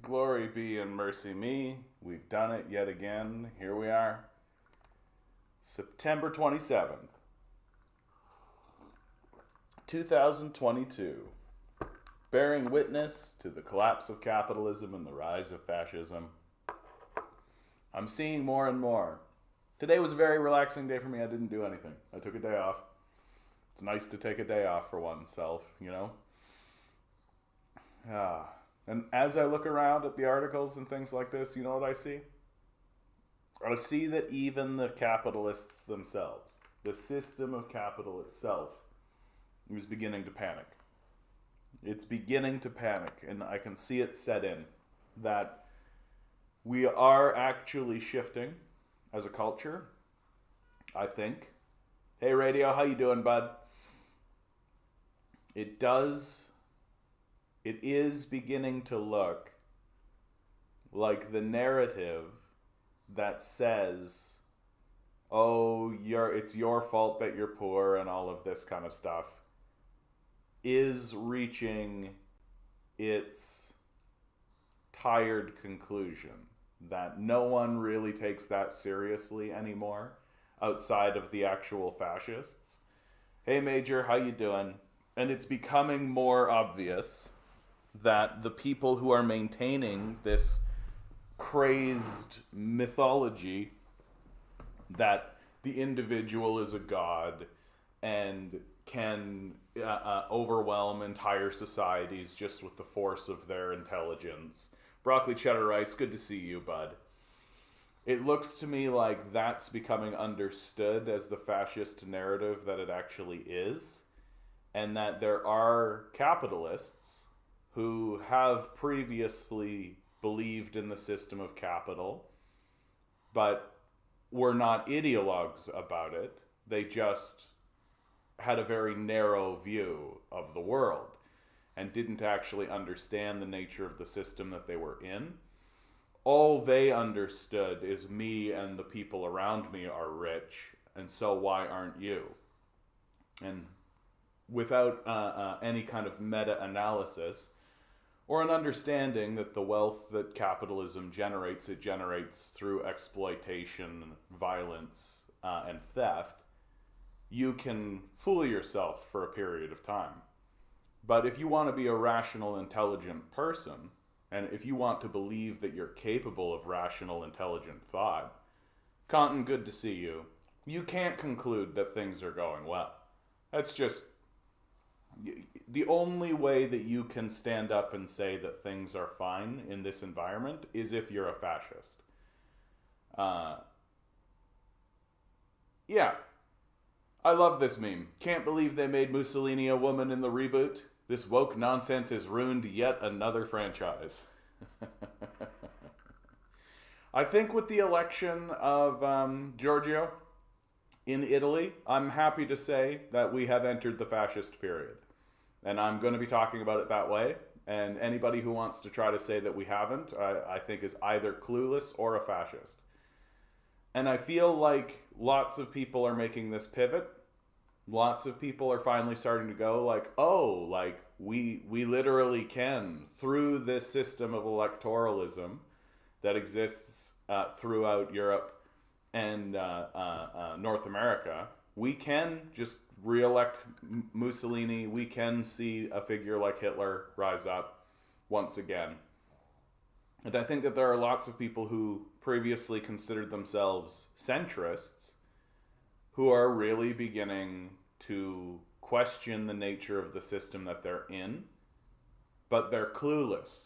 Glory be and mercy me. We've done it yet again. Here we are. September 27th, 2022. Bearing witness to the collapse of capitalism and the rise of fascism. I'm seeing more and more. Today was a very relaxing day for me. I didn't do anything. I took a day off. It's nice to take a day off for oneself, you know? And as I look around at the articles and things like this, you know what I see? I see that even the capitalists themselves, the system of capital itself, is beginning to panic. It's beginning to panic, and I can see it set in, that we are actually shifting as a culture, I think. Hey radio, how you doing, bud? It is beginning to look like the narrative that says, oh, it's your fault that you're poor and all of this kind of stuff, is reaching its tired conclusion. That no one really takes that seriously anymore outside of the actual fascists. Hey Major, how you doing? And it's becoming more obvious that the people who are maintaining this crazed mythology that the individual is a god and can overwhelm entire societies just with the force of their intelligence. Broccoli cheddar rice, good to see you, bud. It looks to me like that's becoming understood as the fascist narrative that it actually is, and that there are capitalists who have previously believed in the system of capital, but were not ideologues about it. They just had a very narrow view of the world and didn't actually understand the nature of the system that they were in. All they understood is me and the people around me are rich, and so why aren't you? And without any kind of meta-analysis, or an understanding that the wealth that capitalism generates, it generates through exploitation, violence, and theft, you can fool yourself for a period of time. But if you want to be a rational, intelligent person, and if you want to believe that you're capable of rational, intelligent thought, Compton, good to see you. You can't conclude that things are going well. That's just the only way that you can stand up and say that things are fine in this environment is if you're a fascist. Yeah, I love this meme. Can't believe they made Mussolini a woman in the reboot. This woke nonsense has ruined yet another franchise. I think with the election of Giorgio in Italy, I'm happy to say that we have entered the fascist period. And I'm going to be talking about it that way. And anybody who wants to try to say that we haven't, I think is either clueless or a fascist. And I feel like lots of people are making this pivot. Lots of people are finally starting to go like, oh, like we literally can, through this system of electoralism that exists throughout Europe and North America, we can just re-elect Mussolini. We can see a figure like Hitler rise up once again. And I think that there are lots of people who previously considered themselves centrists who are really beginning to question the nature of the system that they're in, but they're clueless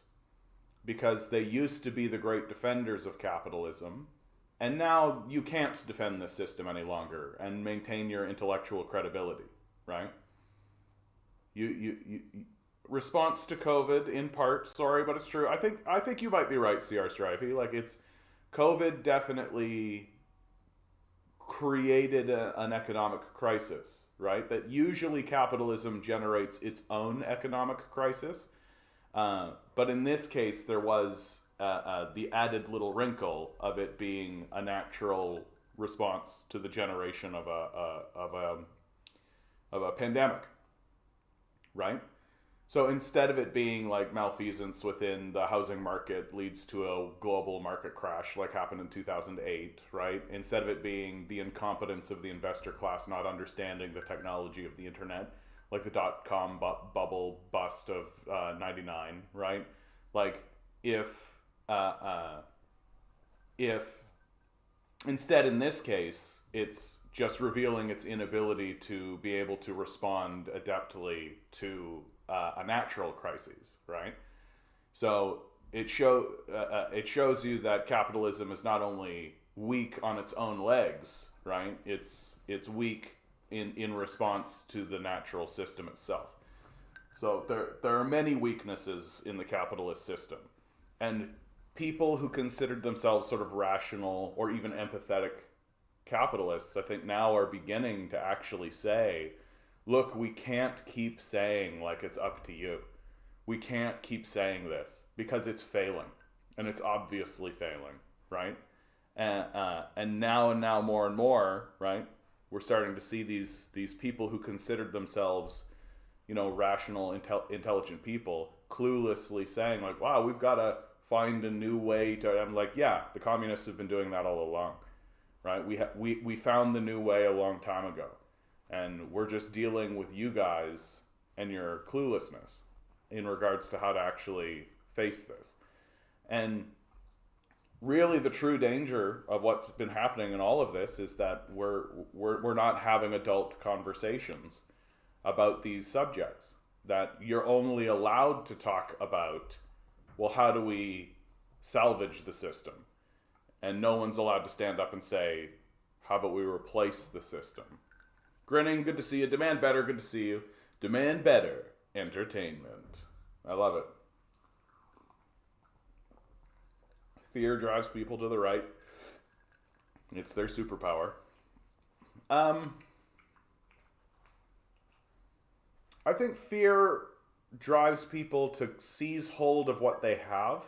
because they used to be the great defenders of capitalism, and now you can't defend this system any longer and maintain your intellectual credibility, right? You response to COVID, in part, sorry, but it's true. I think you might be right, CR Strifey. Like, it's COVID definitely created an economic crisis, right? That usually capitalism generates its own economic crisis. But in this case, there was the added little wrinkle of it being a natural response to the generation of a pandemic, right? So instead of it being like malfeasance within the housing market leads to a global market crash like happened in 2008, right? Instead of it being the incompetence of the investor class not understanding the technology of the internet, like the dot-com bubble bust of 99, right? Like if instead in this case it's just revealing its inability to be able to respond adeptly to a natural crisis, right? So it shows you that capitalism is not only weak on its own legs, right? It's weak in response to the natural system itself. So there are many weaknesses in the capitalist system, and people who considered themselves sort of rational or even empathetic capitalists, I think now are beginning to actually say, look, we can't keep saying like it's up to you. We can't keep saying this because it's failing, and it's obviously failing, right? And now more and more, right? We're starting to see these people who considered themselves, rational, intelligent people, cluelessly saying like, wow, we've got to find a new way to. I'm like, yeah, the communists have been doing that all along, right? We found the new way a long time ago. And we're just dealing with you guys and your cluelessness in regards to how to actually face this. And really the true danger of what's been happening in all of this is that we're not having adult conversations about these subjects. That you're only allowed to talk about, well, how do we salvage the system? And no one's allowed to stand up and say, how about we replace the system? Grinning, good to see you. Demand better, good to see you. Demand better entertainment. I love it. Fear drives people to the right. It's their superpower. I think fear drives people to seize hold of what they have,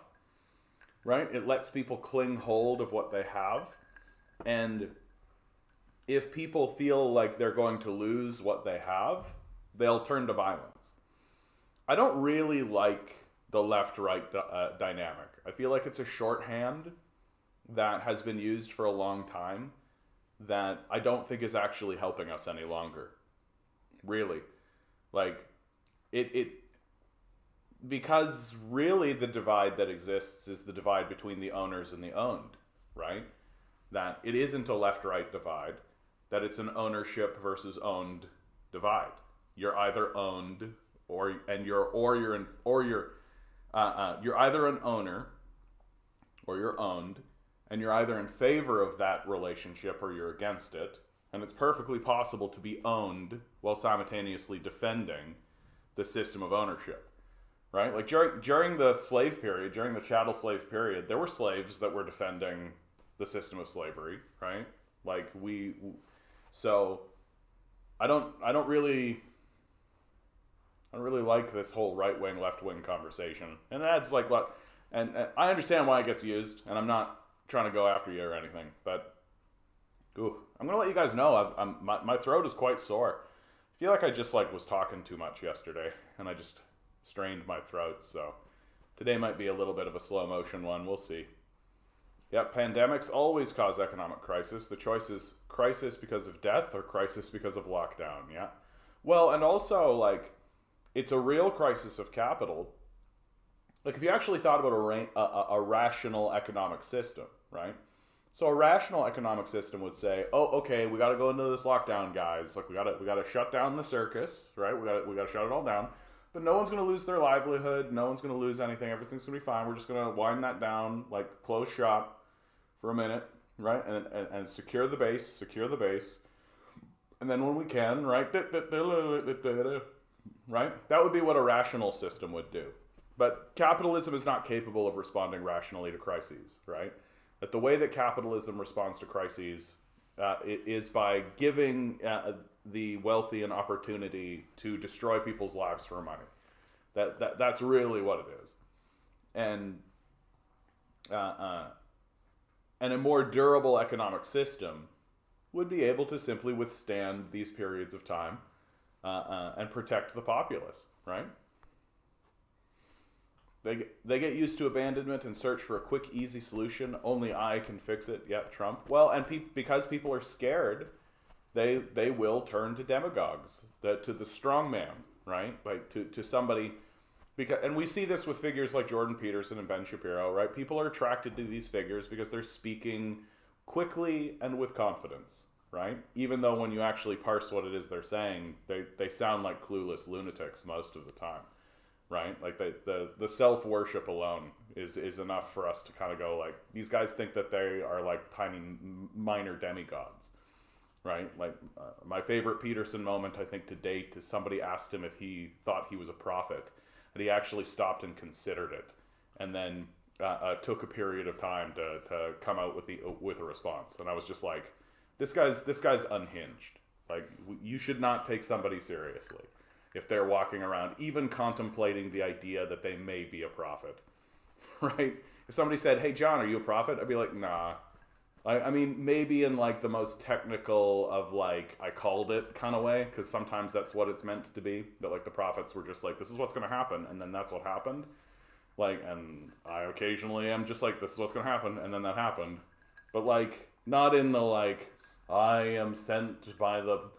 right? It lets people cling hold of what they have. And if people feel like they're going to lose what they have, they'll turn to violence. I don't really like the left-right dynamic. I feel like it's a shorthand that has been used for a long time that I don't think is actually helping us any longer. Really. Like, because really the divide that exists is the divide between the owners and the owned, right? That it isn't a left-right divide, that it's an ownership versus owned divide. You're either owned you're either an owner or you're owned, and you're either in favor of that relationship or you're against it. And it's perfectly possible to be owned while simultaneously defending the system of ownership, right? Like during the slave period, during the chattel slave period, there were slaves that were defending the system of slavery, right? Like so I don't really like this whole right-wing, left-wing conversation. And that's like, and I understand why it gets used, and I'm not trying to go after you or anything, but I'm going to let you guys know my throat is quite sore. I feel like I just was talking too much yesterday, and I just strained my throat, so today might be a little bit of a slow motion one. We'll see. Yep, pandemics always cause economic crisis. The choice is crisis because of death or crisis because of lockdown, yeah? Well, and also, it's a real crisis of capital. Like, if you actually thought about a rational economic system, right? So a rational economic system would say, oh, okay, we got to go into this lockdown, guys. Like, we got to shut down the circus, right? We got to shut it all down. But no one's going to lose their livelihood. No one's going to lose anything. Everything's going to be fine. We're just going to wind that down, close shop for a minute, right? And secure the base. And then when we can, right? Right? That would be what a rational system would do. But capitalism is not capable of responding rationally to crises, right? That the way that capitalism responds to crises is by giving the wealthy an opportunity to destroy people's lives for money. That's really what it is. And a more durable economic system would be able to simply withstand these periods of time and protect the populace, right? they get used to abandonment and search for a quick, easy solution. Only I can fix it. Yeah, Trump. Well, and because people are scared, they will turn to demagogues, to the strong man, right? Like to somebody. And we see this with figures like Jordan Peterson and Ben Shapiro, right? People are attracted to these figures because they're speaking quickly and with confidence, right? Even though when you actually parse what it is they're saying, they sound like clueless lunatics most of the time, right? Like the self-worship alone is enough for us to kind of go like, these guys think that they are like tiny minor demigods, right? Like my favorite Peterson moment, I think, to date is somebody asked him if he thought he was a prophet, and he actually stopped and considered it, and then took a period of time to come out with a response. And I was just like, this guy's unhinged. Like, you should not take somebody seriously if they're walking around even contemplating the idea that they may be a prophet, right? If somebody said, "Hey John, are you a prophet?" I'd be like, nah. I mean, maybe in like the most technical of like, I called it kind of way, because sometimes that's what it's meant to be. That like the prophets were just like, this is what's going to happen, and then that's what happened. Like, and I occasionally am just like, this is what's going to happen, and then that happened. But like, not in the like, I am sent by the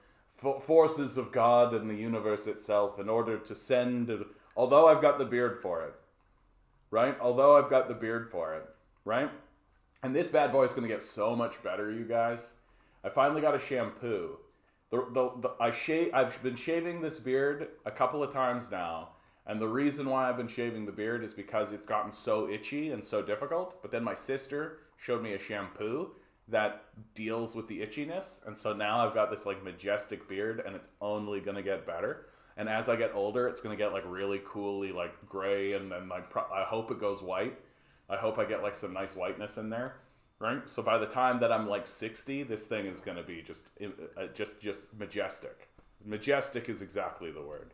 forces of God and the universe itself in order to send, although I've got the beard for it, right? Although I've got the beard for it, right? And this bad boy is going to get so much better, you guys. I finally got a shampoo. I've been shaving this beard a couple of times now, and the reason why I've been shaving the beard is because it's gotten so itchy and so difficult. But then my sister showed me a shampoo that deals with the itchiness, and so now I've got this like majestic beard, and it's only going to get better. And as I get older, it's going to get like really coolly like gray, and then like I hope it goes white. I hope I get like some nice whiteness in there, right? So by the time that I'm like 60, this thing is going to be just majestic. Majestic is exactly the word.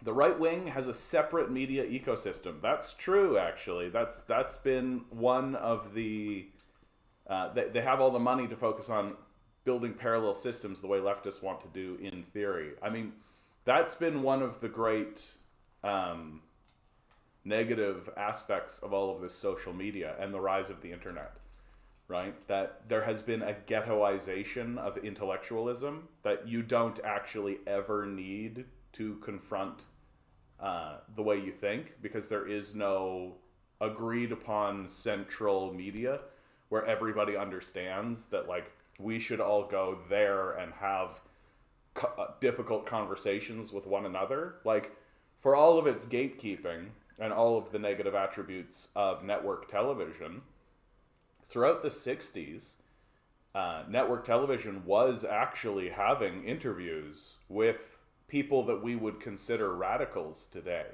The right wing has a separate media ecosystem. That's true, actually. That's been one of the... they have all the money to focus on building parallel systems the way leftists want to do in theory. I mean, that's been one of the great... negative aspects of all of this social media and the rise of the internet, right? That there has been a ghettoization of intellectualism, that you don't actually ever need to confront the way you think, because there is no agreed upon central media where everybody understands that like we should all go there and have difficult conversations with one another. Like, for all of its gatekeeping and all of the negative attributes of network television, throughout the 60s, network television was actually having interviews with people that we would consider radicals today,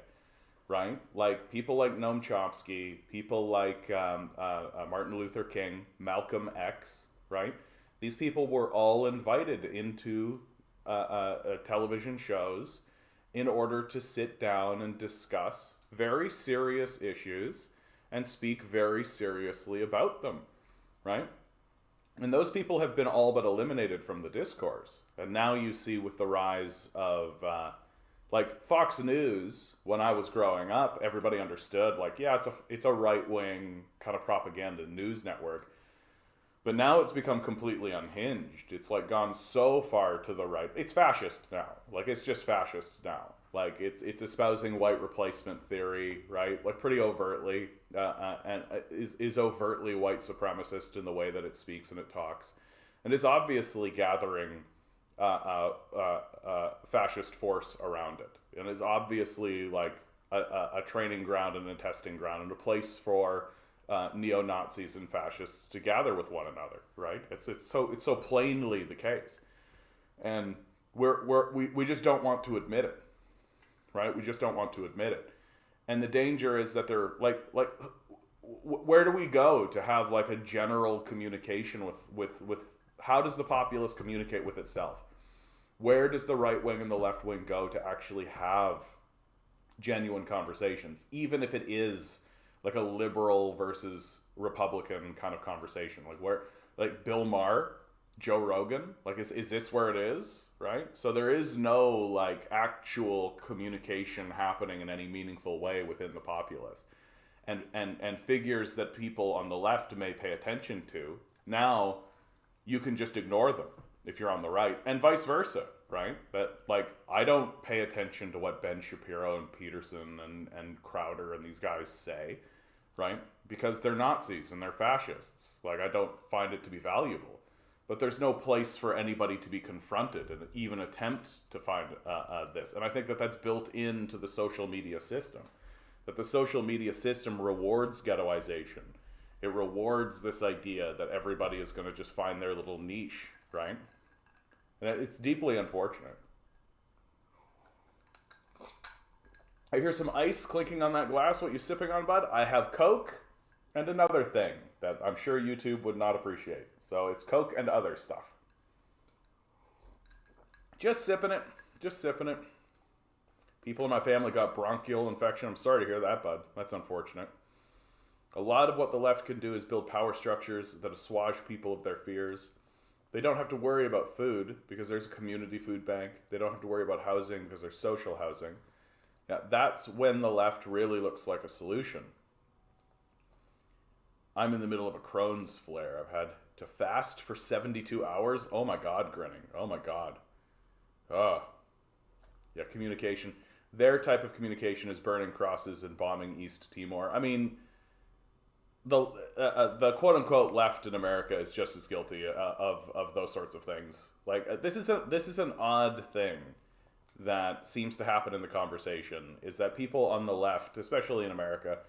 right? Like people like Noam Chomsky, people like Martin Luther King, Malcolm X, right? These people were all invited into television shows in order to sit down and discuss very serious issues and speak very seriously about them, right? And those people have been all but eliminated from the discourse. And now you see with the rise of, like Fox News, when I was growing up, everybody understood, like, yeah, it's a right-wing kind of propaganda news network. But now it's become completely unhinged. It's like gone so far to the right. It's fascist now. Like, it's just fascist now. Like, it's espousing white replacement theory, right? Like, pretty overtly, and is overtly white supremacist in the way that it speaks and it talks, and is obviously gathering fascist force around it, and is obviously like a training ground and a testing ground and a place for neo-Nazis and fascists to gather with one another, right? It's so plainly the case, and we just don't want to admit it. Right? We just don't want to admit it. And the danger is that they're like where do we go to have like a general communication with how does the populace communicate with itself? Where does the right wing and the left wing go to actually have genuine conversations, even if it is like a liberal versus Republican kind of conversation? Like where, like Bill Maher Joe Rogan? Like, is this where it is, right? So there is no, like, actual communication happening in any meaningful way within the populace. And figures that people on the left may pay attention to, now you can just ignore them if you're on the right, and vice versa, right? That, like, I don't pay attention to what Ben Shapiro and Peterson and Crowder and these guys say, right? Because they're Nazis and they're fascists. Like, I don't find it to be valuable. But there's no place for anybody to be confronted and even attempt to find this. And I think that that's built into the social media system. That the social media system rewards ghettoization. It rewards this idea that everybody is going to just find their little niche, right? And it's deeply unfortunate. I hear some ice clinking on that glass. What you sipping on, bud? I have Coke and another thing that I'm sure YouTube would not appreciate. So it's Coke and other stuff. Just sipping it. Just sipping it. People in my family got bronchial infection. I'm sorry to hear that, bud. That's unfortunate. A lot of what the left can do is build power structures that assuage people of their fears. They don't have to worry about food because there's a community food bank. They don't have to worry about housing because there's social housing. Yeah, that's when the left really looks like a solution. I'm in the middle of a Crohn's flare. I've had to fast for 72 hours. Oh my God, grinning. Oh my God. Oh. Yeah, communication. Their type of communication is burning crosses and bombing East Timor. I mean, the quote-unquote left in America is just as guilty of those sorts of things. Like, this is an odd thing that seems to happen in the conversation, is that people on the left, especially in America,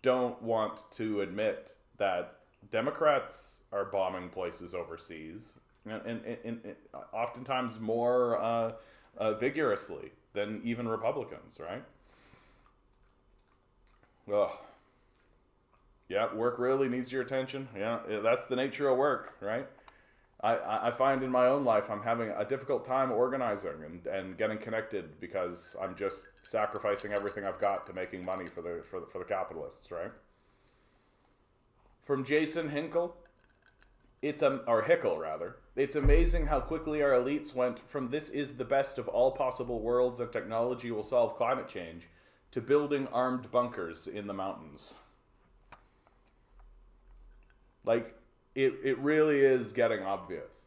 don't want to admit that Democrats are bombing places overseas, and oftentimes more vigorously than even Republicans, right? Ugh. Yeah, work really needs your attention. Yeah, that's the nature of work, right? I find in my own life I'm having a difficult time organizing and getting connected because I'm just sacrificing everything I've got to making money for the capitalists, right? From Jason Hinkle, or Hickel rather, it's amazing how quickly our elites went from "this is the best of all possible worlds and technology will solve climate change" to building armed bunkers in the mountains. Like, it really is getting obvious.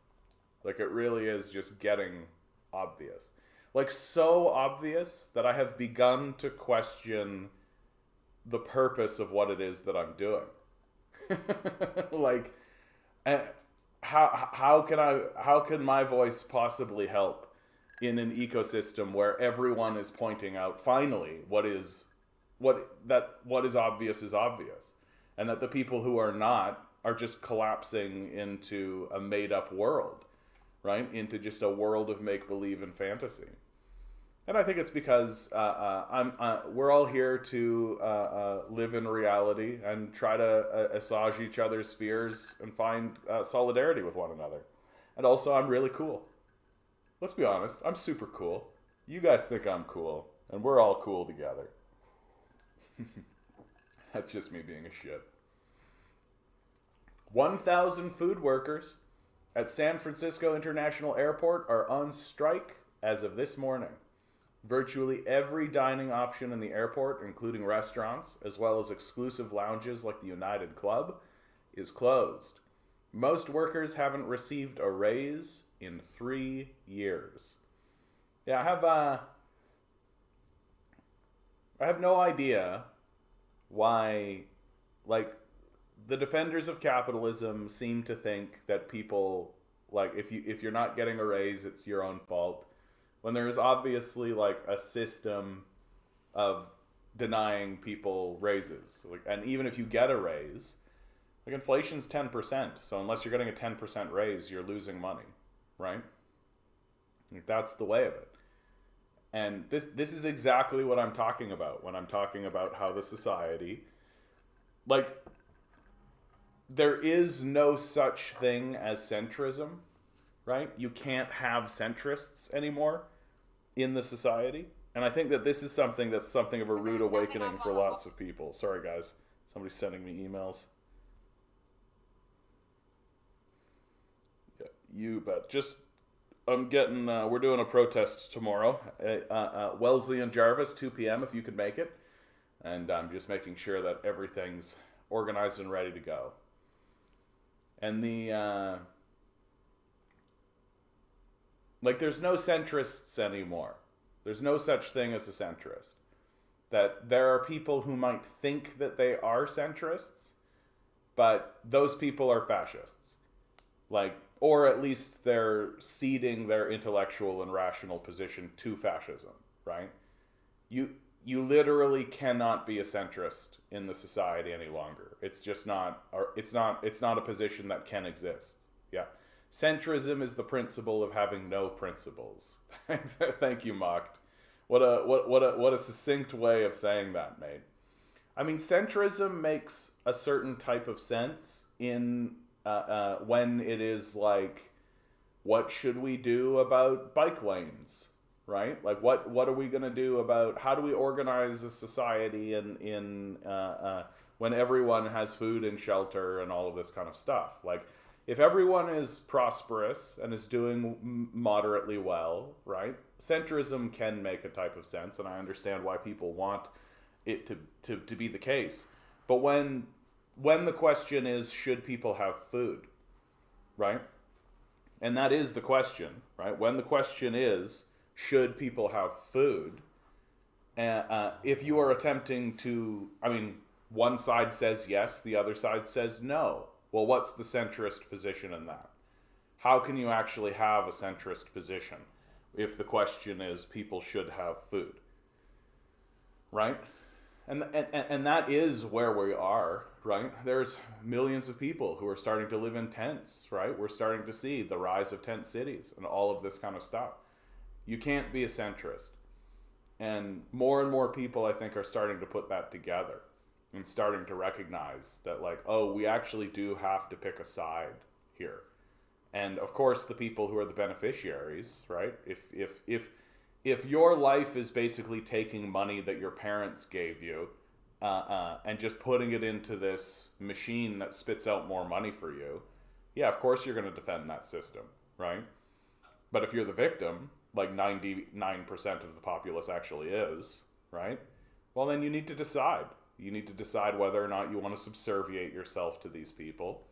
Like, it really is just getting obvious. Like, so obvious that I have begun to question the purpose of what it is that I'm doing. Like, how can my voice possibly help in an ecosystem where everyone is pointing out finally what is obvious is obvious, and that the people who are not are just collapsing into a made-up world, right? Into just a world of make-believe and fantasy. And I think it's because we're all here to live in reality and try to assuage each other's fears and find solidarity with one another. And also, I'm really cool. Let's be honest, I'm super cool. You guys think I'm cool, and we're all cool together. That's just me being a shit. 1,000 food workers at San Francisco International Airport are on strike as of this morning. Virtually every dining option in the airport, including restaurants, as well as exclusive lounges like the United Club, is closed. Most workers haven't received a raise in 3 years. Yeah, I have no idea why, like, the defenders of capitalism seem to think that people, like, if you're not getting a raise, it's your own fault, when there is obviously, like, a system of denying people raises. Like, and even if you get a raise, like, inflation's 10%, so unless you're getting a 10% raise, you're losing money, right? Like, that's the way of it. And this is exactly what I'm talking about when I'm talking about how the society, like, there is no such thing as centrism, right? You can't have centrists anymore in the society. And I think that this is something that's something of a rude awakening for lots of people. Sorry, guys. Somebody's sending me emails. You bet. Just, I'm getting, we're doing a protest tomorrow. Wellesley and Jarvis, 2 p.m. if you could make it. And I'm just making sure that everything's organized and ready to go. And there's no centrists anymore. There's no such thing as a centrist. That there are people who might think that they are centrists, but those people are fascists. Or at least they're ceding their intellectual and rational position to fascism, right? You literally cannot be a centrist in the society any longer. It's just not, or it's not a position that can exist. Yeah. Centrism is the principle of having no principles. Thank you, Mocked. What a succinct way of saying that, mate. I mean, centrism makes a certain type of sense in when it is like, what should we do about bike lanes, right? Like, what are we going to do about, how do we organize a society in when everyone has food and shelter and all of this kind of stuff? Like, if everyone is prosperous and is doing moderately well, right? Centrism can make a type of sense, and I understand why people want it to be the case. But when the question is, should people have food, right? And that is the question, right? When the question is, should people have food? If you are attempting to, I mean, one side says yes, the other side says no. Well, what's the centrist position in that? How can you actually have a centrist position if the question is people should have food, right? And that is where we are, right? There's millions of people who are starting to live in tents, right? We're starting to see the rise of tent cities and all of this kind of stuff. You can't be a centrist. And more people, I think, are starting to put that together and starting to recognize that, like, oh, we actually do have to pick a side here. And of course, the people who are the beneficiaries, right? If your life is basically taking money that your parents gave you and just putting it into this machine that spits out more money for you, yeah, of course you're going to defend that system, right? But if you're the victim, like 99% of the populace actually is, right? Well, then you need to decide. You need to decide whether or not you want to subserviate yourself to these people,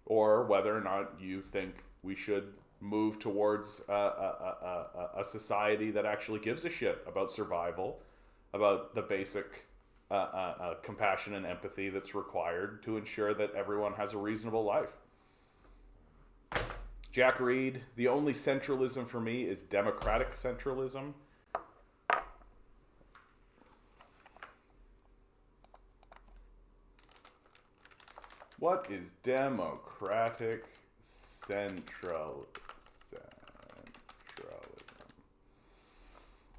or whether or not you think we should move towards a society that actually gives a shit about survival, about the basic compassion and empathy that's required to ensure that everyone has a reasonable life. Jack Reed, the only centralism for me is democratic centralism. What is democratic centralism?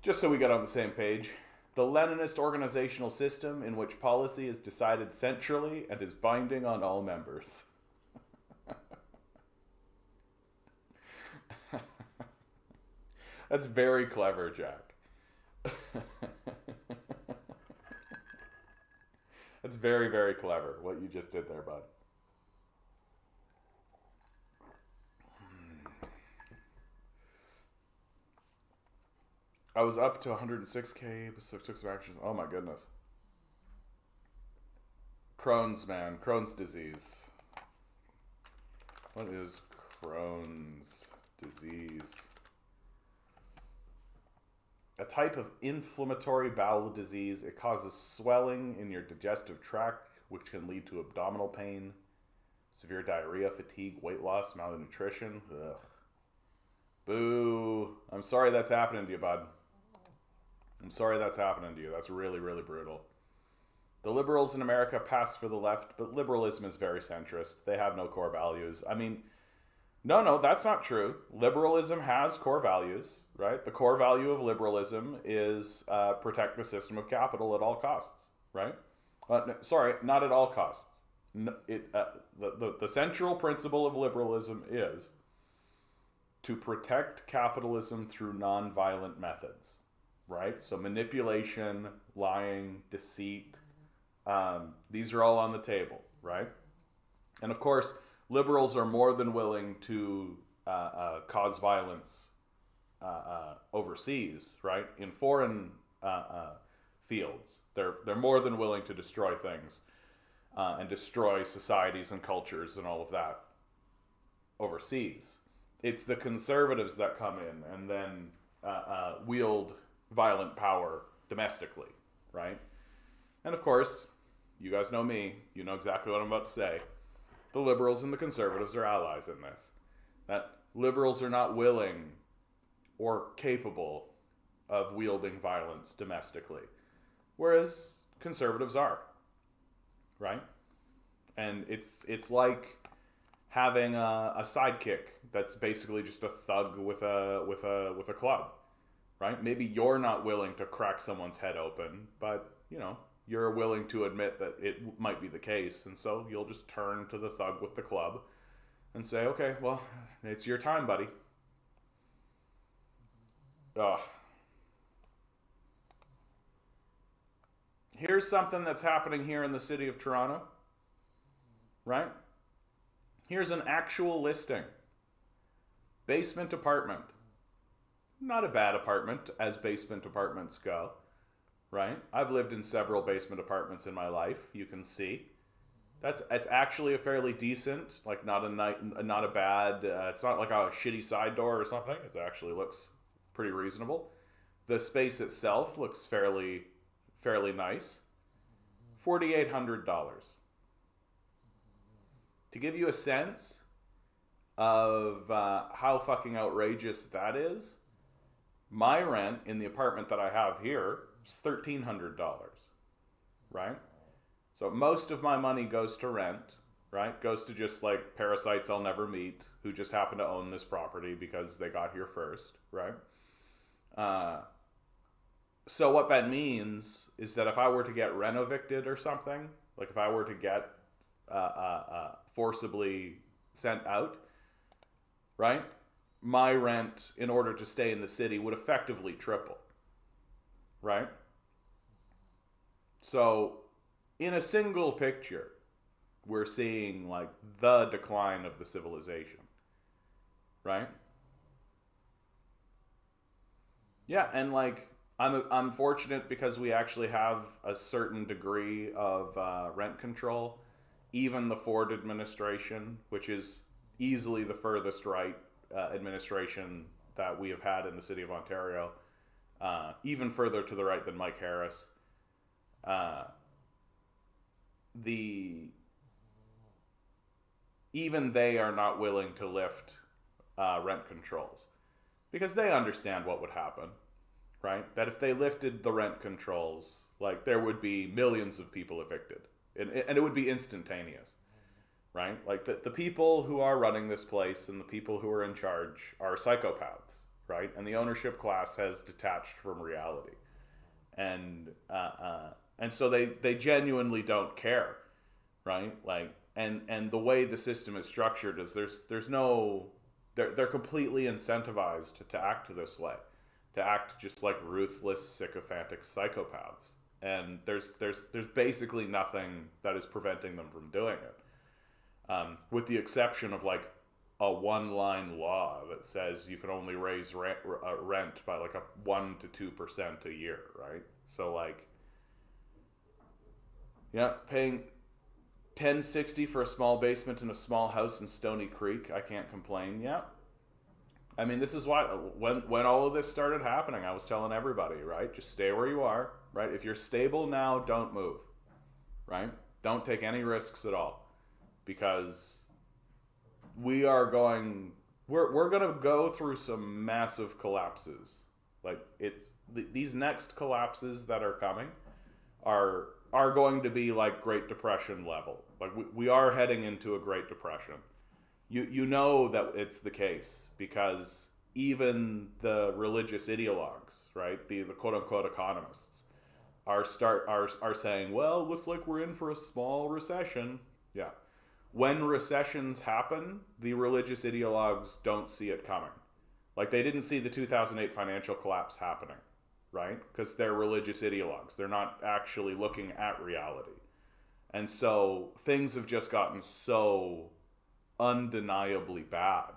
Just so we get on the same page. The Leninist organizational system in which policy is decided centrally and is binding on all members. That's very clever, Jack. That's very, very clever, what you just did there, bud. I was up to 106K, but took some actions. Oh my goodness. Crohn's, man. Crohn's disease. What is Crohn's disease? A type of inflammatory bowel disease. It causes swelling in your digestive tract, which can lead to abdominal pain, severe diarrhea, fatigue, weight loss, malnutrition. Ugh. Boo. I'm sorry that's happening to you, bud. I'm sorry that's happening to you. That's really, really brutal. The liberals in America pass for the left, but liberalism is very centrist. They have no core values. I mean, no, that's not true. Liberalism has core values, right? The core value of liberalism is protect the system of capital at all costs, right? Sorry, not at all costs. The central principle of liberalism is to protect capitalism through nonviolent methods, right? So manipulation, lying, deceit, these are all on the table, right? And of course, liberals are more than willing to cause violence overseas, right? In foreign fields, they're more than willing to destroy things and destroy societies and cultures and all of that overseas. It's the conservatives that come in and then wield violent power domestically, right? And of course, you guys know me. You know exactly what I'm about to say. The liberals and the conservatives are allies in this. That liberals are not willing or capable of wielding violence domestically, whereas conservatives are, right? And it's like having a sidekick that's basically just a thug with a club, right? Maybe you're not willing to crack someone's head open, but you know you're willing to admit that it might be the case, and so you'll just turn to the thug with the club and say, "Okay, well, it's your time, buddy." Ugh. Here's something that's happening here in the city of Toronto, right? Here's an actual listing. Basement apartment. Not a bad apartment as basement apartments go, right? I've lived in several basement apartments in my life, you can see. It's actually a fairly decent, like not a bad, it's not like a shitty side door or something. It actually looks pretty reasonable. The space itself looks fairly nice. $4,800. To give you a sense of how fucking outrageous that is, my rent in the apartment that I have here is $1,300, right? So most of my money goes to rent, right? Goes to just like parasites I'll never meet who just happen to own this property because they got here first, right? So what that means is that if I were to get rent-evicted or something, like if I were to get forcibly sent out, right? My rent in order to stay in the city would effectively triple, right? So in a single picture, we're seeing like the decline of the civilization, right? Yeah, and like I'm fortunate because we actually have a certain degree of rent control. Even the Ford administration, which is easily the furthest right administration that we have had in the city of Ontario, even further to the right than Mike Harris. Even they are not willing to lift rent controls because they understand what would happen, right? That if they lifted the rent controls, like there would be millions of people evicted, and it would be instantaneous, right? Like the people who are running this place and the people who are in charge are psychopaths, right? And the ownership class has detached from reality, and so they genuinely don't care, right? Like and the way the system is structured is there's no they're completely incentivized to act this way, to act just like ruthless, sycophantic psychopaths. And there's basically nothing that is preventing them from doing it, with the exception of like a one-line law that says you can only raise rent by like a 1 to 2% a year, right? So like, yeah, paying $10.60 for a small basement in a small house in Stony Creek, I can't complain. Yeah. I mean, this is why when all of this started happening, I was telling everybody, right? Just stay where you are, right? If you're stable now, don't move, right? Don't take any risks at all, because we're going to go through some massive collapses. Like these next collapses that are coming are going to be like Great Depression level. Like we are heading into a Great Depression. You know that it's the case because even the religious ideologues, right, the quote unquote economists, are saying, well, looks like we're in for a small recession. Yeah, when recessions happen, the religious ideologues don't see it coming. Like they didn't see the 2008 financial collapse happening, right? Because they're religious ideologues. They're not actually looking at reality, and so things have just gotten so undeniably bad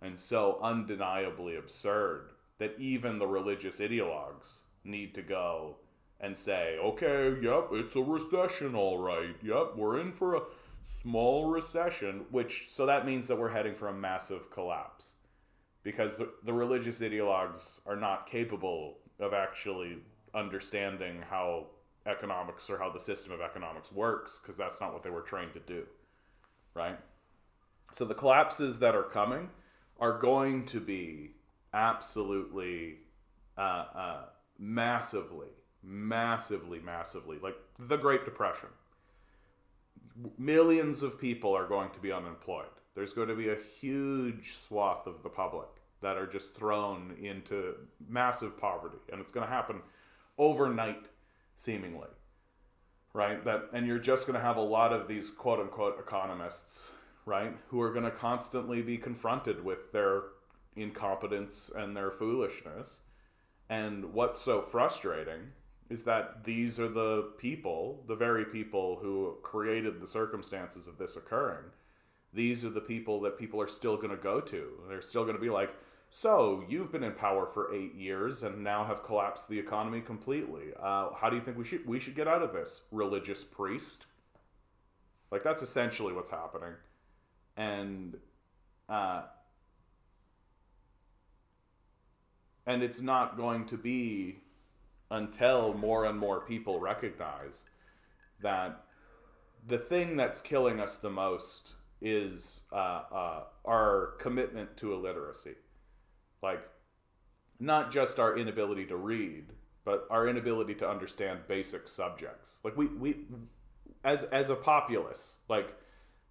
and so undeniably absurd that even the religious ideologues need to go and say, okay, yep, it's a recession, all right. Yep, we're in for a small recession, so that means that we're heading for a massive collapse. Because the religious ideologues are not capable of actually understanding how economics or how the system of economics works, because that's not what they were trained to do, right? So the collapses that are coming are going to be absolutely massively, like the Great Depression. Millions of people are going to be unemployed. There's going to be a huge swath of the public that are just thrown into massive poverty, and it's going to happen overnight, seemingly, right? And you're just going to have a lot of these quote-unquote economists, right, who are going to constantly be confronted with their incompetence and their foolishness. And what's so frustrating is that these are the people, the very people who created the circumstances of this occurring. These are the people that people are still going to go to. They're still going to be like, so you've been in power for 8 years and now have collapsed the economy completely. How do you think we should get out of this, religious priest? Like, that's essentially what's happening. And it's not going to be until more and more people recognize that the thing that's killing us the most is our commitment to illiteracy. Like, not just our inability to read, but our inability to understand basic subjects. Like, we as a populace, like,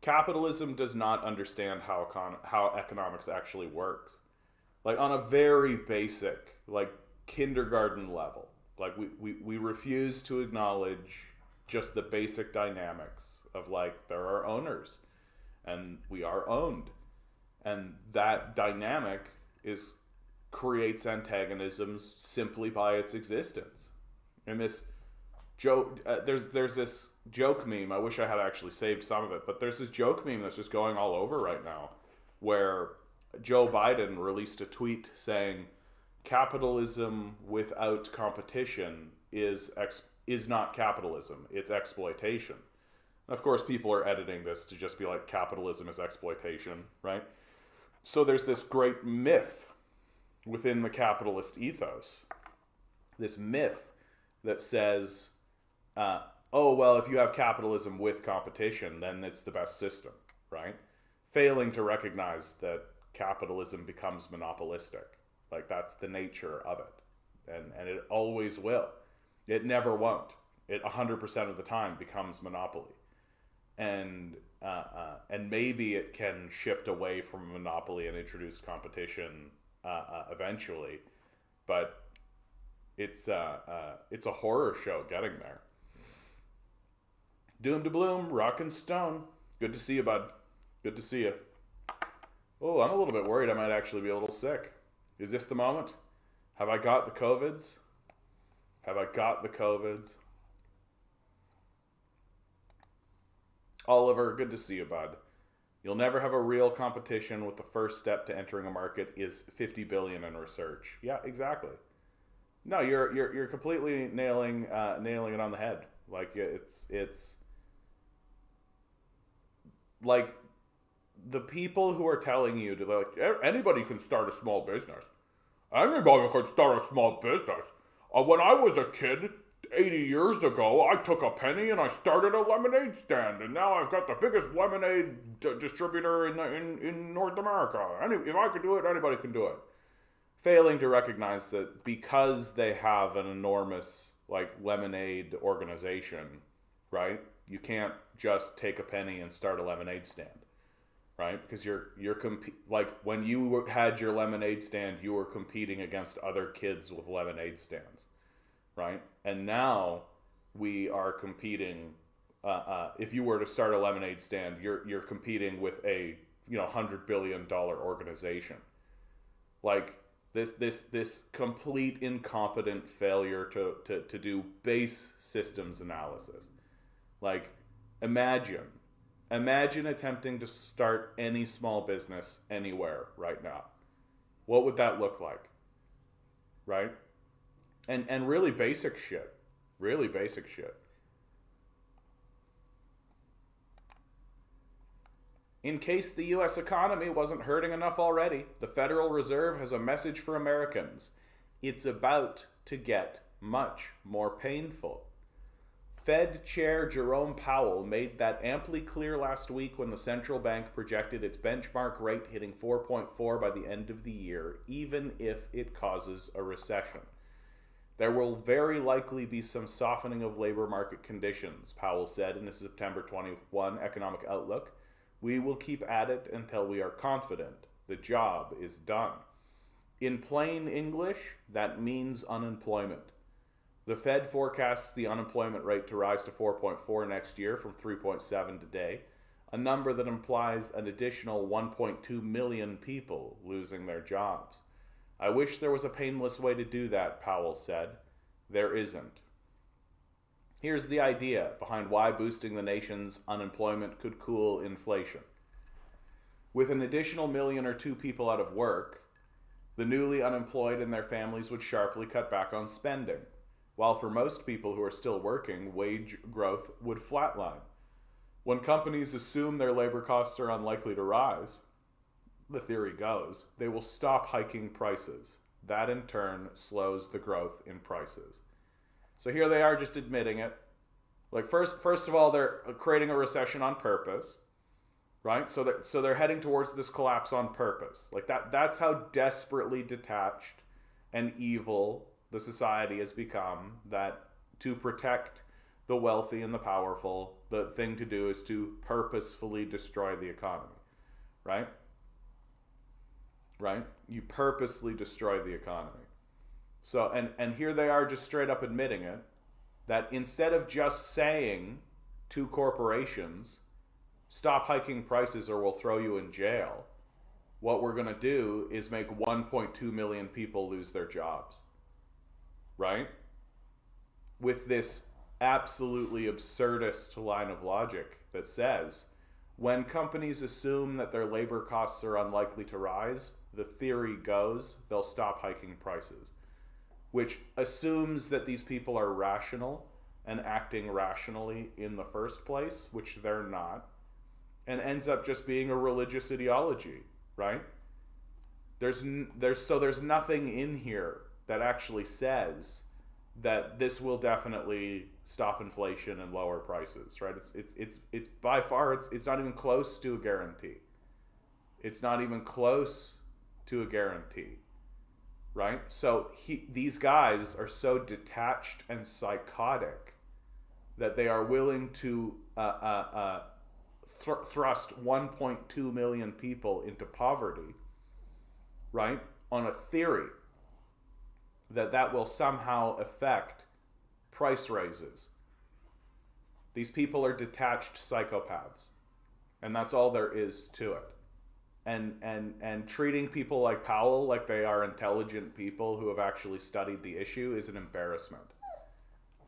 capitalism does not understand how economics actually works. Like, on a very basic, like, kindergarten level. Like, we refuse to acknowledge just the basic dynamics of, like, there are owners and we are owned. And that dynamic creates antagonisms simply by its existence. And this joke, there's this joke meme, I wish I had actually saved some of it, but there's this joke meme that's just going all over right now, where Joe Biden released a tweet saying, capitalism without competition is not capitalism, it's exploitation. And of course, people are editing this to just be like, capitalism is exploitation, right? So there's this great myth within the capitalist ethos, this myth that says, oh, well, if you have capitalism with competition, then it's the best system, right? Failing to recognize that capitalism becomes monopolistic. Like, that's the nature of it. And it always will. It never won't. It 100% of the time becomes monopoly. And maybe it can shift away from monopoly and introduce competition eventually. But it's a horror show getting there. Doom to Bloom, Rock and Stone. Good to see you, bud. Good to see you. Oh, I'm a little bit worried I might actually be a little sick. Is this the moment? Have I got the COVIDs? Have I got the COVIDs? Oliver, good to see you, bud. You'll never have a real competition with the first step to entering a market is $50 billion in research. Yeah, exactly. No, you're completely nailing it on the head. Like, it's like, the people who are telling you to, like, anybody can start a small business. Anybody can start a small business. When I was a kid, 80 years ago, I took a penny and I started a lemonade stand, and now I've got the biggest lemonade distributor in North America. If I could do it, anybody can do it. Failing to recognize that because they have an enormous, like, lemonade organization, right? You can't just take a penny and start a lemonade stand. Right? Because like, when you had your lemonade stand, you were competing against other kids with lemonade stands, right? And now we are competing. If you were to start a lemonade stand, you're competing with a $100 billion organization. Like, this complete incompetent failure to do base systems analysis. Like, imagine Imagine attempting to start any small business anywhere right now. What would that look like? Right? And really basic shit. Really basic shit. In case the US economy wasn't hurting enough already, the Federal Reserve has a message for Americans. It's about to get much more painful. Fed Chair Jerome Powell made that amply clear last week when the central bank projected its benchmark rate hitting 4.4 by the end of the year, even if it causes a recession. There will very likely be some softening of labor market conditions, Powell said in his September 21 economic outlook. We will keep at it until we are confident the job is done. In plain English, that means unemployment. The Fed forecasts the unemployment rate to rise to 4.4 next year from 3.7 today, a number that implies an additional 1.2 million people losing their jobs. I wish there was a painless way to do that, Powell said. There isn't. Here's the idea behind why boosting the nation's unemployment could cool inflation. With an additional million or two people out of work, the newly unemployed and their families would sharply cut back on spending, while for most people who are still working, wage growth would flatline. When companies assume their labor costs are unlikely to rise, the theory goes, they will stop hiking prices. That in turn slows the growth in prices. So here they are just admitting it. Like first of all, they're creating a recession on purpose, right? So they're heading towards this collapse on purpose. Like that's how desperately detached and evil the society has become, that to protect the wealthy and the powerful, the thing to do is to purposefully destroy the economy, right? Right? You purposely destroy the economy. So, and here they are just straight up admitting it, that instead of just saying to corporations, stop hiking prices or we'll throw you in jail, what we're going to do is make 1.2 million people lose their jobs. Right? With this absolutely absurdist line of logic that says, when companies assume that their labor costs are unlikely to rise, the theory goes they'll stop hiking prices, which assumes that these people are rational and acting rationally in the first place, which they're not, and ends up just being a religious ideology, right? There's nothing in here that actually says that this will definitely stop inflation and lower prices, right? It's by far it's not even close to a guarantee. It's not even close to a guarantee, right? So these guys are so detached and psychotic that they are willing to thrust 1.2 million people into poverty, right? On a theory that will somehow affect price raises. These people are detached psychopaths, and that's all there is to it. And treating people like Powell like they are intelligent people who have actually studied the issue is an embarrassment.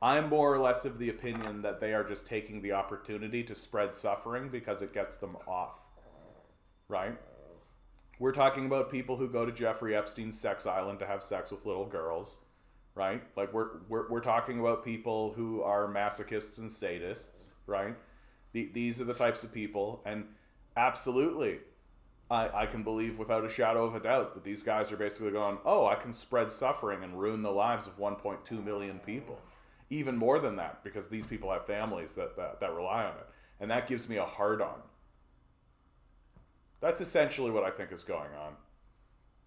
I'm more or less of the opinion that they are just taking the opportunity to spread suffering because it gets them off, right? We're talking about people who go to Jeffrey Epstein's sex island to have sex with little girls, right? Like we're talking about people who are masochists and sadists, right? These are the types of people, and absolutely, I can believe without a shadow of a doubt that these guys are basically going, oh, I can spread suffering and ruin the lives of 1.2 million people. Even more than that, because these people have families that rely on it. And that gives me a hard-on. That's essentially what I think is going on,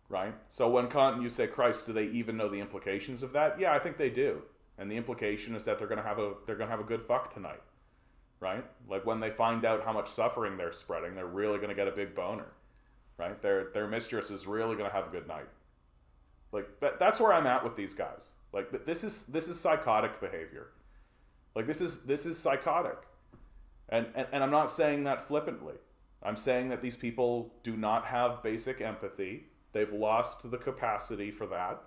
right? So when Kant and you say, Christ, do they even know the implications of that? Yeah, I think they do. And the implication is that they're gonna have a good fuck tonight, right? Like when they find out how much suffering they're spreading, they're really gonna get a big boner, right? Their mistress is really gonna have a good night. Like that's where I'm at with these guys. Like this is psychotic behavior. Like this is psychotic, and I'm not saying that flippantly. I'm saying that these people do not have basic empathy. They've lost the capacity for that,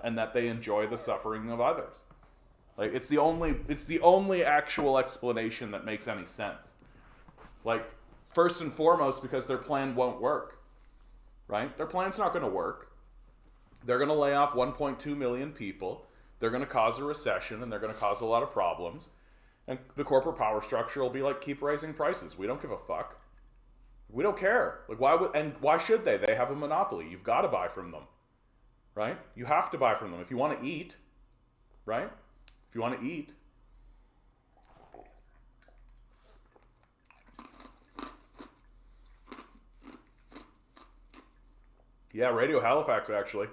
and that they enjoy the suffering of others. Like it's the only actual explanation that makes any sense, Like, first and foremost, because their plan won't work, right? Their plan's not going to work. They're going to lay off 1.2 million people. They're going to cause a recession, and they're going to cause a lot of problems. And the corporate power structure will be like, keep raising prices. We don't give a fuck. We don't care. Like, why should they? They have a monopoly. You've got to buy from them, right? You have to buy from them if you want to eat, right? If you want to eat. Yeah, Radio Halifax, actually,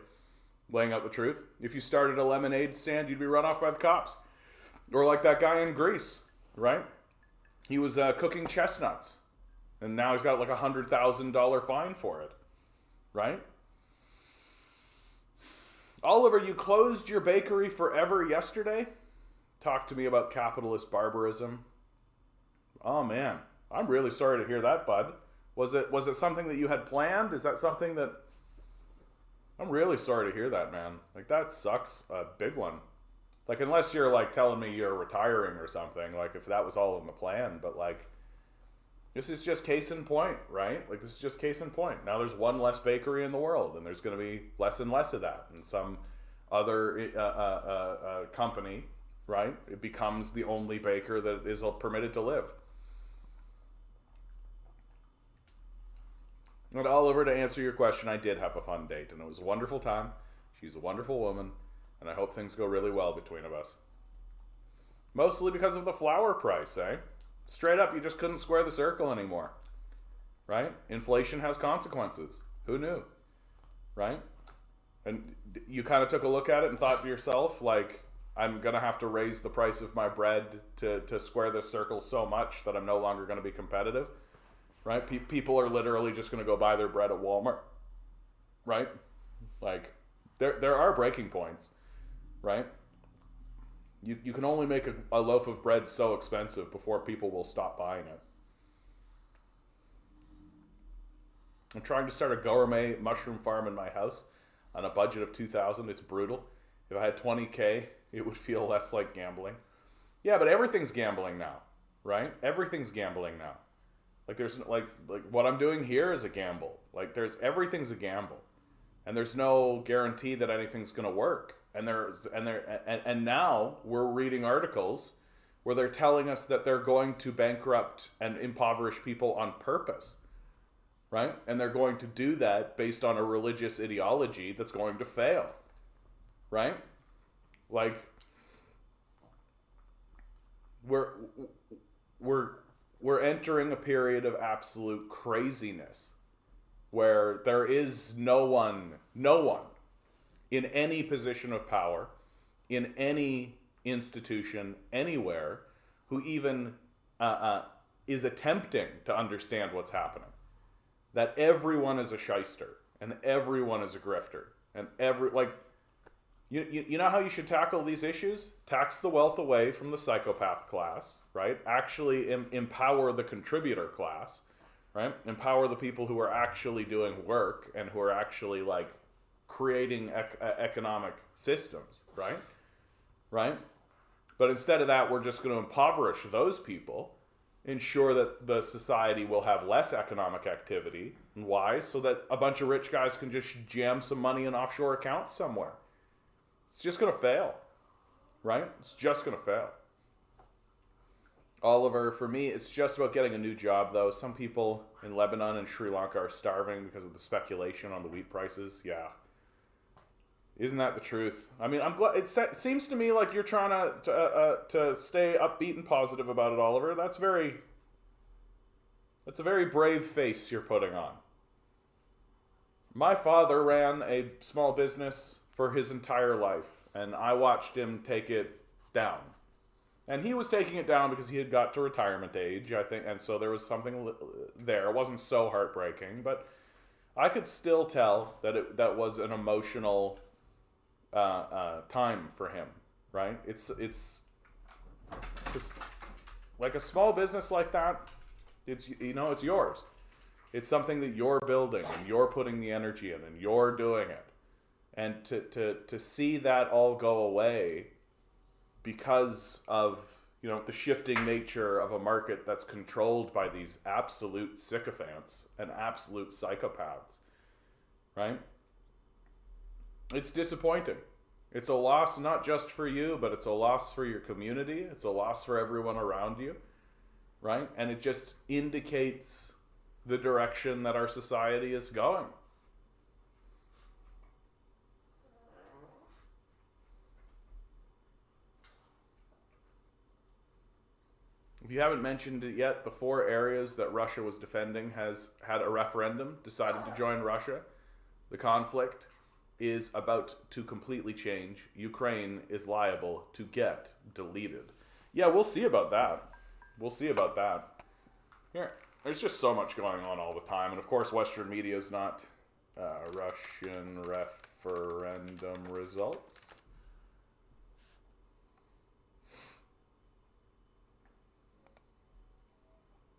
laying out the truth. If you started a lemonade stand, you'd be run off by the cops. Or like that guy in Greece, right? He was cooking chestnuts, and now he's got like $100,000 fine for it, right? Oliver, you closed your bakery forever yesterday? Talk to me about capitalist barbarism. Oh man, I'm really sorry to hear that, bud. Was it something that you had planned? Is that something that... I'm really sorry to hear that, man. Like, that sucks a big one. Like, unless you're, like, telling me you're retiring or something, like, if that was all in the plan, but, like, this is just case in point, right? Like, this is just case in point. Now there's one less bakery in the world, and there's going to be less and less of that. And some other company, right, it becomes the only baker that is permitted to live. And Oliver, to answer your question, I did have a fun date, and it was a wonderful time. She's a wonderful woman, and I hope things go really well between of us. Mostly because of the flour price, eh? Straight up, you just couldn't square the circle anymore, right? Inflation has consequences. Who knew, right? And you kind of took a look at it and thought to yourself, like, I'm going to have to raise the price of my bread to square this circle so much that I'm no longer going to be competitive. Right? People are literally just going to go buy their bread at Walmart, right? Like, there are breaking points, right? You can only make a loaf of bread so expensive before people will stop buying it. I'm trying to start a gourmet mushroom farm in my house on a budget of $2,000. It's brutal. If I had $20K, it would feel less like gambling. Yeah, but everything's gambling now, right? Everything's gambling now. Like, there's like what I'm doing here is a gamble. Like, everything's a gamble, and there's no guarantee that anything's going to work. And now we're reading articles where they're telling us that they're going to bankrupt and impoverish people on purpose, right? And they're going to do that based on a religious ideology that's going to fail, right? Like, we're entering a period of absolute craziness where there is no one in any position of power, in any institution, anywhere, who even is attempting to understand what's happening. That everyone is a shyster, and everyone is a grifter, and you know how you should tackle these issues? Tax the wealth away from the psychopath class, right? Actually empower the contributor class, right? Empower the people who are actually doing work and who are actually, like, creating economic systems, right? Right? But instead of that, we're just going to impoverish those people, ensure that the society will have less economic activity. And why? So that a bunch of rich guys can just jam some money in offshore accounts somewhere. It's just going to fail, right? It's just going to fail. Oliver, for me, it's just about getting a new job, though. Some people in Lebanon and Sri Lanka are starving because of the speculation on the wheat prices. Yeah. Isn't that the truth? I mean, I'm glad. It seems to me like you're trying to stay upbeat and positive about it, Oliver. That's a very brave face you're putting on. My father ran a small business for his entire life, and I watched him take it down. And he was taking it down because he had got to retirement age, I think, and so there was something there. It wasn't so heartbreaking, but I could still tell that that was an emotional time for him, right? It's like a small business like that. It's yours. It's something that you're building and you're putting the energy in and you're doing it. And to see that all go away because of the shifting nature of a market that's controlled by these absolute sycophants and absolute psychopaths, right? It's disappointing. It's a loss not just for you, but it's a loss for your community. It's a loss for everyone around you, right? And it just indicates the direction that our society is going. If you haven't mentioned it yet, the 4 areas that Russia was defending has had a referendum, decided to join Russia. The conflict is about to completely change. Ukraine is liable to get deleted. Yeah, we'll see about that. We'll see about that. Here, there's just so much going on all the time. And of course, Western media is not Russian referendum results.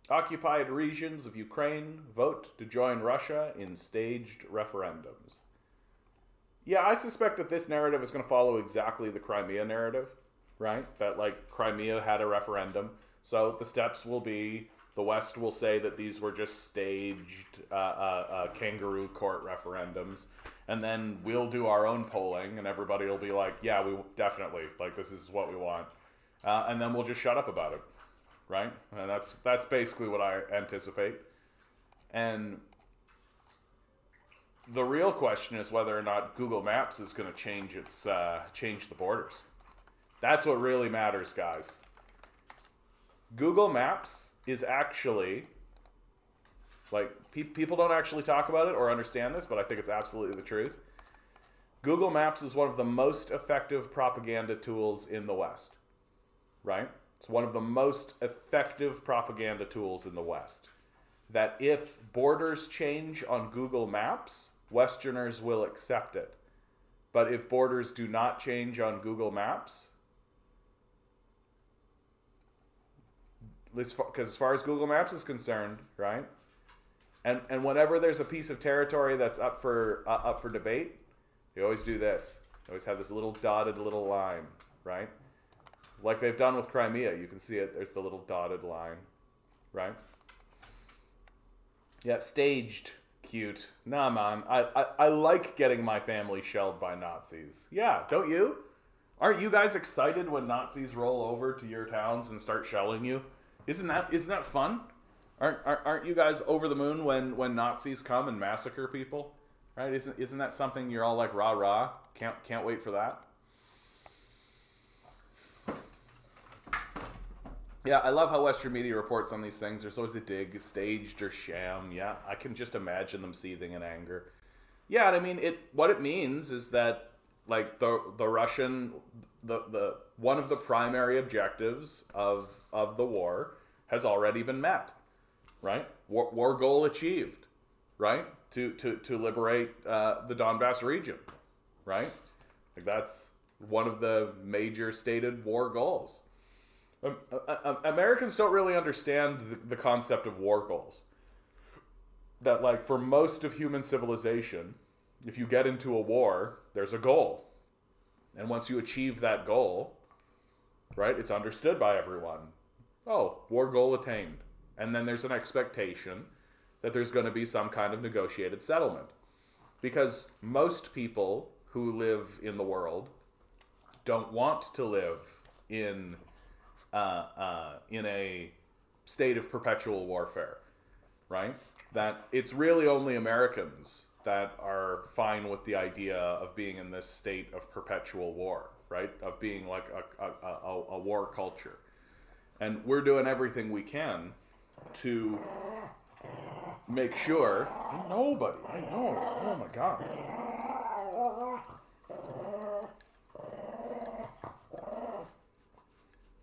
Occupied regions of Ukraine vote to join Russia in staged referendums. Yeah, I suspect that this narrative is going to follow exactly the Crimea narrative, right? That, like, Crimea had a referendum. So the steps will be, the West will say that these were just staged kangaroo court referendums. And then we'll do our own polling, and everybody will be like, yeah, we definitely, like, this is what we want. And then we'll just shut up about it. Right? And that's basically what I anticipate. And the real question is whether or not Google Maps is going to change the borders. That's what really matters, guys. Google Maps is actually, like, people don't actually talk about it or understand this, but I think it's absolutely the truth. Google Maps is one of the most effective propaganda tools in the West. Right? It's one of the most effective propaganda tools in the West. That if borders change on Google Maps, Westerners will accept it. But if borders do not change on Google Maps, because as far as Google Maps is concerned, right? And whenever there's a piece of territory that's up for debate, they always do this. They always have this little dotted little line, right? Like they've done with Crimea. You can see it. There's the little dotted line, right? Yeah, staged. Cute. Nah, man. I like getting my family shelled by Nazis. Yeah, don't you? Aren't you guys excited when Nazis roll over to your towns and start shelling you? Isn't that fun? Aren't you guys over the moon when Nazis come and massacre people? Right? Isn't that something you're all like rah rah? Can't wait for that. Yeah, I love how Western media reports on these things. There's always a dig, staged or sham. Yeah, I can just imagine them seething in anger. Yeah, and I mean, what it means is that, like, the Russian, the one of the primary objectives of the war has already been met, right? War goal achieved, right? To liberate the Donbass region, right? Like, that's one of the major stated war goals. Americans don't really understand the concept of war goals. That, like, for most of human civilization, if you get into a war, there's a goal. And once you achieve that goal, right, it's understood by everyone. Oh, war goal attained. And then there's an expectation that there's going to be some kind of negotiated settlement. Because most people who live in the world don't want to live in a state of perpetual warfare, right? That it's really only Americans that are fine with the idea of being in this state of perpetual war, right? Of being like a war culture. And we're doing everything we can to make sure... Nobody, I know, oh my God.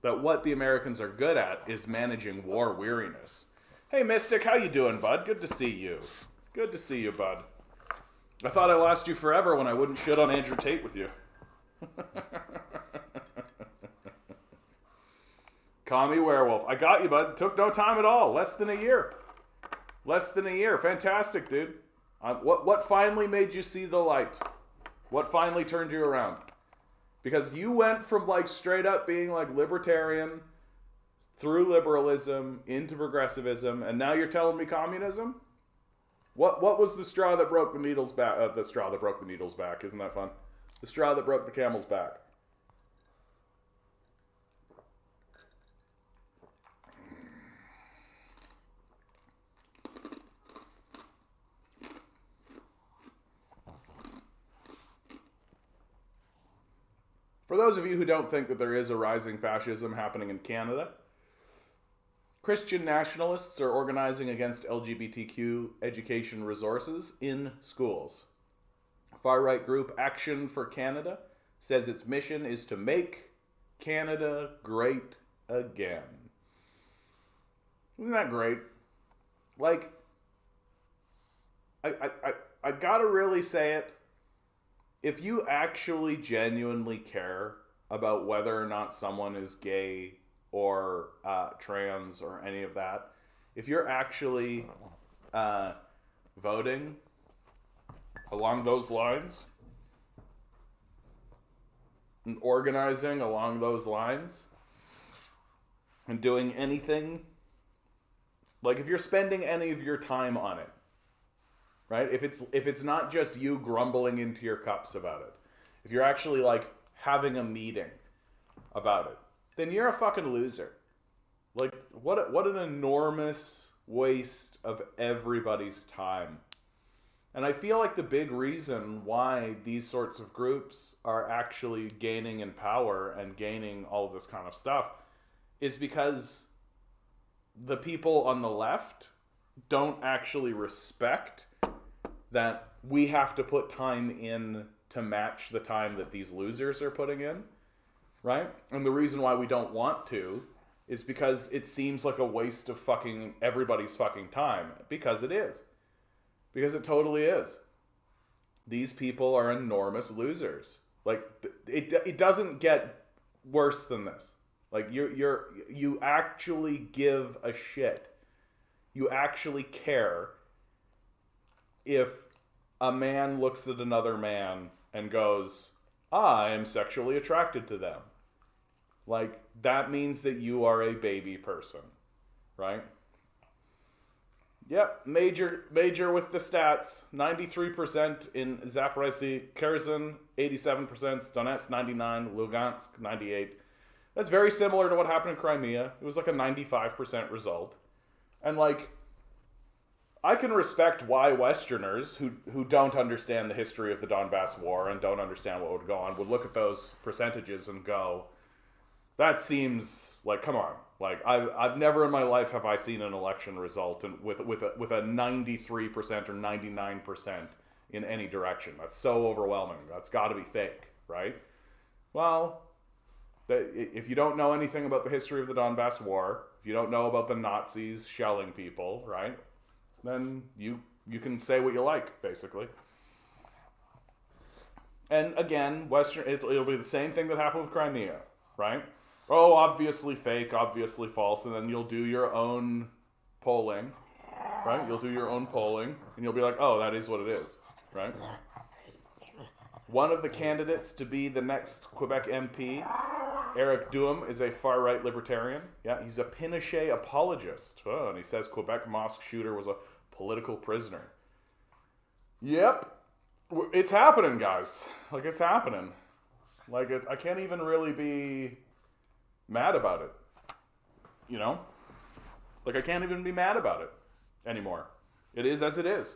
That what the Americans are good at is managing war weariness. Hey, Mystic, how you doing, bud? Good to see you. Good to see you, bud. I thought I lost you forever when I wouldn't shit on Andrew Tate with you. Commie Werewolf. I got you, bud. Took no time at all. Less than a year. Less than a year. Fantastic, dude. What finally made you see the light? What finally turned you around? Because you went from, like, straight up being, like, libertarian through liberalism into progressivism, and now you're telling me communism? What was the straw that broke the needle's back? The straw that broke the needle's back. Isn't that fun? The straw that broke the camel's back. For those of you who don't think that there is a rising fascism happening in Canada, Christian nationalists are organizing against LGBTQ education resources in schools. Far-right group Action for Canada says its mission is to make Canada great again. Isn't that great? Like, I gotta really say it. If you actually genuinely care about whether or not someone is gay or trans or any of that, if you're actually voting along those lines and organizing along those lines and doing anything, like if you're spending any of your time on it, right? If it's not just you grumbling into your cups about it, if you're actually like having a meeting about it, then you're a fucking loser. Like, what an enormous waste of everybody's time. And I feel like the big reason why these sorts of groups are actually gaining in power and gaining all of this kind of stuff is because the people on the left don't actually respect that we have to put time in to match the time that these losers are putting in. Right? And the reason why we don't want to is because it seems like a waste of fucking everybody's fucking time. Because it is. Because it totally is. These people are enormous losers. Like, it doesn't get worse than this. Like, you actually give a shit. You actually care if a man looks at another man and goes, I am sexually attracted to them. Like, that means that you are a baby person, right? Yep, major with the stats. 93% in Zaporizhzhia, Kherson, 87%, Donetsk, 99%, Lugansk, 98%. That's very similar to what happened in Crimea. It was like a 95% result. And like, I can respect why Westerners who don't understand the history of the Donbass War and don't understand what would go on would look at those percentages and go, that seems like, come on. Like, I've never in my life have I seen an election result with a 93% or 99% in any direction. That's so overwhelming. That's got to be fake, right? Well, if you don't know anything about the history of the Donbass War, if you don't know about the Nazis shelling people, right, then you can say what you like, basically. And again, it'll be the same thing that happened with Crimea, right? Oh, obviously fake, obviously false, and then you'll do your own polling, right? You'll do your own polling, and you'll be like, oh, that is what it is, right? One of the candidates to be the next Quebec MP, Eric Duhem, is a far-right libertarian. Yeah, he's a Pinochet apologist. Oh, and he says Quebec mosque shooter was a political prisoner. Yep. It's happening, guys. Like, it's happening. Like, I can't even really be mad about it. You know? Like, I can't even be mad about it anymore. It is as it is.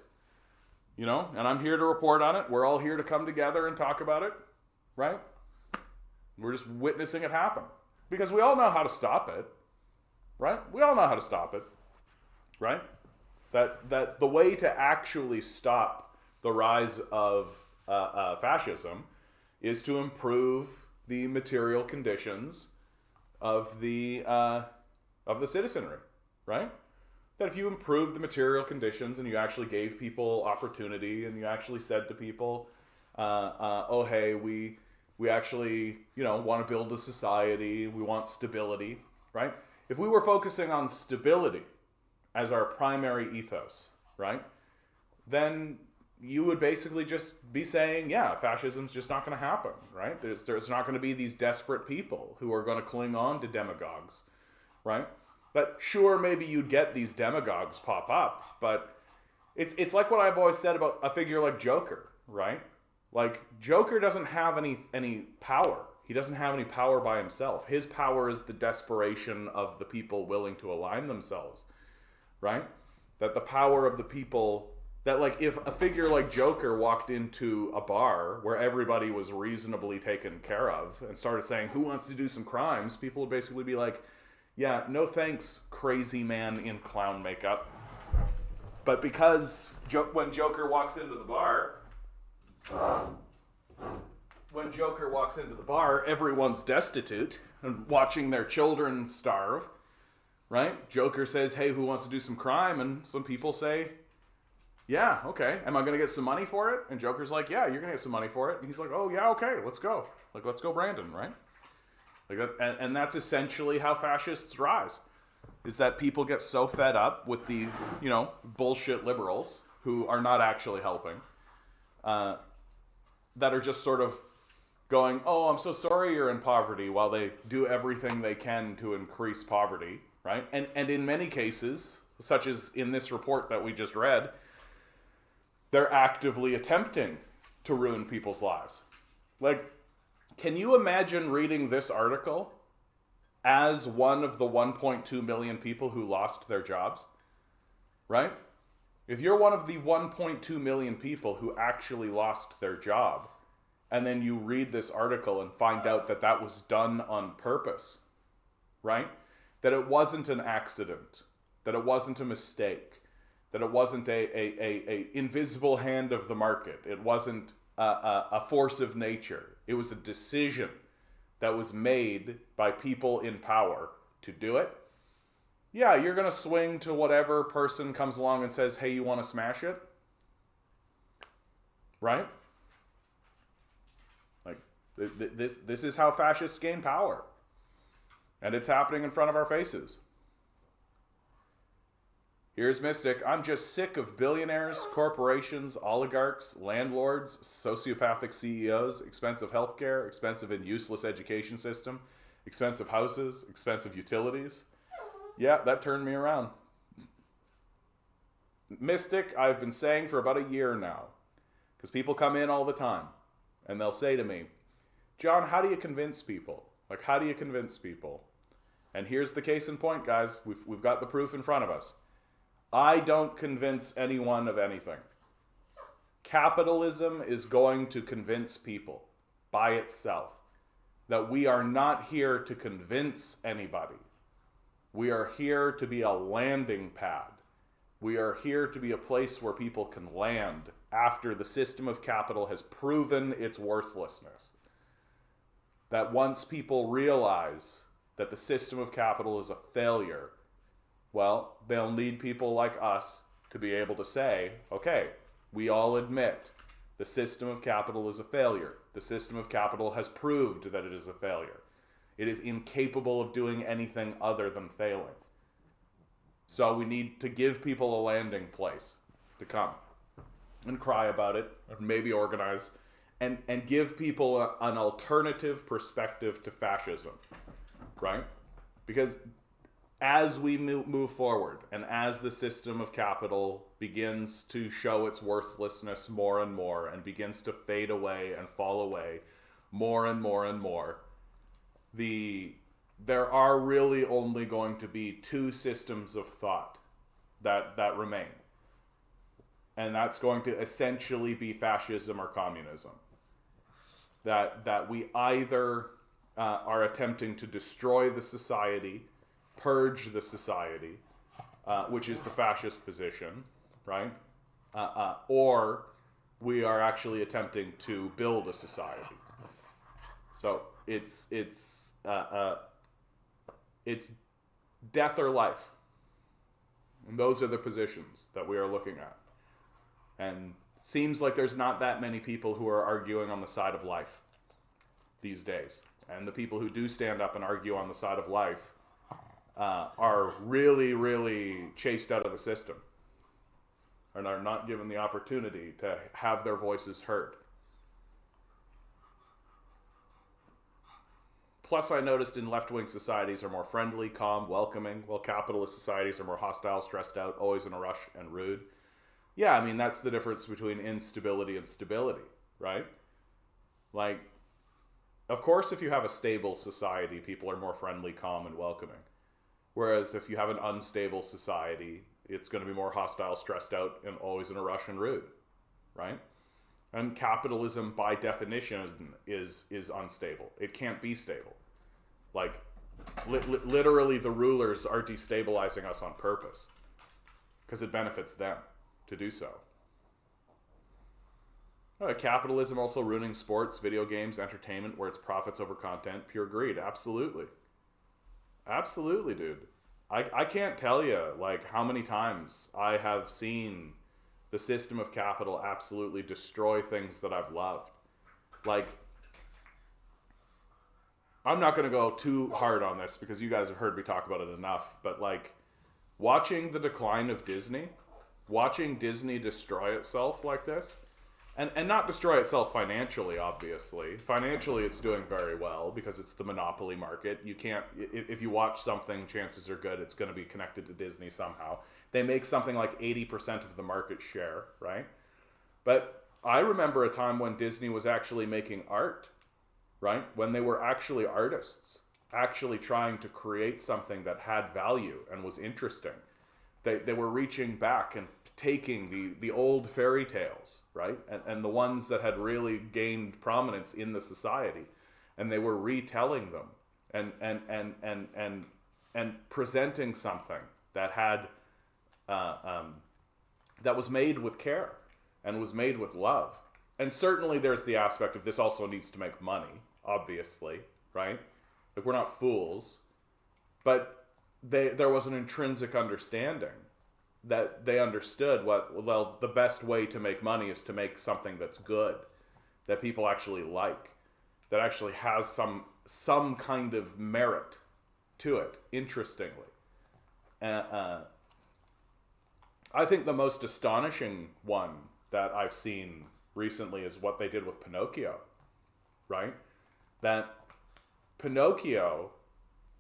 You know? And I'm here to report on it. We're all here to come together and talk about it. Right? We're just witnessing it happen. Because we all know how to stop it. Right? We all know how to stop it. Right? That the way to actually stop the rise of fascism is to improve the material conditions of the citizenry, right? That if you improve the material conditions and you actually gave people opportunity and you actually said to people, oh hey, we actually, you know, want to build a society, we want stability, right? If we were focusing on stability as our primary ethos, right, then you would basically just be saying, yeah, fascism's just not going to happen, right? There's not going to be these desperate people who are going to cling on to demagogues, right? But sure, maybe you'd get these demagogues pop up, but it's like what I've always said about a figure like Joker, right? Like, Joker doesn't have any power. He doesn't have any power by himself. His power is the desperation of the people willing to align themselves, right? That the power of the people, that like if a figure like Joker walked into a bar where everybody was reasonably taken care of and started saying, who wants to do some crimes? People would basically be like, yeah, no thanks, crazy man in clown makeup. But because when Joker walks into the bar, everyone's destitute and watching their children starve, right? Joker says, hey, who wants to do some crime? And some people say, yeah, okay. Am I going to get some money for it? And Joker's like, yeah, you're going to get some money for it. And he's like, oh, yeah, okay, let's go. Like, let's go, Brandon, right? Like that, and that's essentially how fascists rise, is that people get so fed up with the, bullshit liberals who are not actually helping, that are just sort of going, oh, I'm so sorry you're in poverty, while they do everything they can to increase poverty, right? And in many cases, such as in this report that we just read, they're actively attempting to ruin people's lives. Like, can you imagine reading this article as one of the 1.2 million people who lost their jobs? Right? If you're one of the 1.2 million people who actually lost their job, and then you read this article and find out that that was done on purpose, right? That it wasn't an accident, that it wasn't a mistake, that it wasn't a invisible hand of the market, it wasn't a force of nature. It was a decision that was made by people in power to do it. Yeah, you're going to swing to whatever person comes along and says, hey, you want to smash it? Right? Like, this is how fascists gain power. And it's happening in front of our faces. Here's Mystic. I'm just sick of billionaires, corporations, oligarchs, landlords, sociopathic CEOs, expensive healthcare, expensive and useless education system, expensive houses, expensive utilities. Yeah, that turned me around. Mystic, I've been saying for about a year now, because people come in all the time, and they'll say to me, John, how do you convince people? Like, how do you convince people? And here's the case in point, guys. We've got the proof in front of us. I don't convince anyone of anything. Capitalism is going to convince people by itself that we are not here to convince anybody. We are here to be a landing pad. We are here to be a place where people can land after the system of capital has proven its worthlessness. That once people realize that the system of capital is a failure, well, they'll need people like us to be able to say, okay, we all admit the system of capital is a failure. The system of capital has proved that it is a failure. It is incapable of doing anything other than failing. So we need to give people a landing place to come and cry about it, or maybe organize, and give people an alternative perspective to fascism, right? Because as we move forward and as the system of capital begins to show its worthlessness more and more and begins to fade away and fall away more and more and more, there are really only going to be two systems of thought that remain. And that's going to essentially be fascism or communism. That we either are attempting to destroy the society, purge the society, which is the fascist position, right? Or we are actually attempting to build a society. So it's death or life. And those are the positions that we are looking at. And seems like there's not that many people who are arguing on the side of life these days. And the people who do stand up and argue on the side of life are really, really chased out of the system and are not given the opportunity to have their voices heard. Plus, I noticed in left-wing societies are more friendly, calm, welcoming, while capitalist societies are more hostile, stressed out, always in a rush, and rude. Yeah, I mean, that's the difference between instability and stability, right? Like, of course, if you have a stable society, people are more friendly, calm, and welcoming. Whereas if you have an unstable society, it's going to be more hostile, stressed out, and always in a rush and rude, right? And capitalism, by definition, is unstable. It can't be stable. Like, literally, the rulers are destabilizing us on purpose because it benefits them to do so. Capitalism also ruining sports, video games, entertainment, where it's profits over content, pure greed. Absolutely. Absolutely, dude. I can't tell you, like, how many times I have seen the system of capital absolutely destroy things that I've loved. Like, I'm not going to go too hard on this because you guys have heard me talk about it enough, but, like, watching the decline of Disney, watching Disney destroy itself like this, and not destroy itself financially, obviously. Financially, it's doing very well because it's the monopoly market. You can't, if you watch something, chances are good it's going to be connected to Disney somehow. They make something like 80% of the market share, right? But I remember a time when Disney was actually making art, right? When they were actually artists, actually trying to create something that had value and was interesting. They were reaching back and taking the old fairy tales, right? And the ones that had really gained prominence in the society. And they were retelling them and presenting something that had that was made with care and was made with love. And certainly there's the aspect of this also needs to make money, obviously, right? Like, we're not fools. But there was an intrinsic understanding that they understood the best way to make money is to make something that's good, that people actually like, that actually has some kind of merit to it, interestingly. I think the most astonishing one that I've seen recently is what they did with Pinocchio, right? That Pinocchio,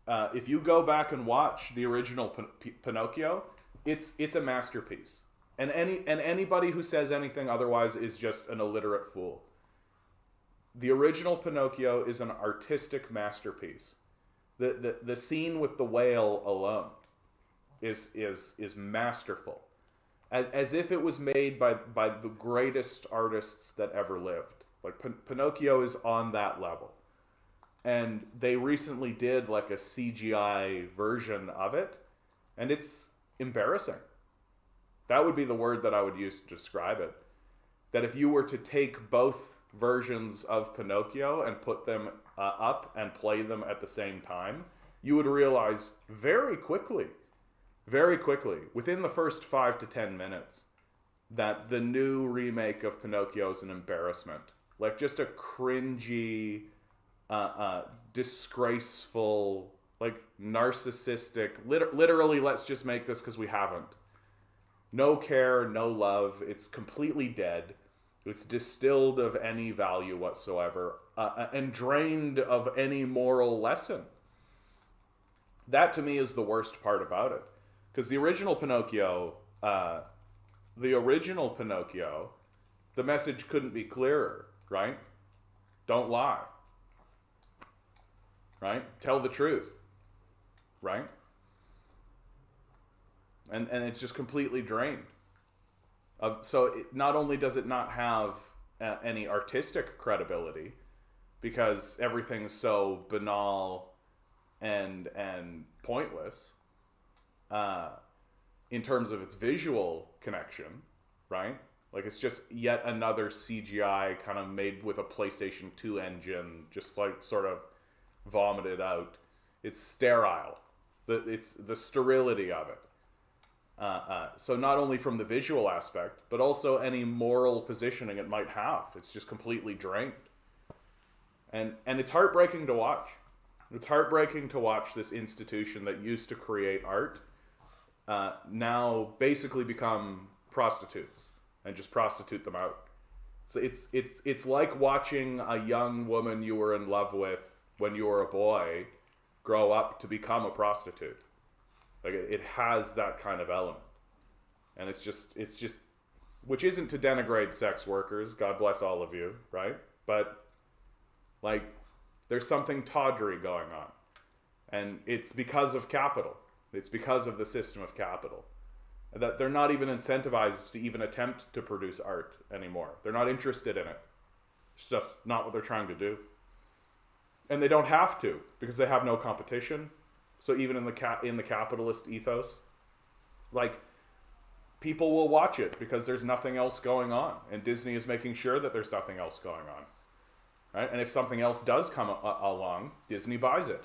if you go back and watch the original Pinocchio, it's a masterpiece. And anybody who says anything otherwise is just an illiterate fool. The original Pinocchio is an artistic masterpiece. The scene with the whale alone is masterful. As if it was made by the greatest artists that ever lived. Like, Pinocchio is on that level. And they recently did like a CGI version of it, and it's embarrassing. That would be the word that I would use to describe it. That if you were to take both versions of Pinocchio and put them up and play them at the same time, you would realize very quickly, within the first 5 to 10 minutes, that the new remake of Pinocchio is an embarrassment. Like, just a cringy, disgraceful, like, narcissistic, literally, let's just make this because we haven't. No care, no love. It's completely dead. It's distilled of any value whatsoever, and drained of any moral lesson. That, to me, is the worst part about it. Because the original Pinocchio, the message couldn't be clearer, right? Don't lie. Right? Tell the truth. Right? And it's just completely drained. Not only does it not have any artistic credibility, because everything's so banal and pointless, in terms of its visual connection, right? Like, it's just yet another CGI kind of made with a PlayStation 2 engine, just like sort of vomited out. It's sterile. It's the sterility of it. So not only from the visual aspect, but also any moral positioning it might have. It's just completely drained. And it's heartbreaking to watch. It's heartbreaking to watch this institution that used to create art now basically become prostitutes and just prostitute them out. So it's like watching a young woman you were in love with when you were a boy, grow up to become a prostitute. Like it has that kind of element. And it's just, which isn't to denigrate sex workers, God bless all of you, right? But like, there's something tawdry going on. And it's because of capital. It's because of the system of capital. That they're not even incentivized to even attempt to produce art anymore. They're not interested in it. It's just not what they're trying to do. And they don't have to, because they have no competition. So even in the capitalist ethos, like, people will watch it because there's nothing else going on. And Disney is making sure that there's nothing else going on. Right? And if something else does come along, Disney buys it.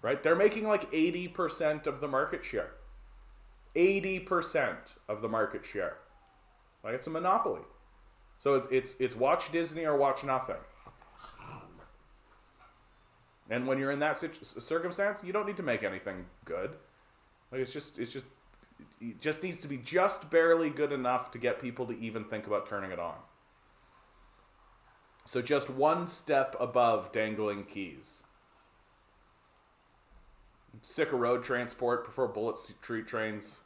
Right? They're making like 80% of the market share. 80% of the market share. Like, it's a monopoly. So it's watch Disney or watch nothing. And when you're in that circumstance, you don't need to make anything good. Like, it just needs to be just barely good enough to get people to even think about turning it on. So just one step above dangling keys. Sick of road transport, prefer bullet street trains.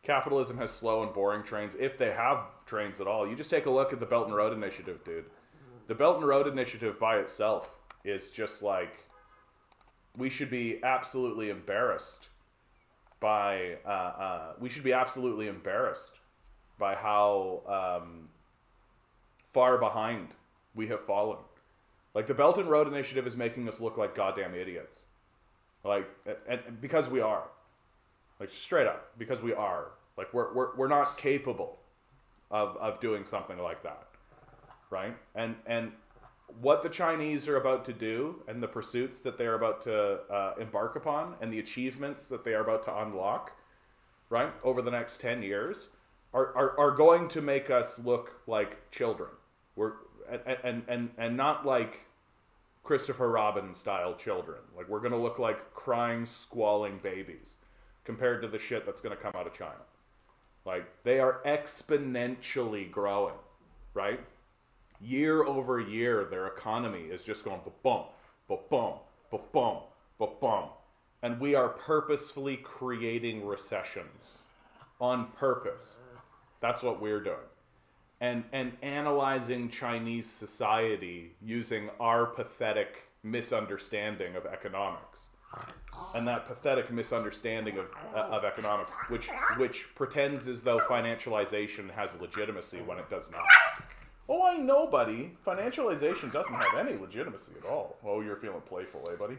Capitalism has slow and boring trains, if they have trains at all. You just take a look at the Belt and Road Initiative, dude. The Belt and Road Initiative by itself is just like, we should be absolutely embarrassed by how far behind we have fallen. Like, the Belt and Road Initiative is making us look like goddamn idiots. Like, and because we are. Like, straight up, because we are. Like, we're not capable of doing something like that. Right? And what the Chinese are about to do, and the pursuits that they are about to embark upon, and the achievements that they are about to unlock, right, over the next 10 years, are going to make us look like children. And not like Christopher Robin style children. Like, we're going to look like crying, squalling babies compared to the shit that's going to come out of China. Like, they are exponentially growing, right? Year over year, their economy is just going ba-bum, ba-bum, ba-bum, ba-bum. And we are purposefully creating recessions on purpose. That's what we're doing. And analyzing Chinese society using our pathetic misunderstanding of economics. And that pathetic misunderstanding of economics, which pretends as though financialization has legitimacy when it does not. Oh, I know, buddy. Financialization doesn't have any legitimacy at all. Oh, you're feeling playful, eh, buddy?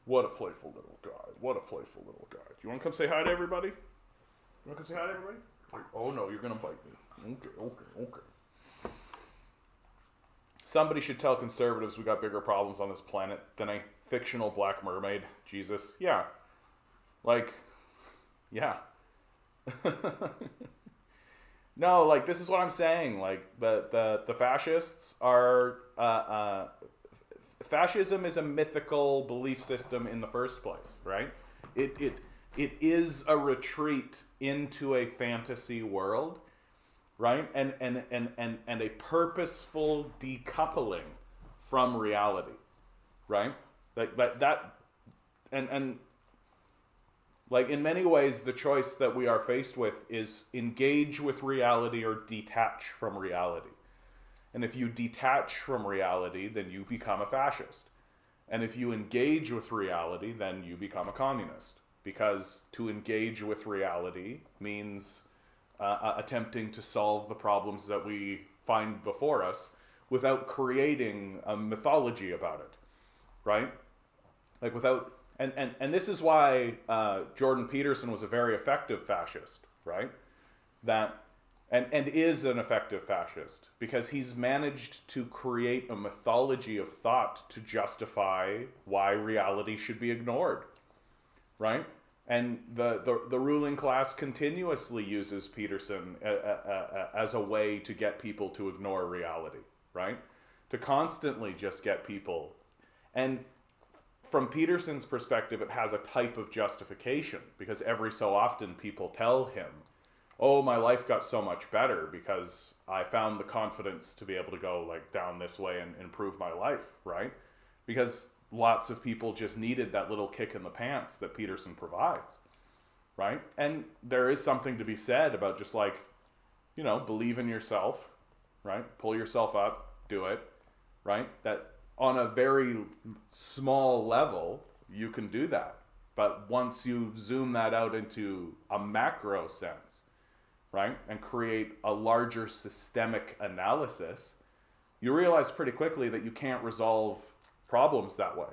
What a playful little guy. What a playful little guy. Do you want to come say hi to everybody? You want to come say hi to everybody? Oh, no, you're going to bite me. Okay. Somebody should tell conservatives we got bigger problems on this planet than a fictional black mermaid. Jesus. Yeah. Like, yeah. No, like, this is what I'm saying. Like, the fascists are... fascism is a mythical belief system in the first place, right? It is a retreat into a fantasy world, right? And a purposeful decoupling from reality, right? And like, in many ways, the choice that we are faced with is engage with reality or detach from reality. And if you detach from reality, then you become a fascist. And if you engage with reality, then you become a communist. Because to engage with reality means attempting to solve the problems that we find before us without creating a mythology about it, right? Like, without... And this is why Jordan Peterson was a very effective fascist, right? And is an effective fascist, because he's managed to create a mythology of thought to justify why reality should be ignored, right? And the ruling class continuously uses Peterson as a way to get people to ignore reality, right? To constantly just get people. And from Peterson's perspective, it has a type of justification, because every so often people tell him, oh, my life got so much better because I found the confidence to be able to go, like, down this way and improve my life, right? because lots of people just needed that little kick in the pants that Peterson provides, right? And there is something to be said about just like, believe in yourself, right? Pull yourself up, do it, right? That on a very small level, you can do that. But once you zoom that out into a macro sense, right, and create a larger systemic analysis, you realize pretty quickly that you can't resolve problems that way,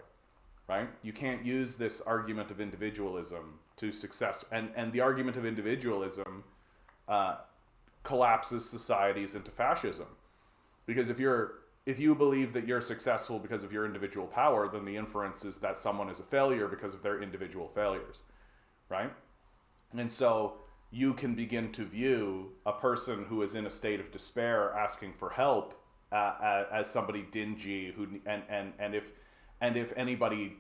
right? You can't use this argument of individualism to success. And the argument of individualism collapses societies into fascism. Because if you believe that you're successful because of your individual power, then the inference is that someone is a failure because of their individual failures, right? And so you can begin to view a person who is in a state of despair asking for help as somebody dingy and if anybody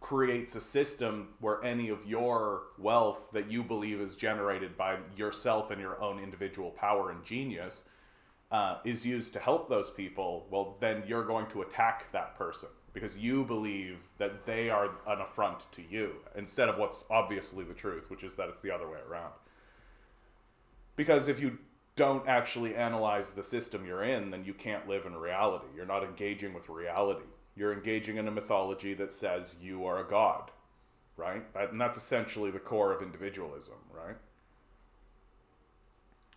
creates a system where any of your wealth that you believe is generated by yourself and your own individual power and genius is used to help those people, well, then you're going to attack that person because you believe that they are an affront to you instead of what's obviously the truth, which is that it's the other way around. Because if you don't actually analyze the system you're in, then you can't live in reality. You're not engaging with reality. You're engaging in a mythology that says you are a god, right? And that's essentially the core of individualism, right?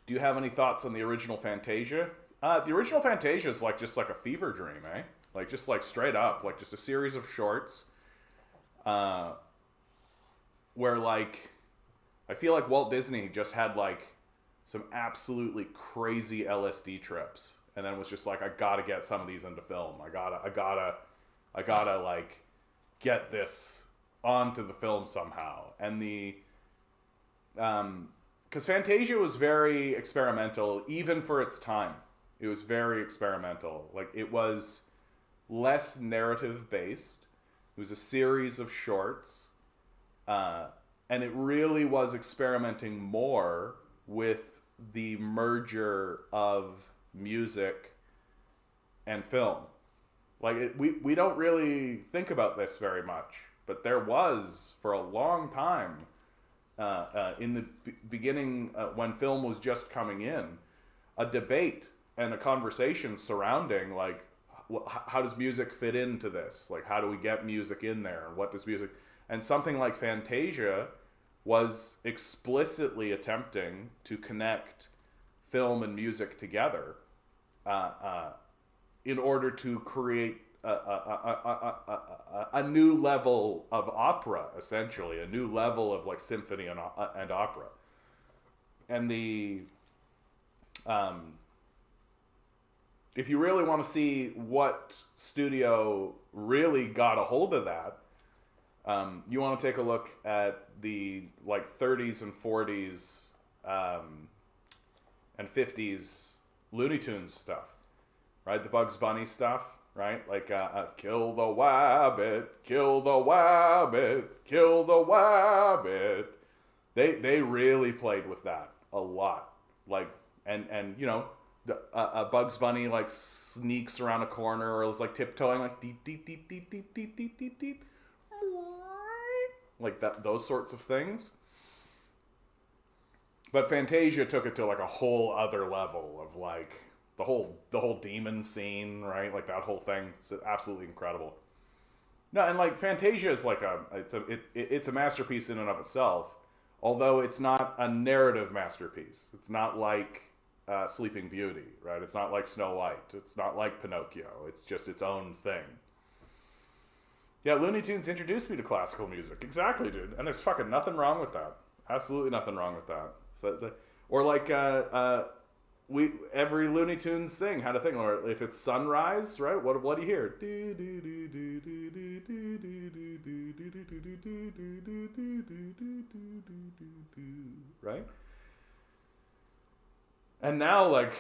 Do you have any thoughts on the original Fantasia? The original Fantasia is just like a fever dream, eh? Like just like straight up, like just a series of shorts, where like I feel like Walt Disney just had like some absolutely crazy LSD trips, and then was just like, I gotta get some of these into film. I gotta like get this onto the film somehow. And because Fantasia was very experimental, even for its time. It was very experimental. Like, it was less narrative based. It was a series of shorts, and it really was experimenting more with the merger of music and film. Like, we don't really think about this very much, but there was, for a long time, in the beginning, when film was just coming in, a debate and a conversation surrounding, like, how does music fit into this? Like, how do we get music in there? And what does music... And something like Fantasia was explicitly attempting to connect film and music together in order to create a new level of opera, essentially, a new level of like symphony and opera. And if you really want to see what studio really got a hold of that, you want to take a look at the like 30s and 40s and 50s Looney Tunes stuff, right? The Bugs Bunny stuff, right? Like, kill the wabbit, kill the wabbit, kill the wabbit. They really played with that a lot. Like, and you know, a Bugs Bunny like sneaks around a corner or is like tiptoeing like deep, deep, deep, deep, deep, deep, deep, deep, deep. Like that, those sorts of things. But Fantasia took it to like a whole other level of like the whole demon scene, right? Like that whole thing. It's absolutely incredible. No, and like Fantasia is like it's a masterpiece in and of itself, although it's not a narrative masterpiece. It's not like Sleeping Beauty, right? It's not like Snow White. It's not like Pinocchio. It's just its own thing. Yeah, Looney Tunes introduced me to classical music. Exactly, dude. And there's fucking nothing wrong with that. Absolutely nothing wrong with that. So, or like every Looney Tunes thing had a thing. Or if it's sunrise, right? What do you hear? Right? And now, like,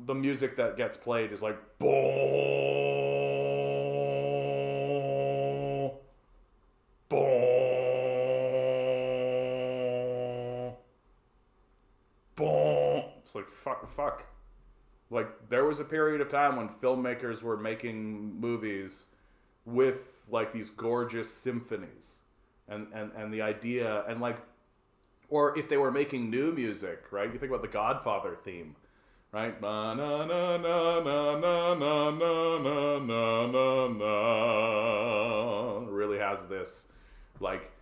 the music that gets played is like boom. It's like, fuck. Like, there was a period of time when filmmakers were making movies with like these gorgeous symphonies, and the idea, and like, or if they were making new music, right? You think about the Godfather theme, right? Na na na na na na na na na na na. Really has this like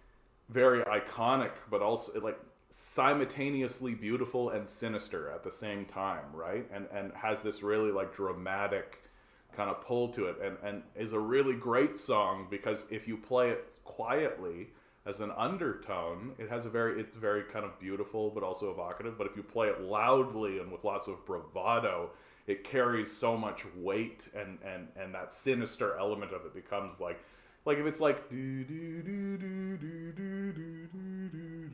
very iconic, but also like simultaneously beautiful and sinister at the same time, right? And has this really like dramatic kind of pull to it, and is a really great song because if you play it quietly as an undertone, it's very kind of beautiful but also evocative. But if you play it loudly and with lots of bravado, it carries so much weight, and that sinister element of it becomes like if it's like do do do do do do do do do,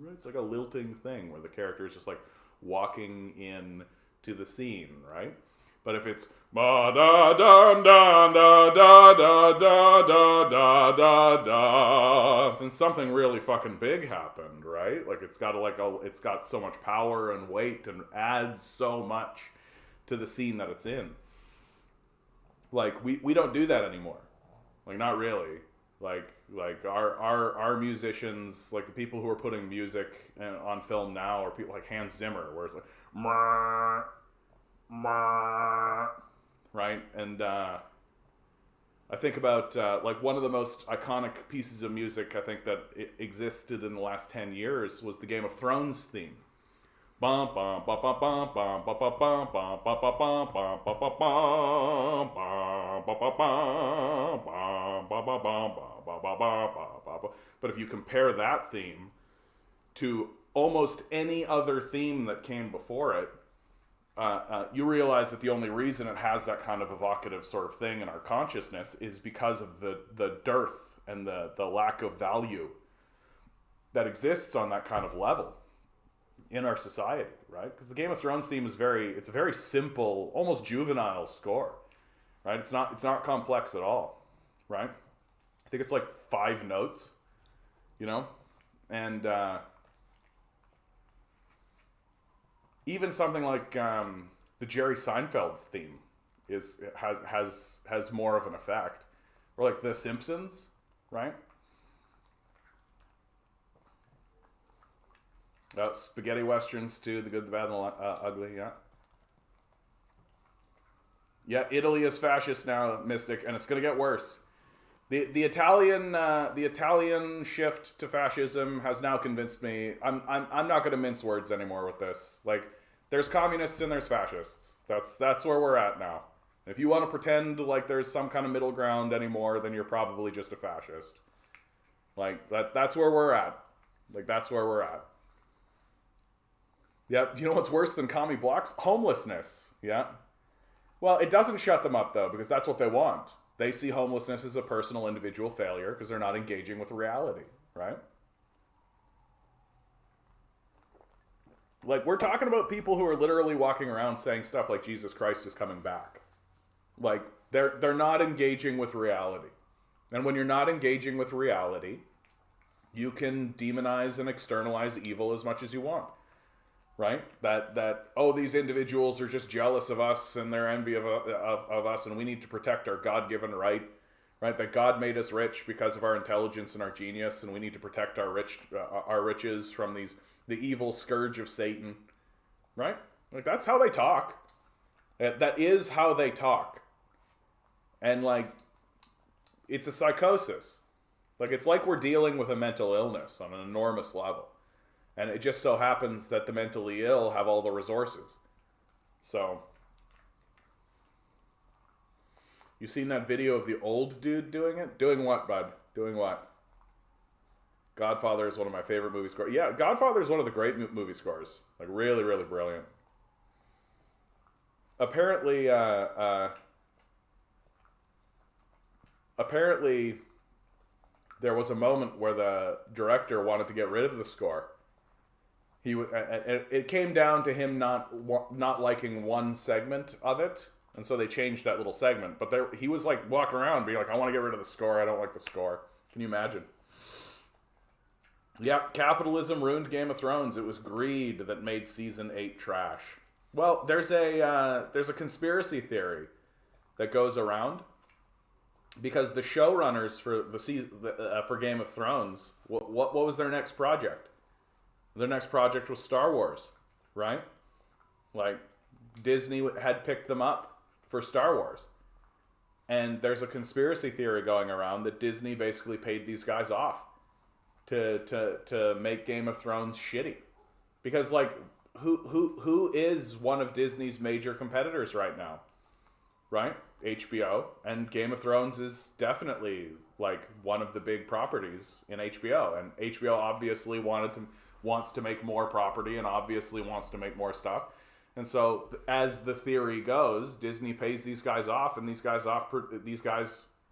right? It's like a lilting thing where the character is just like walking in to the scene, right? But if it's ba da da da da da da da da da da, then something really fucking big happened, right? Like it's got so much power and weight and adds so much to the scene that it's in. Like we don't do that anymore. Like not really. Like our musicians, like the people who are putting music on film now, are people like Hans Zimmer, where it's like meh, meh, right? And I think about like one of the most iconic pieces of music I think that existed in the last 10 years was the Game of Thrones theme. Bum bum bum bum bum bum bum bum bum bum bum bum bum bum bum bum. But if you compare that theme to almost any other theme that came before it, you realize that the only reason it has that kind of evocative sort of thing in our consciousness is because of the dearth and the lack of value that exists on that kind of level in our society, right? Because the Game of Thrones theme is it's a very simple, almost juvenile score, right? It's not complex at all, right? I think it's like 5 notes, you know, and even something like the Jerry Seinfeld's theme has more of an effect, or like The Simpsons, right? Spaghetti westerns too, the good, the bad, and the ugly. Yeah. Yeah, Italy is fascist now, Mystic, and it's gonna get worse. The Italian shift to fascism has now convinced me. I'm not gonna mince words anymore with this. Like, there's communists and there's fascists. That's where we're at now. If you want to pretend like there's some kind of middle ground anymore, then you're probably just a fascist. Like that's where we're at. Like that's where we're at. Yeah, you know what's worse than commie blocks? Homelessness. Yeah. Well, it doesn't shut them up, though, because that's what they want. They see homelessness as a personal, individual failure because they're not engaging with reality, right? Like, we're talking about people who are literally walking around saying stuff like Jesus Christ is coming back. Like, they're not engaging with reality. And when you're not engaging with reality, you can demonize and externalize evil as much as you want. Right? That these individuals are just jealous of us and they're envy of us, and we need to protect our God-given right? That God made us rich because of our intelligence and our genius, and we need to protect our riches from the evil scourge of Satan. Right? Like, that's how they talk. That is how they talk. And, like, it's a psychosis. Like, it's like we're dealing with a mental illness on an enormous level. And it just so happens that the mentally ill have all the resources. So, you seen that video of the old dude doing it? Doing what, bud? Doing what? Godfather is one of my favorite movie scores. Yeah, Godfather is one of the great movie scores. Like, really, really brilliant. Apparently, there was a moment where the director wanted to get rid of the score. It came down to him not liking one segment of it, and so they changed that little segment. But he was like walking around being like, I want to get rid of the score, I don't like the score. Can you imagine? Yeah, capitalism ruined Game of Thrones. It was greed that made season 8 trash. Well, there's a conspiracy theory that goes around, because the showrunners for the season for Game of Thrones, what was their next project? Their next project was Star Wars, right? Like, Disney had picked them up for Star Wars. And there's a conspiracy theory going around that Disney basically paid these guys off to make Game of Thrones shitty. Because, like, who is one of Disney's major competitors right now? Right? HBO. And Game of Thrones is definitely, like, one of the big properties in HBO. And HBO obviously wants to make more property and obviously wants to make more stuff. And so, as the theory goes, Disney pays these guys off, and these guys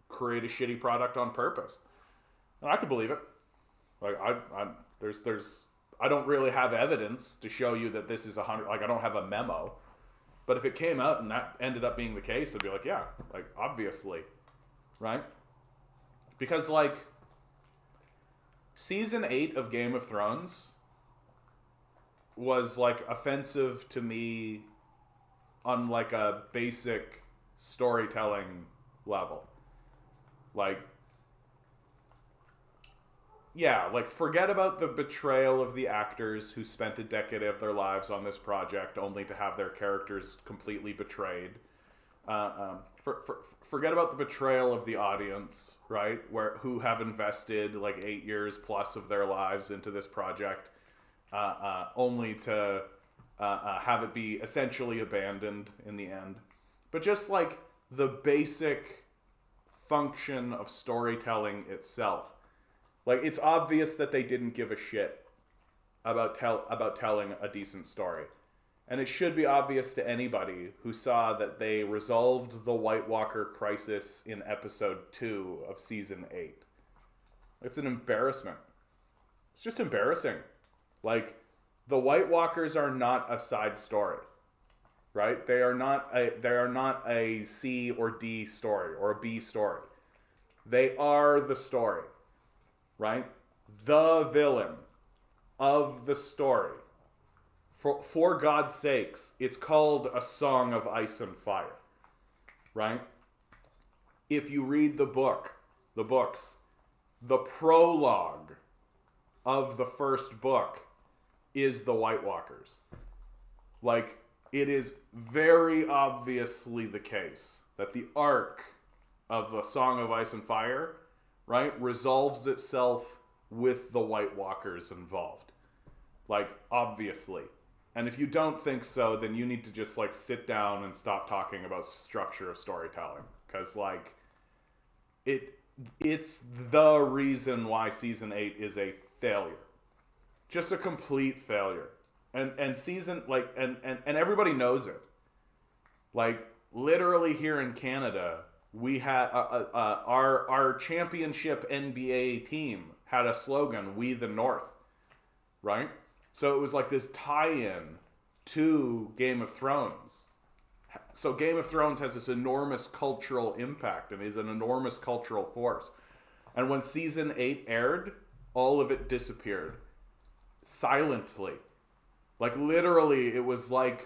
create a shitty product on purpose. And I could believe it. Like, I don't really have evidence to show you that this is 100. Like, I don't have a memo. But if it came out and that ended up being the case, I'd be like, yeah, like, obviously, right? Because, like, season 8 of Game of Thrones was, like, offensive to me on, like, a basic storytelling level. Like, yeah, like, forget about the betrayal of the actors who spent a decade of their lives on this project only to have their characters completely betrayed. Forget about the betrayal of the audience, right? Who have invested, like, 8 years plus of their lives into this project, only to have it be essentially abandoned in the end. But just, like, the basic function of storytelling itself. Like, it's obvious that they didn't give a shit about telling a decent story. And it should be obvious to anybody who saw that they resolved the White Walker crisis in episode 2 of season 8. It's an embarrassment. It's just embarrassing. Like, the White Walkers are not a side story, right? They are not a C or D story or a B story. They are the story, right? The villain of the story. For God's sakes, it's called A Song of Ice and Fire, right? If you read the books, the prologue of the first book is the White Walkers. Like, it is very obviously the case that the arc of A Song of Ice and Fire, right, resolves itself with the White Walkers involved. Like, obviously. And if you don't think so, then you need to just, like, sit down and stop talking about structure of storytelling. Because, like, it's the reason why season 8 is a failure. Just a complete failure. And season, like, and everybody knows it. Like, literally here in Canada, we had our championship NBA team had a slogan, "We the North," right? So it was like this tie-in to Game of Thrones. So Game of Thrones has this enormous cultural impact and is an enormous cultural force. And when season 8 aired, all of it disappeared. Silently. Like, literally, it was like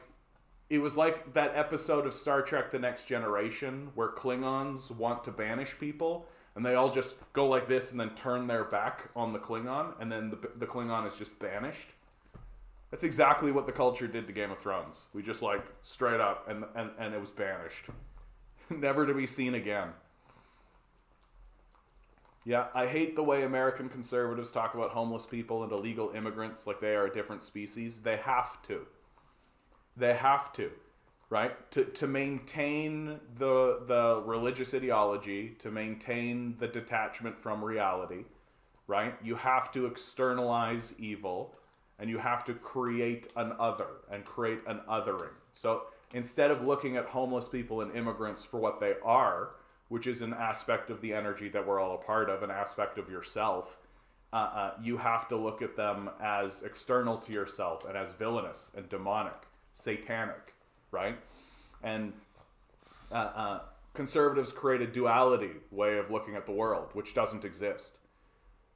that episode of Star Trek The Next Generation where Klingons want to banish people and they all just go like this and then turn their back on the Klingon, and then the Klingon is just banished. That's exactly what the culture did to Game of Thrones. We just, like, straight up, and it was banished. Never to be seen again. Yeah, I hate the way American conservatives talk about homeless people and illegal immigrants like they are a different species. They have to. They have to, right? To maintain the religious ideology, to maintain the detachment from reality, right? You have to externalize evil, and you have to create an other and create an othering. So instead of looking at homeless people and immigrants for what they are, which is an aspect of the energy that we're all a part of, an aspect of yourself, you have to look at them as external to yourself and as villainous and demonic, satanic, right? And conservatives create a duality way of looking at the world, which doesn't exist.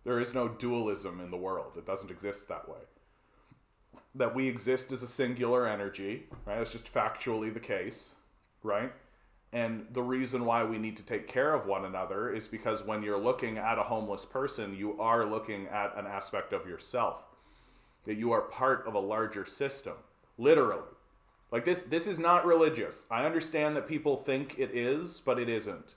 There is no dualism in the world. It doesn't exist that way. That we exist as a singular energy, right? That's just factually the case, right? And the reason why we need to take care of one another is because when you're looking at a homeless person, you are looking at an aspect of yourself. That you are part of a larger system. Literally. Like this is not religious. I understand that people think it is, but it isn't.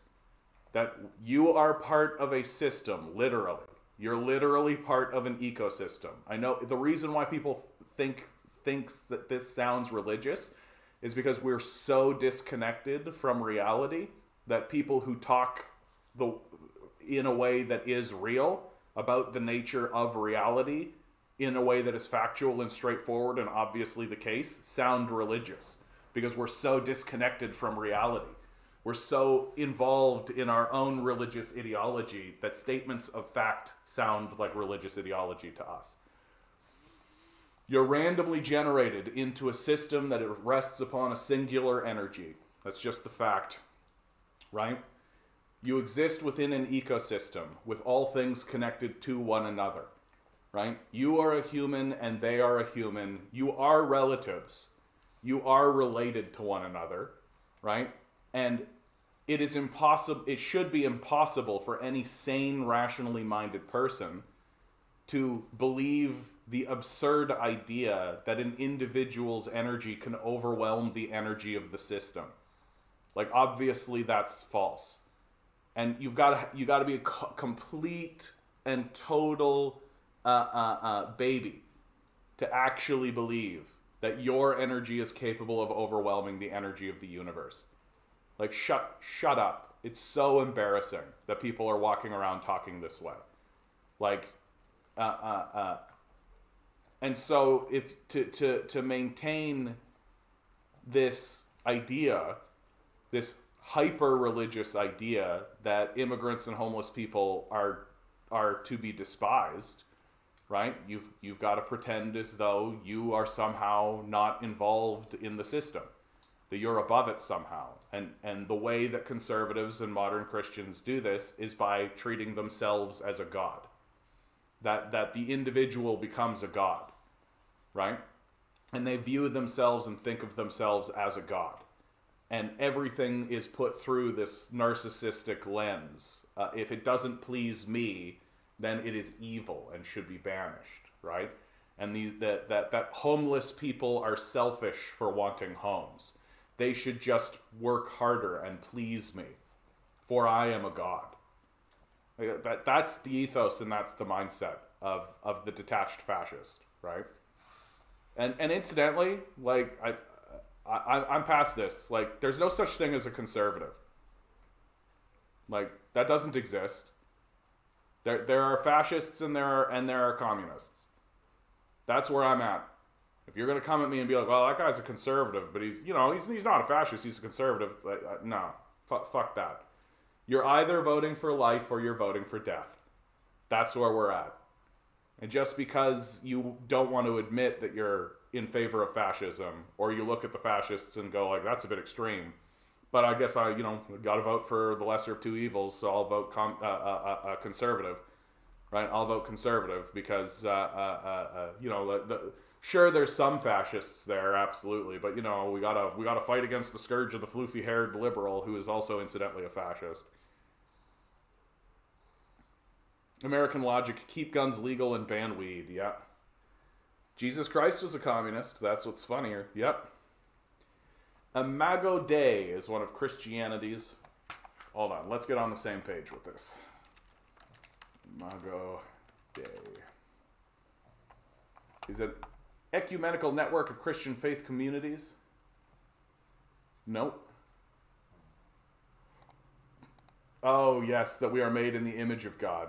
That you are part of a system, literally. You're literally part of an ecosystem. I know the reason why people thinks that this sounds religious is because we're so disconnected from reality that people who talk in a way that is real about the nature of reality in a way that is factual and straightforward and obviously the case sound religious because we're so disconnected from reality. We're so involved in our own religious ideology that statements of fact sound like religious ideology to us. You're randomly generated into a system that rests upon a singular energy. That's just the fact, right? You exist within an ecosystem with all things connected to one another, right? You are a human and they are a human. You are relatives. You are related to one another, right? And it is impossible, it should be impossible for any sane, rationally minded person to believe the absurd idea that an individual's energy can overwhelm the energy of the system. Like, obviously that's false. And you got to be a complete and total baby to actually believe that your energy is capable of overwhelming the energy of the universe. Like, shut up. It's so embarrassing that people are walking around talking this way. Like, and so if to maintain this idea, this hyper-religious idea that immigrants and homeless people are to be despised, right? You've got to pretend as though you are somehow not involved in the system, that you're above it somehow. And the way that conservatives and modern Christians do this is by treating themselves as a god. That the individual becomes a god, right? And they view themselves and think of themselves as a god. And everything is put through this narcissistic lens. If it doesn't please me, then it is evil and should be banished, right? And that homeless people are selfish for wanting homes. They should just work harder and please me, for I am a god. That's the ethos and that's the mindset of the detached fascist, right? And incidentally, like I'm past this. Like, there's no such thing as a conservative. Like, that doesn't exist. There are fascists and there are communists. That's where I'm at. If you're gonna come at me and be like, well, that guy's a conservative, but he's not a fascist, he's a conservative. Like, no, fuck that. You're either voting for life or you're voting for death. That's where we're at. And just because you don't want to admit that you're in favor of fascism, or you look at the fascists and go like, that's a bit extreme, but I guess I got to vote for the lesser of two evils, so I'll vote conservative, right? I'll vote conservative because sure, there's some fascists there, absolutely, but we gotta fight against the scourge of the floofy-haired liberal who is also incidentally a fascist. American logic: keep guns legal and ban weed. Yeah. Jesus Christ was a communist. That's what's funnier. Yep. Imago Dei is one of Christianity's... Hold on, let's get on the same page with this. Imago Dei is an ecumenical network of Christian faith communities. Nope. Oh, yes, that we are made in the image of God.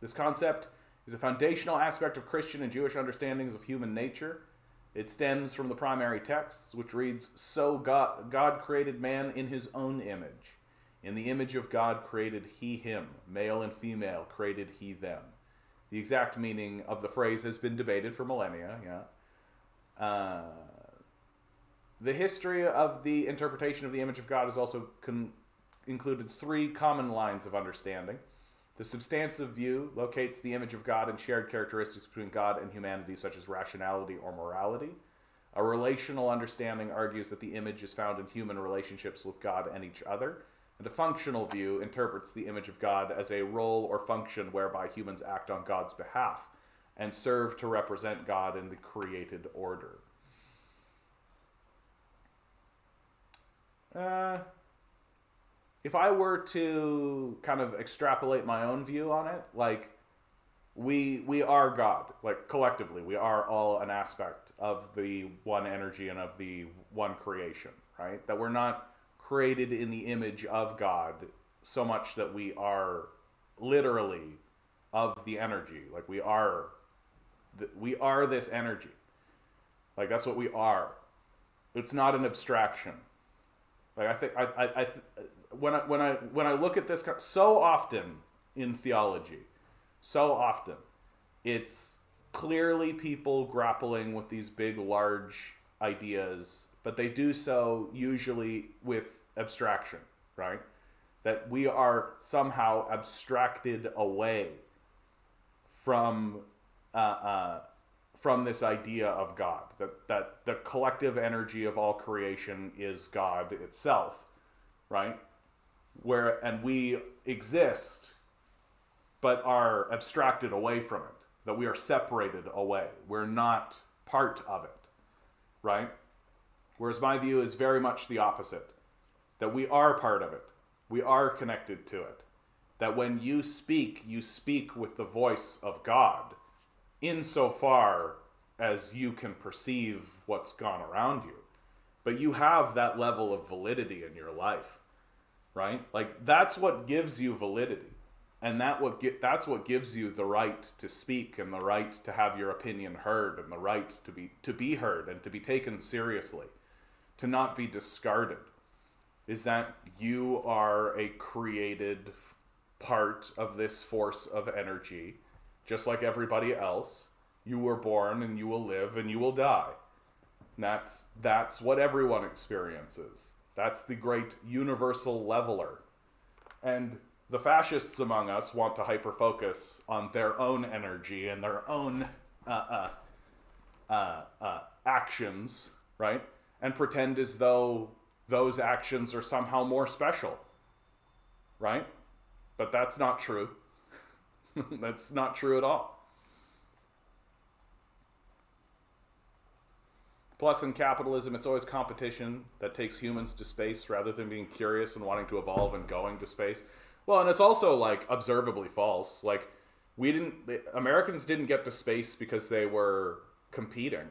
This concept is a foundational aspect of Christian and Jewish understandings of human nature. It stems from the primary texts, which reads, "So God created man in his own image. In the image of God created he him. Male and female created he them." The exact meaning of the phrase has been debated for millennia, yeah. The history of the interpretation of the image of God has also included three common lines of understanding. The substantive view locates the image of God in shared characteristics between God and humanity, such as rationality or morality. A relational understanding argues that the image is found in human relationships with God and each other, and a functional view interprets the image of God as a role or function whereby humans act on God's behalf and serve to represent God in the created order. If I were to kind of extrapolate my own view on it, like, we are God. Like, collectively, we are all an aspect of the one energy and of the one creation, right? That we're not created in the image of God so much that we are literally of the energy. Like, we are this energy. Like, that's what we are. It's not an abstraction. Like, I think when I look at this, so often in theology, so often it's clearly people grappling with these big, large ideas, but they do so usually with abstraction, right? That we are somehow abstracted away from this idea of God, that the collective energy of all creation is God itself, right? And we exist, but are abstracted away from it, that we are separated away. We're not part of it, right? Whereas my view is very much the opposite, that we are part of it. We are connected to it. That when you speak with the voice of God, insofar as you can perceive what's gone around you. But you have that level of validity in your life, right? Like, that's what gives you validity. And that's what gives you the right to speak, and the right to have your opinion heard, and the right to be heard and to be taken seriously, to not be discarded, is that you are a created part of this force of energy, just like everybody else. You were born, and you will live, and you will die. And that's what everyone experiences. That's the great universal leveler. And the fascists among us want to hyper-focus on their own energy and their own actions, right? And pretend as though those actions are somehow more special, right? But that's not true. That's not true at all. Plus, in capitalism, it's always competition that takes humans to space rather than being curious and wanting to evolve and going to space. Well, and it's also, like, observably false. Like, Americans didn't get to space because they were competing.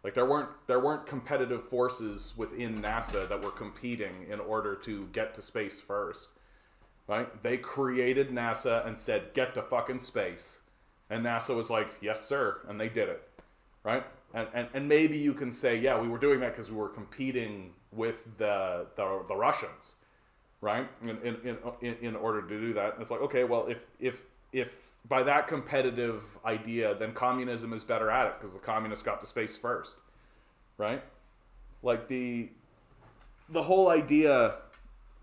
Like, there weren't competitive forces within NASA that were competing in order to get to space first, right? They created NASA and said, get to fucking space. And NASA was like, yes, sir. And they did it, right? And maybe you can say, yeah, we were doing that because we were competing with the Russians, right? In order to do that. And it's like, okay, well, if by that competitive idea, then communism is better at it because the communists got to space first, right? Like the whole idea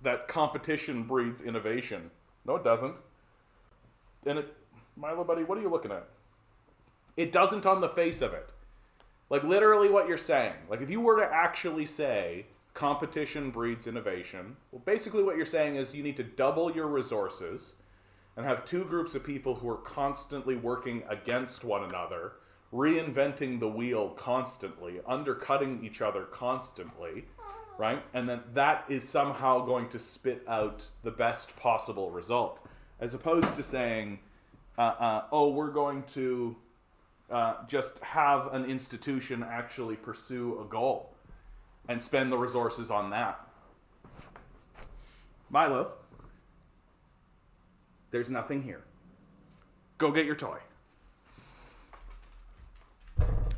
that competition breeds innovation. No, it doesn't. And Milo, buddy, what are you looking at? It doesn't on the face of it. Like, literally what you're saying. Like, if you were to actually say competition breeds innovation, well, basically what you're saying is you need to double your resources and have two groups of people who are constantly working against one another, reinventing the wheel constantly, undercutting each other constantly, right? And then that is somehow going to spit out the best possible result. As opposed to saying, we're going to just have an institution actually pursue a goal and spend the resources on that. Milo, there's nothing here. Go get your toy.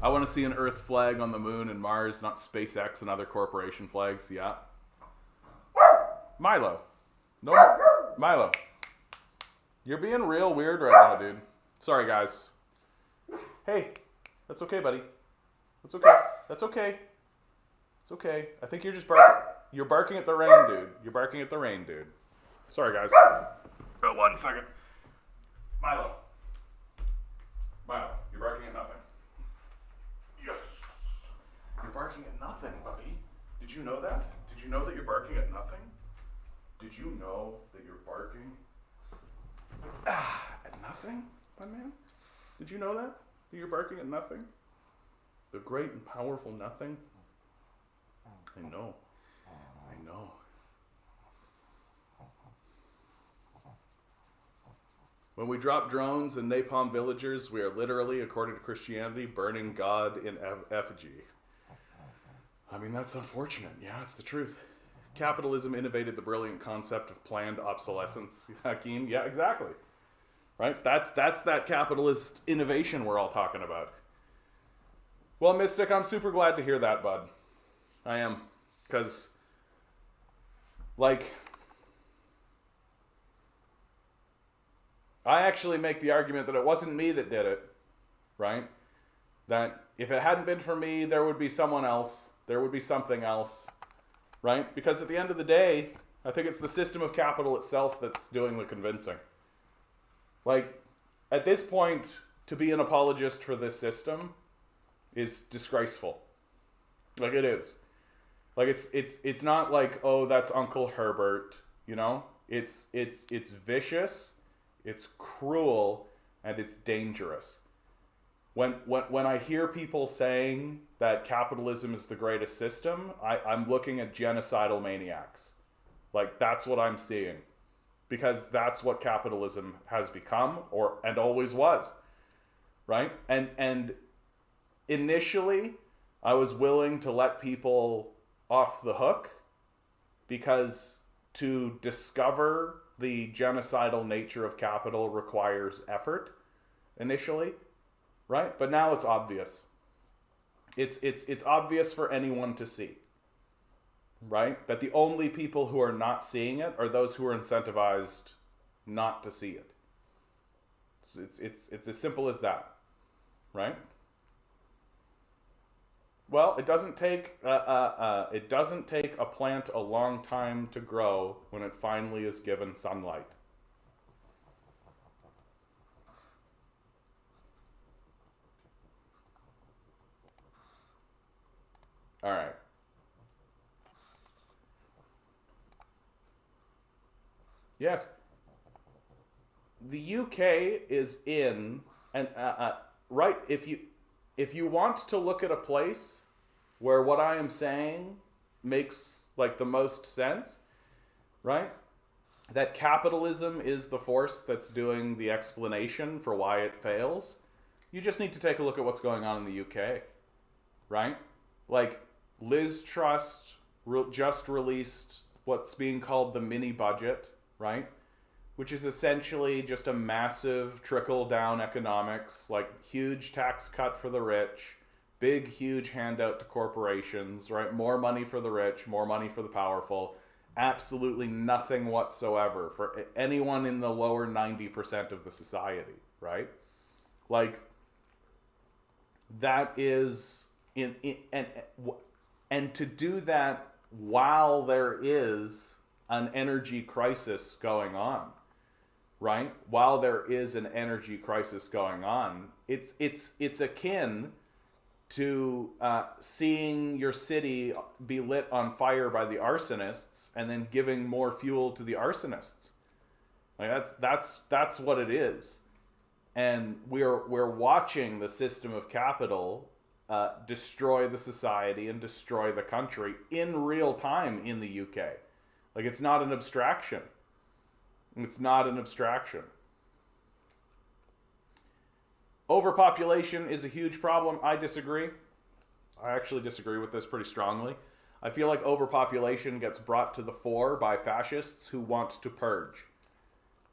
I want to see an Earth flag on the moon and Mars, not SpaceX and other corporation flags. Yeah. Milo. No, Milo. You're being real weird right now, dude. Sorry, guys. Hey, that's okay, buddy. That's okay. That's okay. It's okay. I think you're just barking. You're barking at the rain, dude. You're barking at the rain, dude. Sorry, guys. 1 second. Milo. Milo, you're barking at nothing. Yes. You're barking Did you know that? Did you know that you're barking at nothing? Did you know that you're barking at nothing, my man? Did you know that? That you're barking at nothing? The great and powerful nothing? I know. I know. When we drop drones and napalm villagers, we are literally, according to Christianity, burning God in effigy. I mean, that's unfortunate. Yeah, it's the truth. Capitalism innovated the brilliant concept of planned obsolescence. Hakeem, yeah, exactly. Right? That's that capitalist innovation we're all talking about. Well, Mystic, I'm super glad to hear that, bud. I am. Because, like, I actually make the argument that it wasn't me that did it, right? That if it hadn't been for me, there would be someone else. There would be something else, right? Because at the end of the day, I think it's the system of capital itself that's doing the convincing. Like, at this point, to be an apologist for this system is disgraceful. Like, it is. Like, it's not like, oh, that's Uncle Herbert, you know? It's vicious, it's cruel, and it's dangerous. When I hear people saying that capitalism is the greatest system, I'm looking at genocidal maniacs. Like, that's what I'm seeing. Because that's what capitalism has become, and always was. Right? And initially, I was willing to let people off the hook, because to discover the genocidal nature of capital requires effort, initially. Right? But now it's obvious. It's obvious for anyone to see. Right? That the only people who are not seeing it are those who are incentivized not to see it. It's as simple as that. Right? Well, it doesn't take a plant a long time to grow when it finally is given sunlight. All right. Yes. The UK is in, and right, if you want to look at a place where what I am saying makes like the most sense, right? That capitalism is the force that's doing the explanation for why it fails. You just need to take a look at what's going on in the UK, right? Like, Liz Truss just released what's being called the mini budget, right? Which is essentially just a massive trickle-down economics, like huge tax cut for the rich, big, huge handout to corporations, right? More money for the rich, more money for the powerful. Absolutely nothing whatsoever for anyone in the lower 90% of the society, right? Like, that is... And to do that while there is an energy crisis going on, right? While there is an energy crisis going on, it's akin to seeing your city be lit on fire by the arsonists and then giving more fuel to the arsonists. Like, that's what it is, and we're watching the system of capital destroy the society and destroy the country in real time in the UK. Like, it's not an abstraction. It's not an abstraction. Overpopulation is a huge problem. I disagree. I actually disagree with this pretty strongly. I feel like overpopulation gets brought to the fore by fascists who want to purge.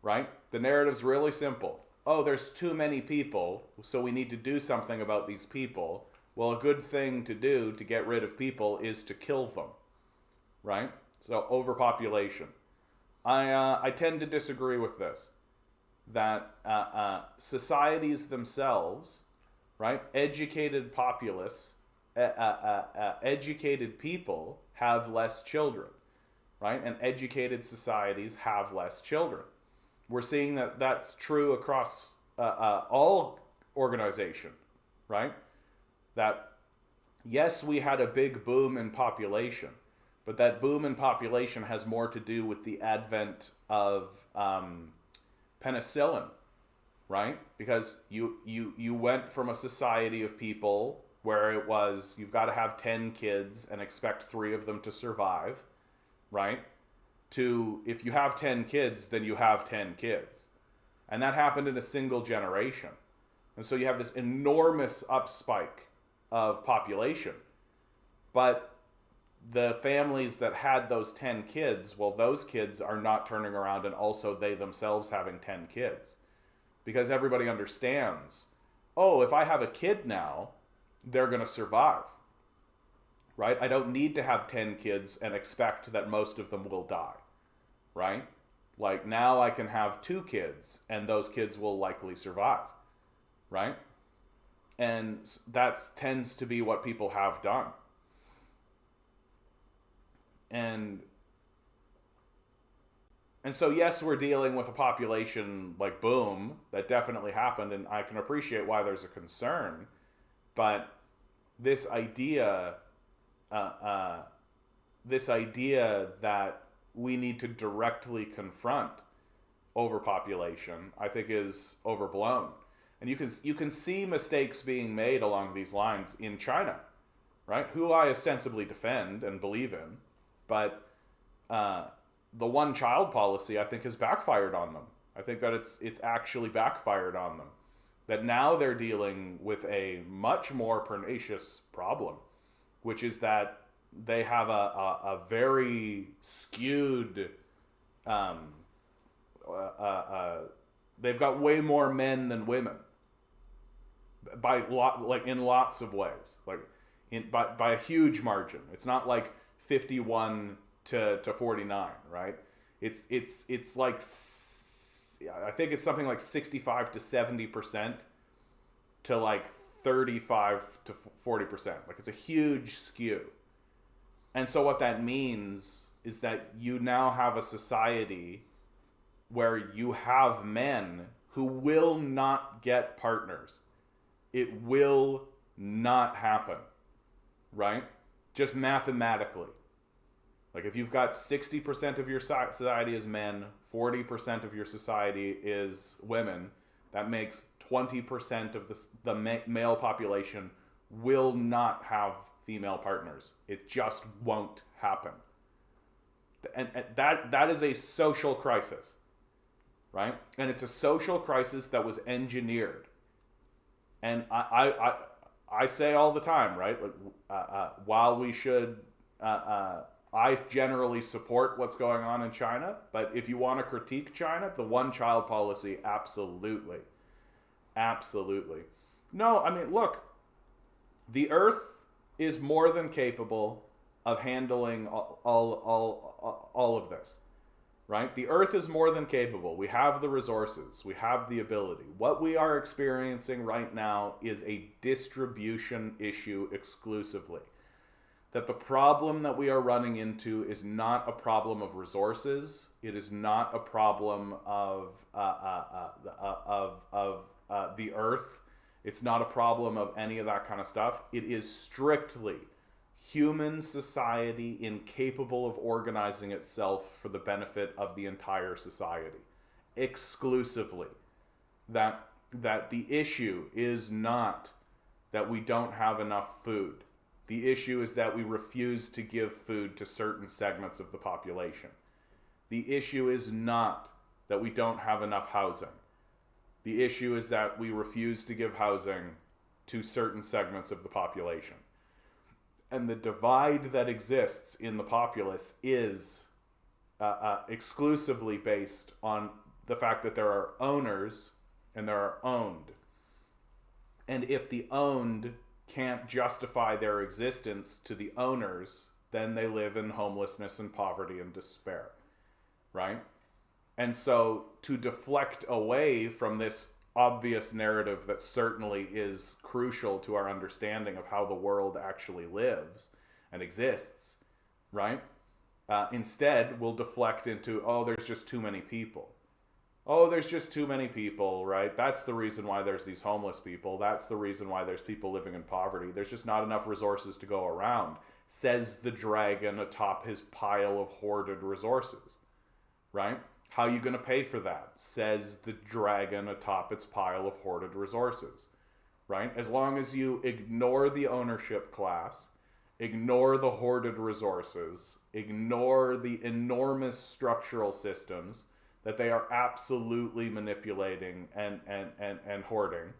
Right? The narrative's really simple. Oh, there's too many people, so we need to do something about these people. Well, a good thing to do to get rid of people is to kill them, right? So overpopulation. I tend to disagree with this. That societies themselves, right? Educated populace, educated people have less children, right? And educated societies have less children. We're seeing that that's true across all organization, right? That, yes, we had a big boom in population, But that boom in population has more to do with the advent of penicillin, right? Because you went from a society of people where it was you've got to have 10 kids and expect 3 of them to survive, right? To if you have 10 kids, then you have 10 kids. And that happened in a single generation. And so you have this enormous upspike of population. But the families that had those 10 kids, well, those kids are not turning around and also they themselves having 10 kids. Because everybody understands, oh, if I have a kid now, they're going to survive. Right? I don't need to have 10 kids and expect that most of them will die. Right? Like now I can have 2 kids and those kids will likely survive. Right? And that tends to be what people have done. And so yes, we're dealing with a population like boom that definitely happened, and I can appreciate why there's a concern. But this idea that we need to directly confront overpopulation, I think, is overblown. And you can see mistakes being made along these lines in China, right? Who I ostensibly defend and believe in, but the one-child policy, I think, has backfired on them. I think that it's actually backfired on them. That now they're dealing with a much more pernicious problem, which is that they have a very skewed, they've got way more men than women, in lots of ways, by a huge margin. It's not like 51 to 49, right? It's like, I think it's something like 65 to 70% to like 35 to 40%. Like it's a huge skew. And so what that means is that you now have a society where you have men who will not get partners. It will not happen, right? Just mathematically. Like if you've got 60% of your society is men, 40% of your society is women, that makes 20% of the male population will not have female partners. It just won't happen. And that is a social crisis, right? And it's a social crisis that was engineered. And I say all the time, right? While we should, I generally support what's going on in China, but if you want to critique China, the one-child policy, absolutely. Absolutely. No, I mean, look, the Earth is more than capable of handling all of this, right? The Earth is more than capable. We have the resources. We have the ability. What we are experiencing right now is a distribution issue exclusively. That the problem that we are running into is not a problem of resources. It is not a problem of the Earth. It's not a problem of any of that kind of stuff. It is strictly human society incapable of organizing itself for the benefit of the entire society. Exclusively. That the issue is not that we don't have enough food. The issue is that we refuse to give food to certain segments of the population. The issue is not that we don't have enough housing. The issue is that we refuse to give housing to certain segments of the population. And the divide that exists in the populace is exclusively based on the fact that there are owners and there are owned. And if the owned can't justify their existence to the owners, then they live in homelessness and poverty and despair, right? And so to deflect away from this obvious narrative that certainly is crucial to our understanding of how the world actually lives and exists, right? Instead, we'll deflect into, oh, there's just too many people. Oh, there's just too many people, right? That's the reason why there's these homeless people. That's the reason why there's people living in poverty. There's just not enough resources to go around. says the dragon atop his pile of hoarded resources, right? How are you going to pay for that? Says the dragon atop its pile of hoarded resources, right? As long as you ignore the ownership class, ignore the hoarded resources, ignore the enormous structural systems that they are absolutely manipulating and hoarding,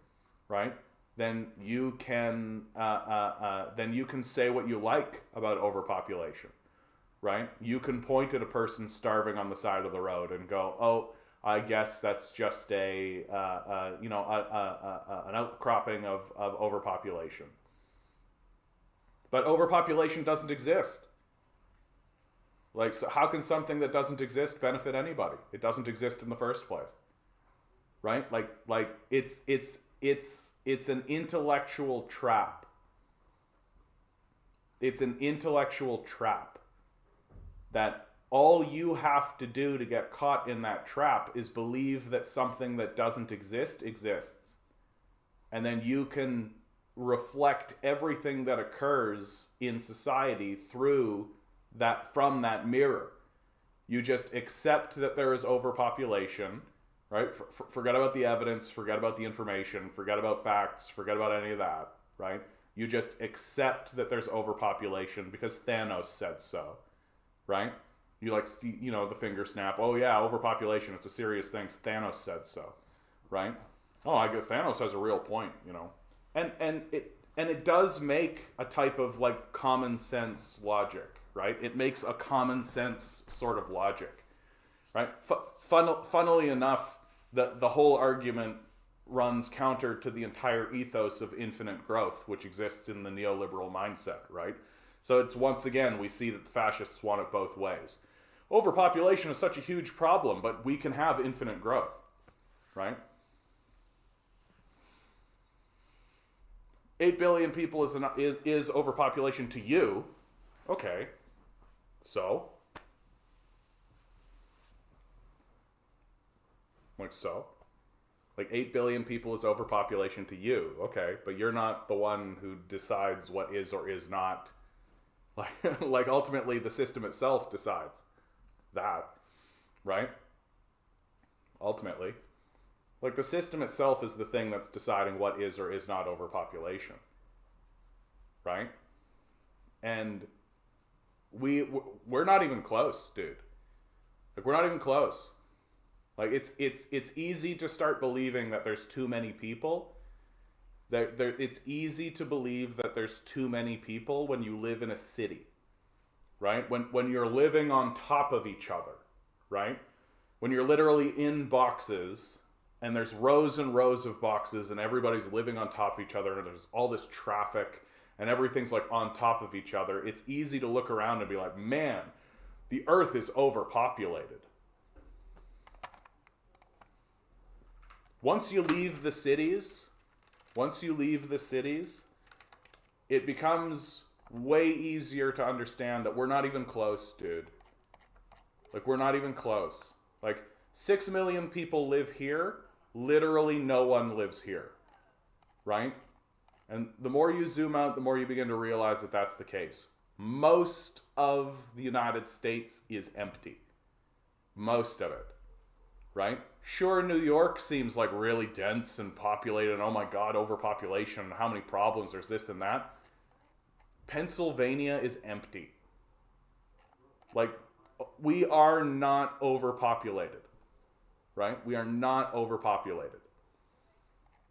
right? Then you can say what you like about overpopulation, right? You can point at a person starving on the side of the road and go, "Oh, I guess that's just an outcropping of overpopulation." But overpopulation doesn't exist. Like, so how can something that doesn't exist benefit anybody? It doesn't exist in the first place, right? Like it's an intellectual trap. It's an intellectual trap that all you have to do to get caught in that trap is believe that something that doesn't exist exists. And then you can reflect everything that occurs in society through that, from that mirror. You just accept that there is overpopulation, right? Forget about the evidence, forget about the information, forget about facts, forget about any of that, right? You just accept that there's overpopulation because Thanos said so, right? You like, you know, the finger snap, oh yeah, overpopulation, it's a serious thing, Thanos said so, right? Oh, I guess Thanos has a real point, you know. And it does make a type of like common sense logic, right? It makes a common sense sort of logic, right? Funnily enough, the whole argument runs counter to the entire ethos of infinite growth, which exists in the neoliberal mindset, right? So it's, once again, we see that the fascists want it both ways. Overpopulation is such a huge problem, but we can have infinite growth, right? 8 billion people is overpopulation to you. Okay. So? Like, so? Like 8 billion people is overpopulation to you. Okay. But you're not the one who decides what is or is not. Like ultimately the system itself decides that, right? Ultimately. Like the system itself is the thing that's deciding what is or is not overpopulation, right? And we're not even close, dude. Like we're not even close. Like it's easy to start believing that there's too many people. It's easy to believe that there's too many people when you live in a city, right? When you're living on top of each other, right? When you're literally in boxes and there's rows and rows of boxes and everybody's living on top of each other and there's all this traffic and everything's like on top of each other, it's easy to look around and be like, man, the earth is overpopulated. Once you leave the cities, it becomes way easier to understand that we're not even close, dude. Like, we're not even close. Like, 6 million people live here. Literally no one lives here, right? And the more you zoom out, the more you begin to realize that that's the case. Most of the United States is empty. Most of it, right? Sure, New York seems like really dense and populated, and oh my God, overpopulation, and how many problems, there's this and that. Pennsylvania is empty. Like, we are not overpopulated, right? We are not overpopulated.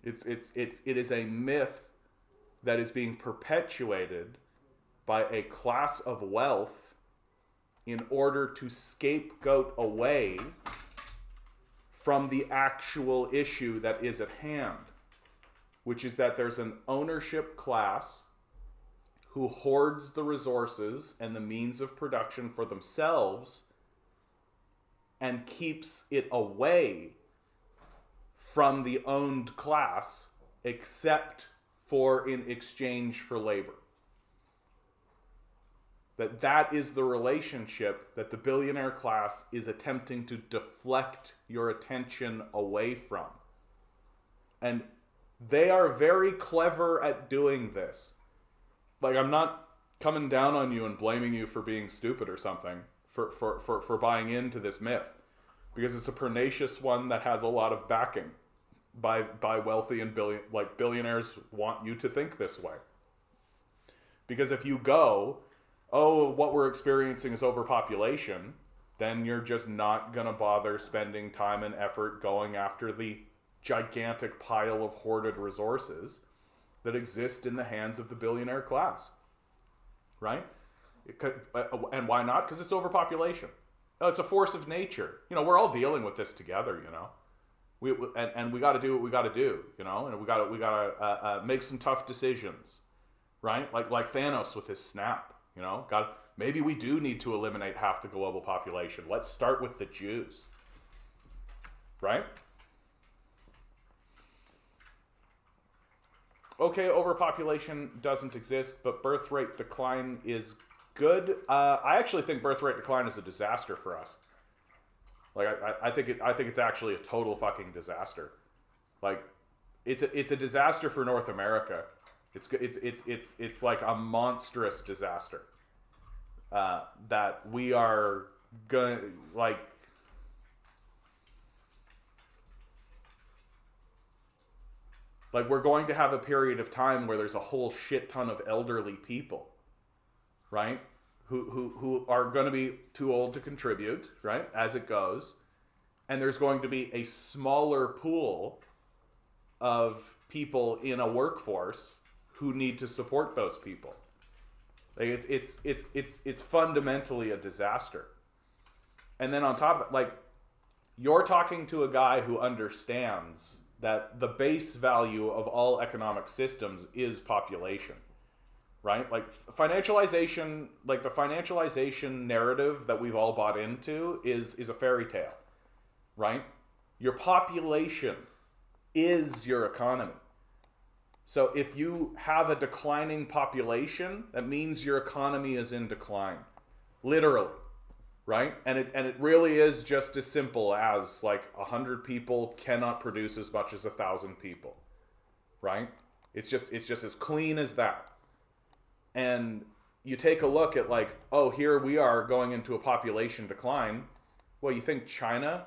It is a myth that is being perpetuated by a class of wealth in order to scapegoat away from the actual issue that is at hand, which is that there's an ownership class who hoards the resources and the means of production for themselves and keeps it away from the owned class, except for in exchange for labor. That is the relationship that the billionaire class is attempting to deflect your attention away from. And they are very clever at doing this. Like, I'm not coming down on you and blaming you for being stupid or something, for buying into this myth, because it's a pernicious one that has a lot of backing by wealthy and billionaires want you to think this way. Because if you go, oh, what we're experiencing is overpopulation, then you're just not going to bother spending time and effort going after the gigantic pile of hoarded resources that exist in the hands of the billionaire class. Right? And why not? Because it's overpopulation. It's a force of nature. We're all dealing with this together, We got to do what we got to do, and we got to make some tough decisions, right? Like Thanos with his snap, maybe we do need to eliminate half the global population. Let's start with the Jews, right? Okay, overpopulation doesn't exist, but birth rate decline is good. I actually think birth rate decline is a disaster for us. Like I think it's actually a total fucking disaster. Like it's a disaster for North America. It's like a monstrous disaster that we are gonna like. Like we're going to have a period of time where there's a whole shit ton of elderly people, right? Who are going to be too old to contribute, right? As it goes. And there's going to be a smaller pool of people in a workforce who need to support those people. Like it's fundamentally a disaster. And then on top of it, like, you're talking to a guy who understands that the base value of all economic systems is population, right? Like financialization, like the financialization narrative that we've all bought into is a fairy tale, right? Your population is your economy. So if you have a declining population, that means your economy is in decline, literally. Right? And it really is just as simple as like 100 people cannot produce as much as 1,000 people. Right? It's just as clean as that. And you take a look at like, oh, here we are going into a population decline. Well, you think China?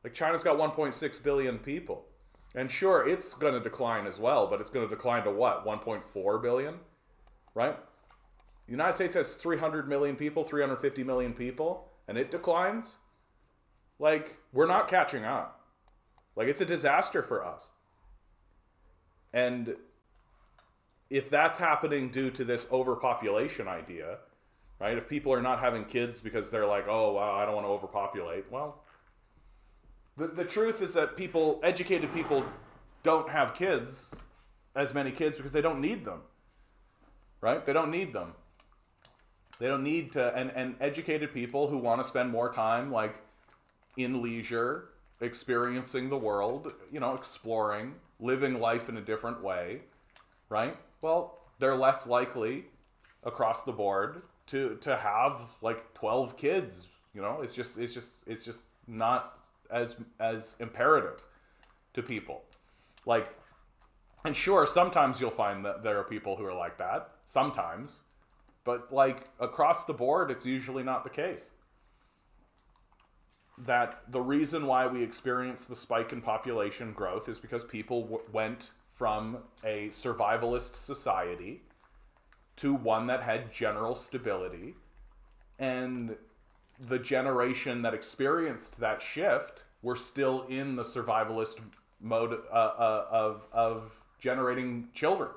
Like China's got 1.6 billion people. And sure, it's going to decline as well, but it's going to decline to what? 1.4 billion? Right? The United States has 300 million people, 350 million people. And it declines, like, we're not catching up. Like, it's a disaster for us. And if that's happening due to this overpopulation idea, right? If people are not having kids because they're like, oh, wow, I don't want to overpopulate. Well, the truth is that educated people don't have kids, as many kids, because they don't need them. Right? They don't need them. They don't need to, and educated people who want to spend more time, like, in leisure, experiencing the world, exploring, living life in a different way, right? Well, they're less likely across the board to have like 12 kids. It's just not as imperative to people. Like, and sure, sometimes you'll find that there are people who are like that. Sometimes. But, like, across the board, it's usually not the case. That the reason why we experience the spike in population growth is because people went from a survivalist society to one that had general stability. And the generation that experienced that shift were still in the survivalist mode of generating children.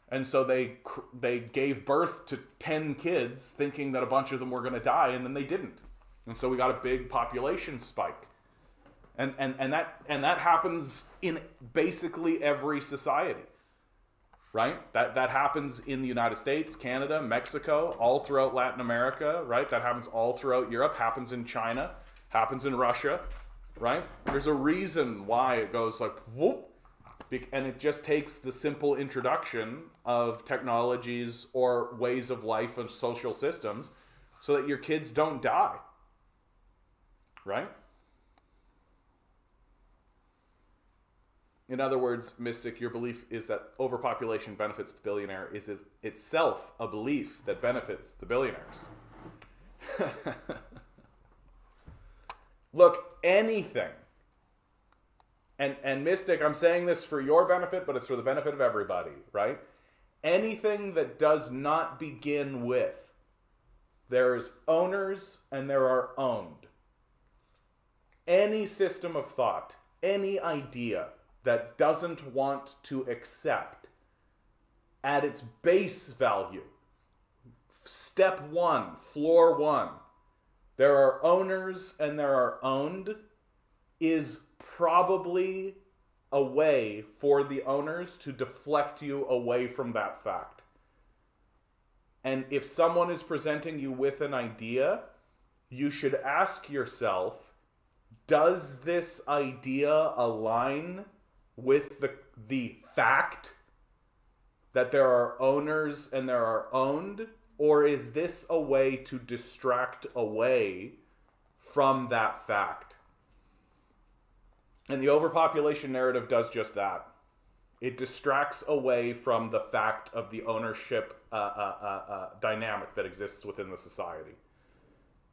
And so they gave birth to 10 kids thinking that a bunch of them were going to die, and then they didn't. And so we got a big population spike. And that happens in basically every society. Right? That happens in the United States, Canada, Mexico, all throughout Latin America, right? That happens all throughout Europe, happens in China, happens in Russia, right? There's a reason why it goes like whoop. And it just takes the simple introduction of technologies or ways of life and social systems so that your kids don't die. Right? In other words, Mystic, your belief is that overpopulation benefits the billionaire is itself a belief that benefits the billionaires. Look, anything, and Mystic, I'm saying this for your benefit, but it's for the benefit of everybody, right? Anything that does not begin with, there's owners and there are owned. Any system of thought, any idea that doesn't want to accept at its base value, step one, floor one, there are owners and there are owned, is probably a way for the owners to deflect you away from that fact. And if someone is presenting you with an idea, you should ask yourself, does this idea align with the fact that there are owners and there are owned? Or is this a way to distract away from that fact? And the overpopulation narrative does just that. It distracts away from the fact of the ownership dynamic that exists within the society.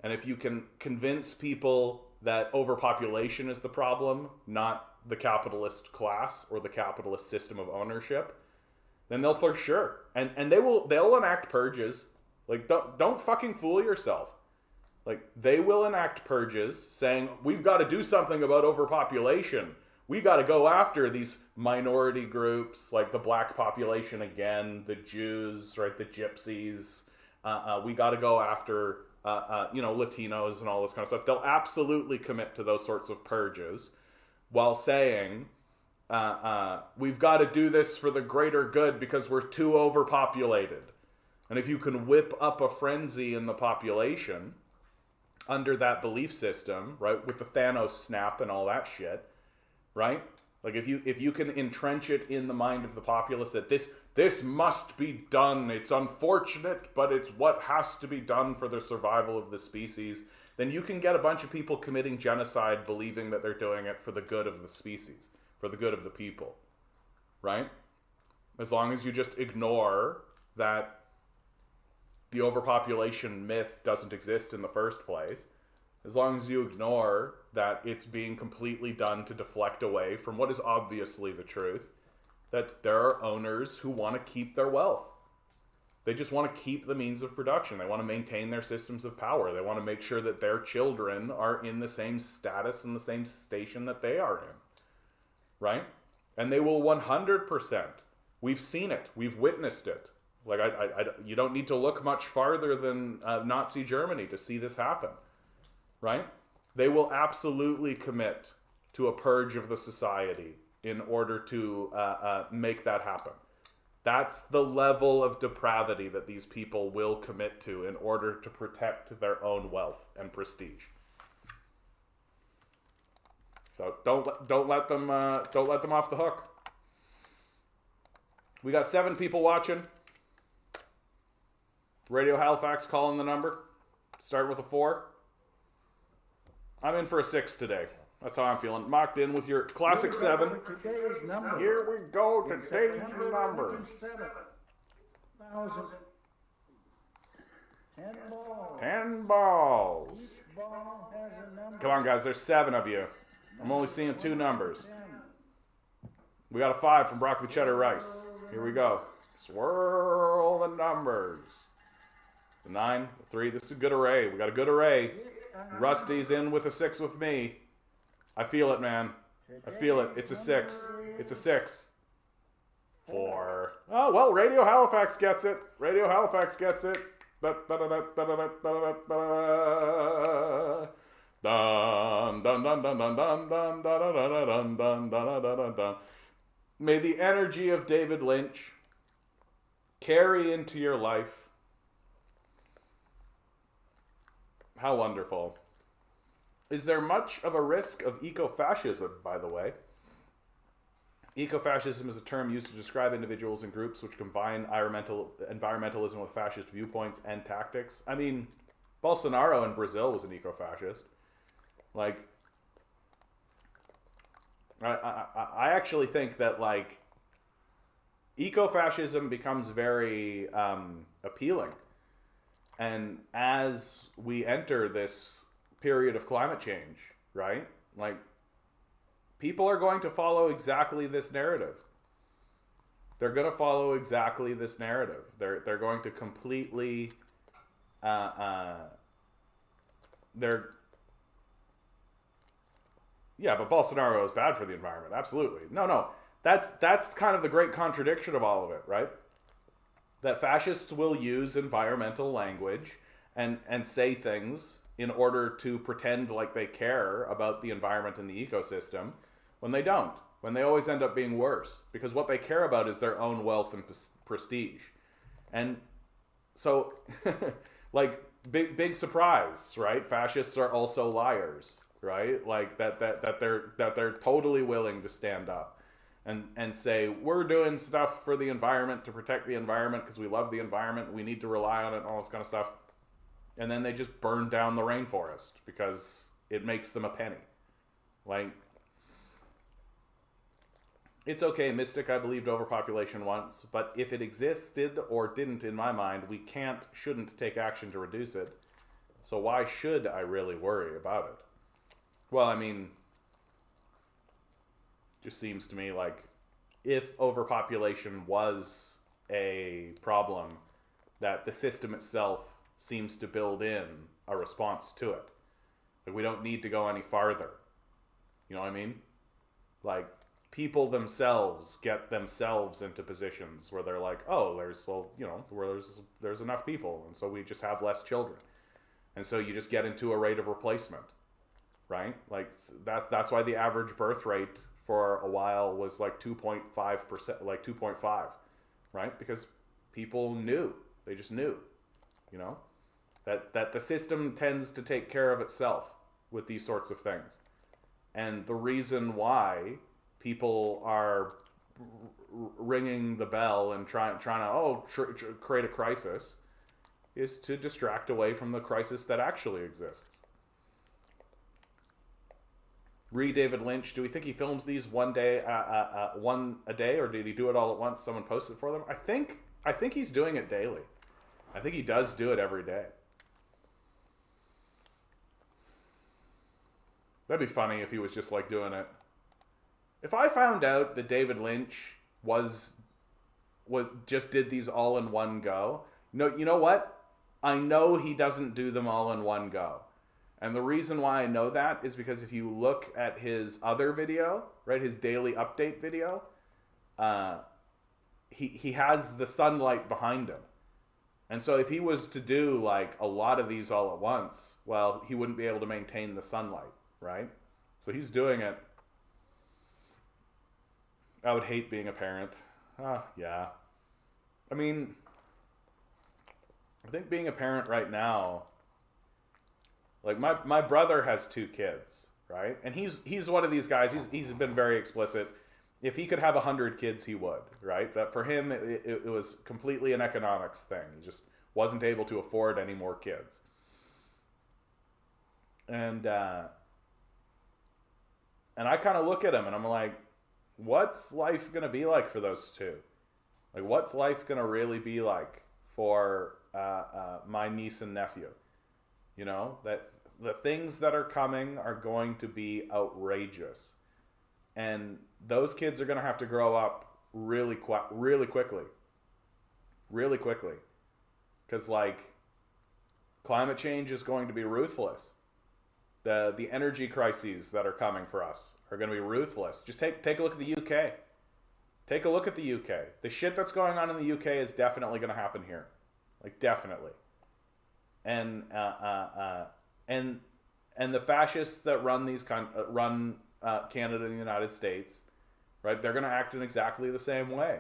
And if you can convince people that overpopulation is the problem, not the capitalist class or the capitalist system of ownership, then they'll for sure. And they'll enact purges. Like, don't fucking fool yourself. Like, they will enact purges saying, we've got to do something about overpopulation. We got to go after these minority groups, like the black population again, the Jews, right, the gypsies. We got to go after, Latinos and all this kind of stuff. They'll absolutely commit to those sorts of purges while saying, we've got to do this for the greater good because we're too overpopulated. And if you can whip up a frenzy in the population under that belief system, right, with the Thanos snap and all that shit, right? Like if you can entrench it in the mind of the populace that this must be done, it's unfortunate, but it's what has to be done for the survival of the species, then you can get a bunch of people committing genocide believing that they're doing it for the good of the species, for the good of the people, right? As long as you just ignore that the overpopulation myth doesn't exist in the first place, as long as you ignore that it's being completely done to deflect away from what is obviously the truth, that there are owners who want to keep their wealth. They just want to keep the means of production. They want to maintain their systems of power. They want to make sure that their children are in the same status and the same station that they are in, right? And they will 100%. We've seen it. We've witnessed it. Like, you don't need to look much farther than Nazi Germany to see this happen, right? They will absolutely commit to a purge of the society in order to make that happen. That's the level of depravity that these people will commit to in order to protect their own wealth and prestige. So don't let them off the hook. We got 7 people watching. Radio Halifax calling the number. Start with a 4. I'm in for a 6 today. That's how I'm feeling. Mocked in with your classic 7. Here we go. Today's number. 10 balls. Come on, guys. There's 7 of you. I'm only seeing 2 numbers. We got a 5 from Broccoli Cheddar Rice. Here we go. Swirl the numbers. The 9, the 3. This is a good array. We got a good array. Rusty's in with a 6 with me. I feel it, man. I feel it. It's a 6. It's a 6. 4. Oh, well, Radio Halifax gets it. Radio Halifax gets it. Dun, dun, dun, dun, dun, dun, dun, dun, dun, dun, dun, dun, dun. May the energy of David Lynch carry into your life. How wonderful. Is there much of a risk of eco-fascism, by the way? Eco-fascism is a term used to describe individuals and groups which combine environmentalism with fascist viewpoints and tactics. I mean, Bolsonaro in Brazil was an eco-fascist. Like, I actually think that like ecofascism becomes very appealing, and as we enter this period of climate change, right? Like people are going to follow exactly this narrative. They're going to follow exactly this narrative. They're going to completely they're yeah, but Bolsonaro is bad for the environment. Absolutely. No. That's kind of the great contradiction of all of it, right? That fascists will use environmental language and say things in order to pretend like they care about the environment and the ecosystem when they don't. When they always end up being worse. Because what they care about is their own wealth and prestige. And so, like, big surprise, right? Fascists are also liars, right? Like that they're totally willing to stand up and say we're doing stuff for the environment to protect the environment because we love the environment, we need to rely on it, and all this kind of stuff. And then they just burn down the rainforest because it makes them a penny. Like, it's okay, Mystic, I believed overpopulation once, but if it existed or didn't in my mind, we shouldn't take action to reduce it. So why should I really worry about it? Well, I mean, just seems to me like if overpopulation was a problem, that the system itself seems to build in a response to it. Like, we don't need to go any farther. You know what I mean? Like, people themselves get themselves into positions where they're like, oh, there's enough people, and so we just have less children. And so you just get into a rate of replacement, right? Like, that's why the average birth rate for a while was like 2.5%, like 2.5, right? Because people knew. They just knew, you know? That the system tends to take care of itself with these sorts of things. And the reason why people are ringing the bell and trying to create a crisis is to distract away from the crisis that actually exists. Read David Lynch. Do we think he films these one a day, or did he do it all at once? Someone posted for them. I think he's doing it daily. I think he does do it every day. That'd be funny if he was just like doing it. If I found out that David Lynch was just did these all in one go, you know what? I know he doesn't do them all in one go. And the reason why I know that is because if you look at his other video, right, his daily update video, he has the sunlight behind him. And so if he was to do like a lot of these all at once, well, he wouldn't be able to maintain the sunlight, right? So he's doing it. I would hate being a parent. Yeah. I mean, I think being a parent right now, like my brother has 2 kids, right? And he's one of these guys, he's been very explicit. If he could have 100 kids, he would, right? That for him, it was completely an economics thing. He just wasn't able to afford any more kids. And I kind of look at him and I'm like, what's life going to be like for those 2? Like, what's life going to really be like for my niece and nephew? You know, that the things that are coming are going to be outrageous. And those kids are going to have to grow up really quickly. Really quickly. Because, like, climate change is going to be ruthless. The energy crises that are coming for us are going to be ruthless. Just take a look at the UK. Take a look at the UK. The shit that's going on in the UK is definitely going to happen here. Like, definitely. And the fascists that run Canada and the United States, right? They're going to act in exactly the same way.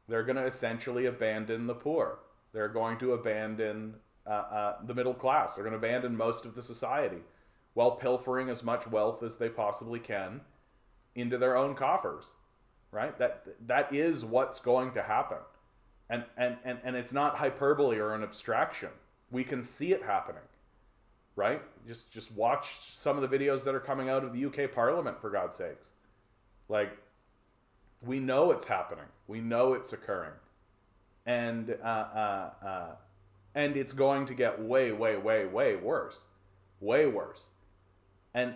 They're going to essentially abandon the poor. They're going to abandon the middle class. They're going to abandon most of the society, while pilfering as much wealth as they possibly can into their own coffers, right? That is what's going to happen. And it's not hyperbole or an abstraction. We can see it happening, right? Just watch some of the videos that are coming out of the UK Parliament, for God's sakes. Like, we know it's happening. We know it's occurring. And it's going to get way, way, way, way worse. Way worse. And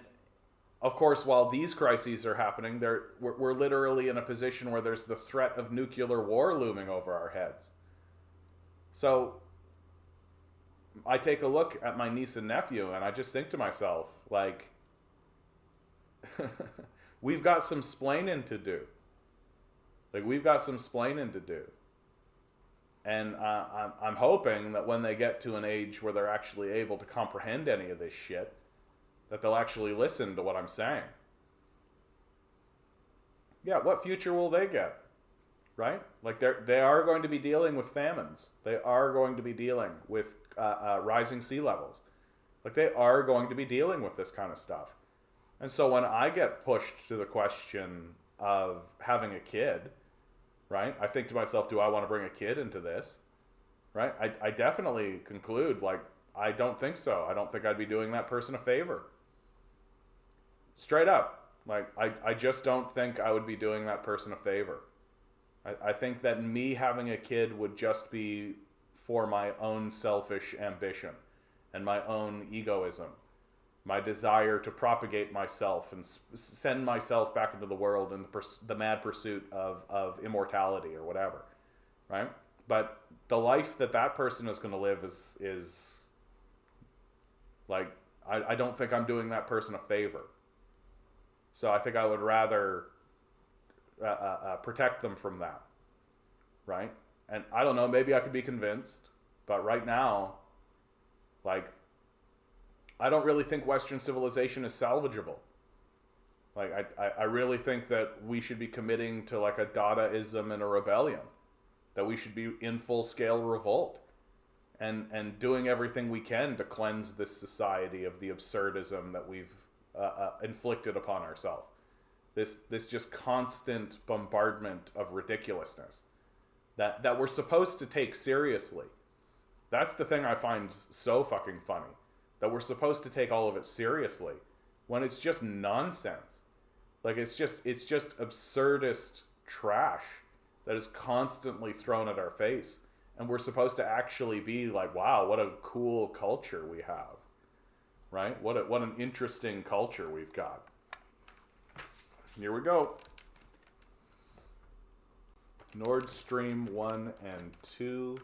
of course, while these crises are happening, we're literally in a position where there's the threat of nuclear war looming over our heads. So I take a look at my niece and nephew, and I just think to myself, like, we've got some splaining to do. Like, we've got some splaining to do. And I'm hoping that when they get to an age where they're actually able to comprehend any of this shit, that they'll actually listen to what I'm saying. Yeah, what future will they get? Right? Like, they are going to be dealing with famines. They are going to be dealing with rising sea levels. Like, they are going to be dealing with this kind of stuff. And so when I get pushed to the question of having a kid, right, I think to myself, do I want to bring a kid into this? Right? I definitely conclude, like, I don't think so. I don't think I'd be doing that person a favor. Straight up. Like, I just don't think I would be doing that person a favor. I think that me having a kid would just be for my own selfish ambition and my own egoism, my desire to propagate myself and send myself back into the world in the mad pursuit of immortality or whatever, right? But the life that person is going to live is like, I don't think I'm doing that person a favor. So I think I would rather protect them from that, right? And I don't know, maybe I could be convinced, but right now, like, I don't really think Western civilization is salvageable. Like, I really think that we should be committing to, like, a Dadaism and a rebellion, that we should be in full-scale revolt and doing everything we can to cleanse this society of the absurdism that we've inflicted upon ourselves. This just constant bombardment of ridiculousness that we're supposed to take seriously. That's the thing I find so fucking funny, that we're supposed to take all of it seriously when it's just nonsense. Like, it's just absurdist trash that is constantly thrown at our face, and we're supposed to actually be like, wow, what a cool culture we have. Right? What an interesting culture we've got. Here we go. Nord Stream 1 and 2.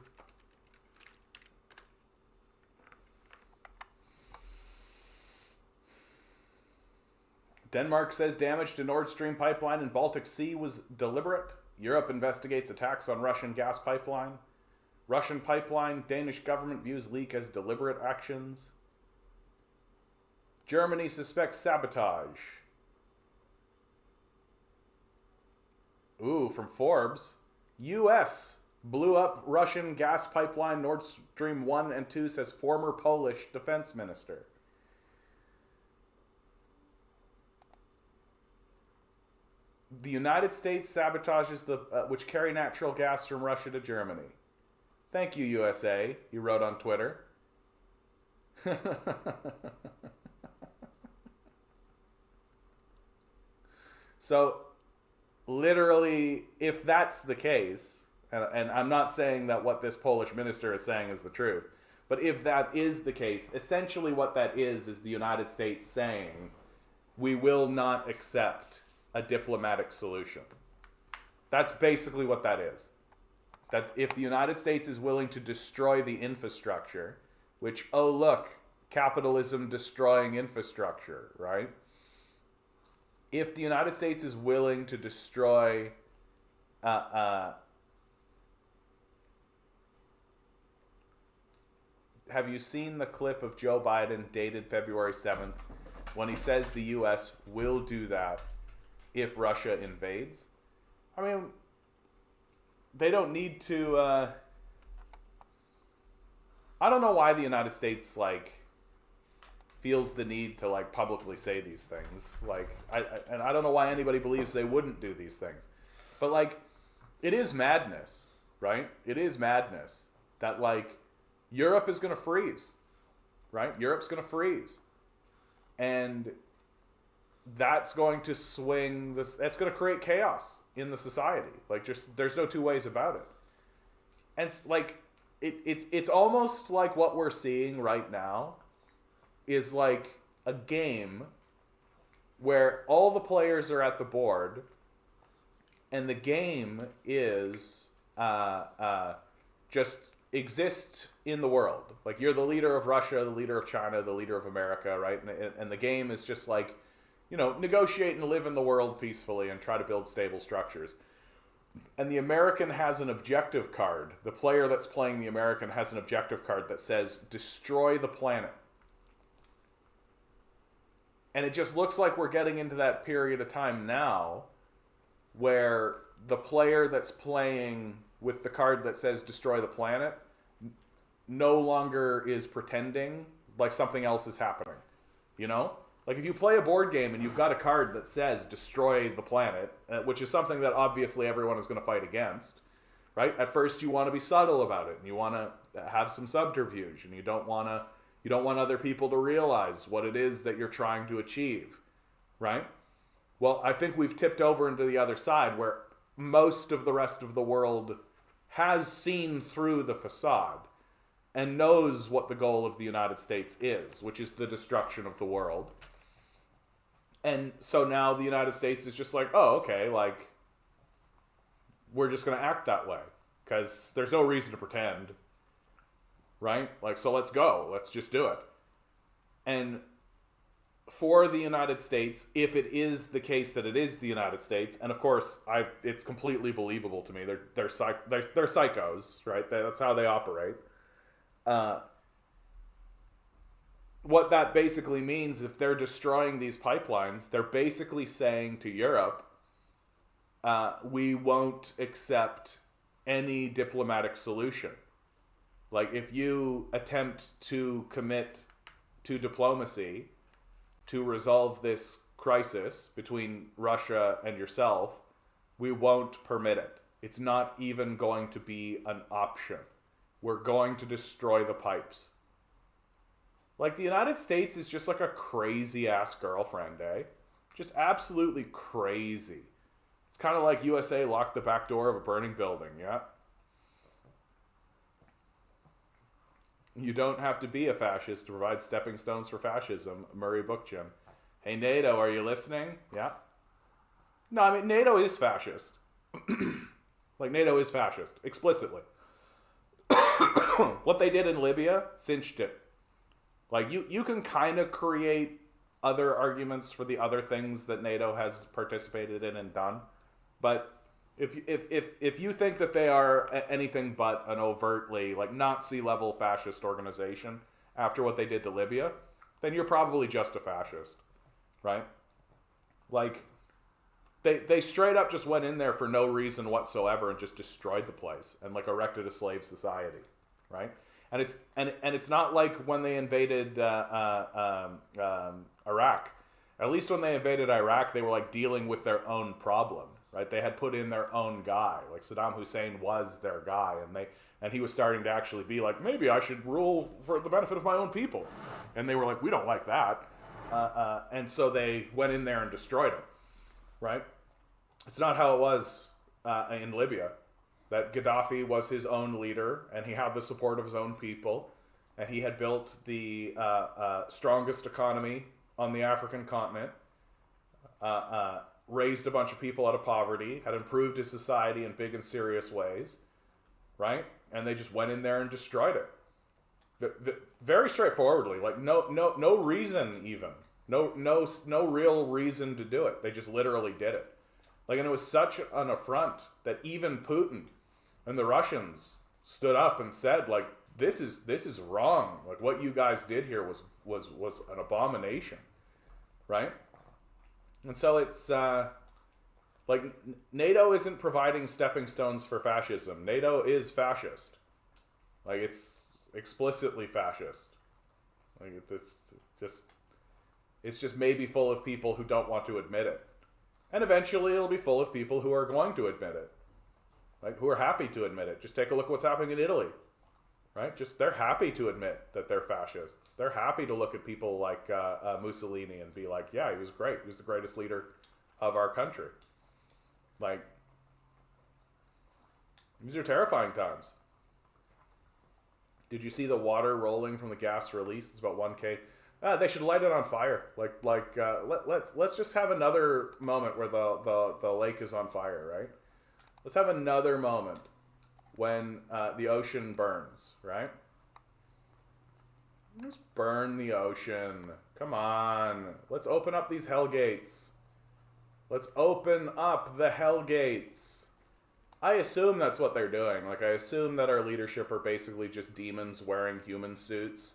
Denmark says damage to Nord Stream pipeline in Baltic Sea was deliberate. Europe investigates attacks on Russian gas pipeline. Russian pipeline, Danish government views leak as deliberate actions. Germany suspects sabotage. Ooh, from Forbes. U.S. blew up Russian gas pipeline Nord Stream 1 and 2, says former Polish defense minister. The United States sabotages which carry natural gas from Russia to Germany. Thank you, USA, you wrote on Twitter. So, literally, if that's the case, and I'm not saying that what this Polish minister is saying is the truth, but if that is the case, essentially what that is the United States saying, we will not accept a diplomatic solution. That's basically what that is. That if the United States is willing to destroy the infrastructure, which, oh look, capitalism destroying infrastructure, right? If the United States is willing to destroy have you seen the clip of Joe Biden dated February 7th when he says the U.S. will do that if Russia invades? I mean, they don't need to... I don't know why the United States, like, feels the need to, like, publicly say these things. Like, I don't know why anybody believes they wouldn't do these things. But, like, it is madness, right? It is madness that, like, Europe is going to freeze, right? Europe's going to freeze. And that's going to swing this. That's going to create chaos in the society. Like, just there's no two ways about it. And like, it's almost like what we're seeing right now is like a game where all the players are at the board, and the game is just exists in the world. Like, you're the leader of Russia, the leader of China, the leader of America, right? And the game is just like, you know, negotiate and live in the world peacefully and try to build stable structures. And the American has an objective card. The player that's playing the American has an objective card that says, destroy the planet. And it just looks like we're getting into that period of time now where the player that's playing with the card that says destroy the planet no longer is pretending like something else is happening. You know? Like, if you play a board game and you've got a card that says destroy the planet, which is something that obviously everyone is going to fight against, right? At first you want to be subtle about it, and you want to have some subterfuge, and you don't want other people to realize what it is that you're trying to achieve, right? Well, I think we've tipped over into the other side where most of the rest of the world has seen through the facade and knows what the goal of the United States is, which is the destruction of the world. And so now the United States is just like, oh, okay, like, we're just going to act that way because there's no reason to pretend, right? Like, so let's go. Let's just do it. And for the United States, if it is the case that it is the United States, and of course, it's completely believable to me. They're psychos, right? That's how they operate. What that basically means, if they're destroying these pipelines, they're basically saying to Europe, we won't accept any diplomatic solution. Like, if you attempt to commit to diplomacy to resolve this crisis between Russia and yourself, we won't permit it. It's not even going to be an option. We're going to destroy the pipes. Like, the United States is just like a crazy-ass girlfriend, eh? Just absolutely crazy. It's kind of like USA locked the back door of a burning building, yeah? You don't have to be a fascist to provide stepping stones for fascism, Murray Bookchin. Hey, NATO, are you listening? Yeah? No, I mean, NATO is fascist. Like, NATO is fascist, explicitly. What they did in Libya cinched it. Like, you can kind of create other arguments for the other things that NATO has participated in and done, but if you think that they are anything but an overtly, like, Nazi-level fascist organization after what they did to Libya, then you're probably just a fascist, right? Like, they straight up just went in there for no reason whatsoever and just destroyed the place and, like, erected a slave society, right? And it's not like when they invaded Iraq. At least when they invaded Iraq, they were, like, dealing with their own problem, right? They had put in their own guy. Like, Saddam Hussein was their guy, and he was starting to actually be like, maybe I should rule for the benefit of my own people. And they were like, we don't like that. And so they went in there and destroyed him, right? It's not how it was in Libya. That Gaddafi was his own leader, and he had the support of his own people, and he had built the strongest economy on the African continent, raised a bunch of people out of poverty, had improved his society in big and serious ways, right? And they just went in there and destroyed it. Very straightforwardly, like no reason even, no real reason to do it. They just literally did it. Like, and it was such an affront that even Putin and the Russians stood up and said, like, this is wrong. Like, what you guys did here was an abomination, right? And so it's like, NATO isn't providing stepping stones for fascism. NATO is fascist. Like, it's explicitly fascist. Like, it's just maybe full of people who don't want to admit it. And eventually it'll be full of people who are going to admit it. Like, who are happy to admit it. Just take a look at what's happening in Italy. right? Just they're happy to admit that they're fascists. They're happy to look at people like Mussolini and be like, yeah, he was great. He was the greatest leader of our country. Like, these are terrifying times. Did you see the water rolling from the gas release? It's about 1K. They should light it on fire. Let's just have another moment where the lake is on fire, right? Let's have another moment when the ocean burns, right? Let's burn the ocean. Come on. Let's open up these hell gates. Let's open up the hell gates. I assume that's what they're doing. Like, I assume that our leadership are basically just demons wearing human suits,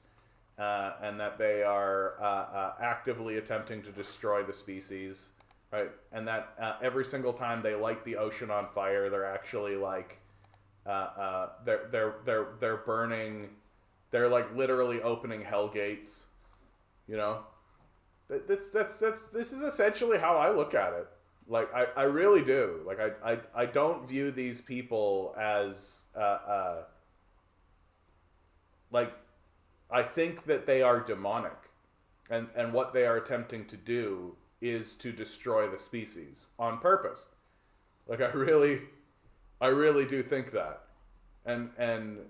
and that they are actively attempting to destroy the species, right? And that every single time they light the ocean on fire, they're actually like, they're burning, they're like literally opening hell gates, you know? This is essentially how I look at it. Like, I really do. Like, I don't view these people as, like, I think that they are demonic. And what they are attempting to do is to destroy the species on purpose. Like, I really do think that. And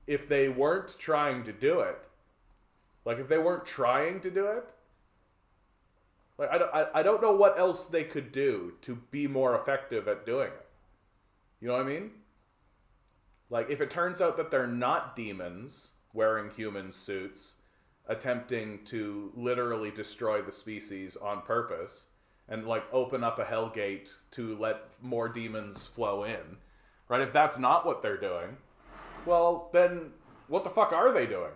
if they weren't trying to do it, like, I don't know what else they could do to be more effective at doing it. You know what I mean? Like, if it turns out that they're not demons wearing human suits, attempting to literally destroy the species on purpose, and, like, open up a hell gate to let more demons flow in, right? If that's not what they're doing, well, then what the fuck are they doing?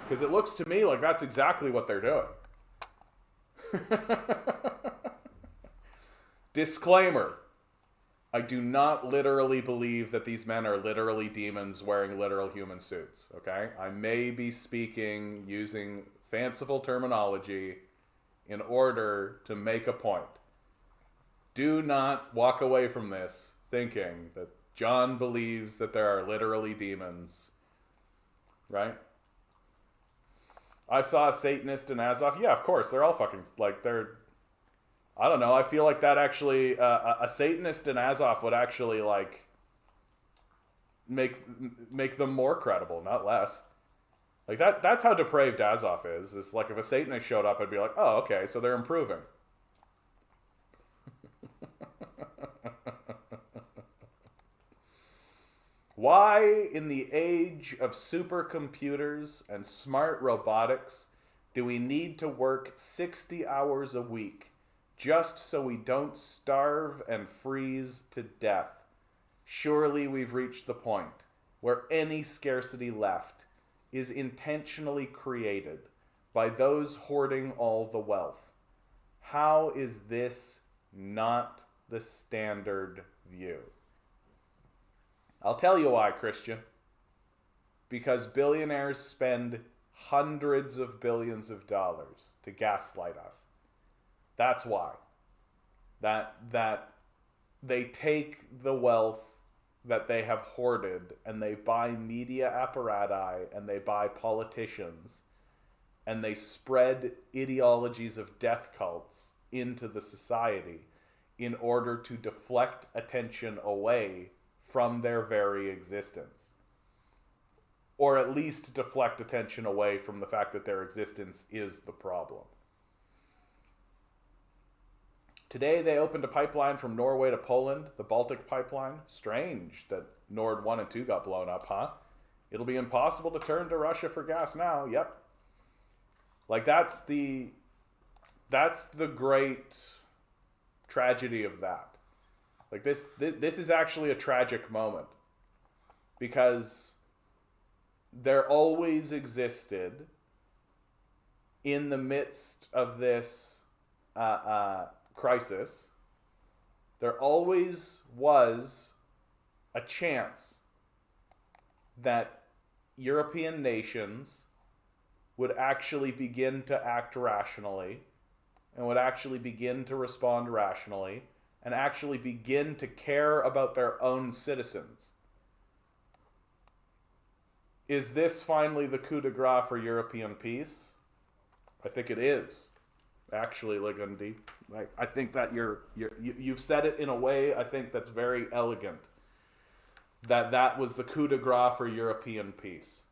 Because it looks to me like that's exactly what they're doing. Disclaimer. I do not literally believe that these men are literally demons wearing literal human suits, okay? I may be speaking using fanciful terminology in order to make a point. Do not walk away from this thinking that John believes that there are literally demons, right? I saw a Satanist in Azov. Yeah, of course. They're all fucking, like, they're... I don't know. I feel like that actually... a Satanist in Azov would actually, like... Make them more credible, not less. Like, that's how depraved Azov is. It's like, if a Satanist showed up, I'd be like, oh, okay, so they're improving. Why, in the age of supercomputers and smart robotics, do we need to work 60 hours a week just so we don't starve and freeze to death? Surely we've reached the point where any scarcity left is intentionally created by those hoarding all the wealth. How is this not the standard view? I'll tell you why, Christian. Because billionaires spend hundreds of billions of dollars to gaslight us. That's why. That they take the wealth that they have hoarded and they buy media apparati and they buy politicians and they spread ideologies of death cults into the society in order to deflect attention away from their very existence. Or at least deflect attention away from the fact that their existence is the problem. Today they opened a pipeline from Norway to Poland, the Baltic pipeline. Strange that Nord 1 and 2 got blown up, huh? It'll be impossible to turn to Russia for gas now, yep. Like, that's the great tragedy of that. Like, this is actually a tragic moment. Because there always existed, in the midst of this crisis, there always was a chance that European nations would actually begin to act rationally and would actually begin to respond rationally and actually begin to care about their own citizens. is this finally the coup de grace for European peace? I think it is. Actually, Ligandi, I think that you've said it in a way I think that's very elegant. That was the coup de grace for European peace,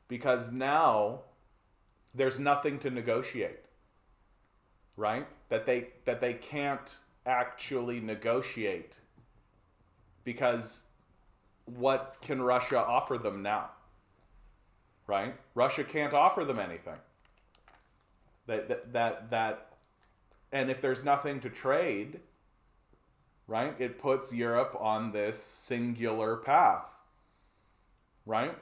because now there's nothing to negotiate, right? That they can't actually negotiate, because what can Russia offer them now, right? Russia can't offer them anything. And if there's nothing to trade, right, it puts Europe on this singular path, right?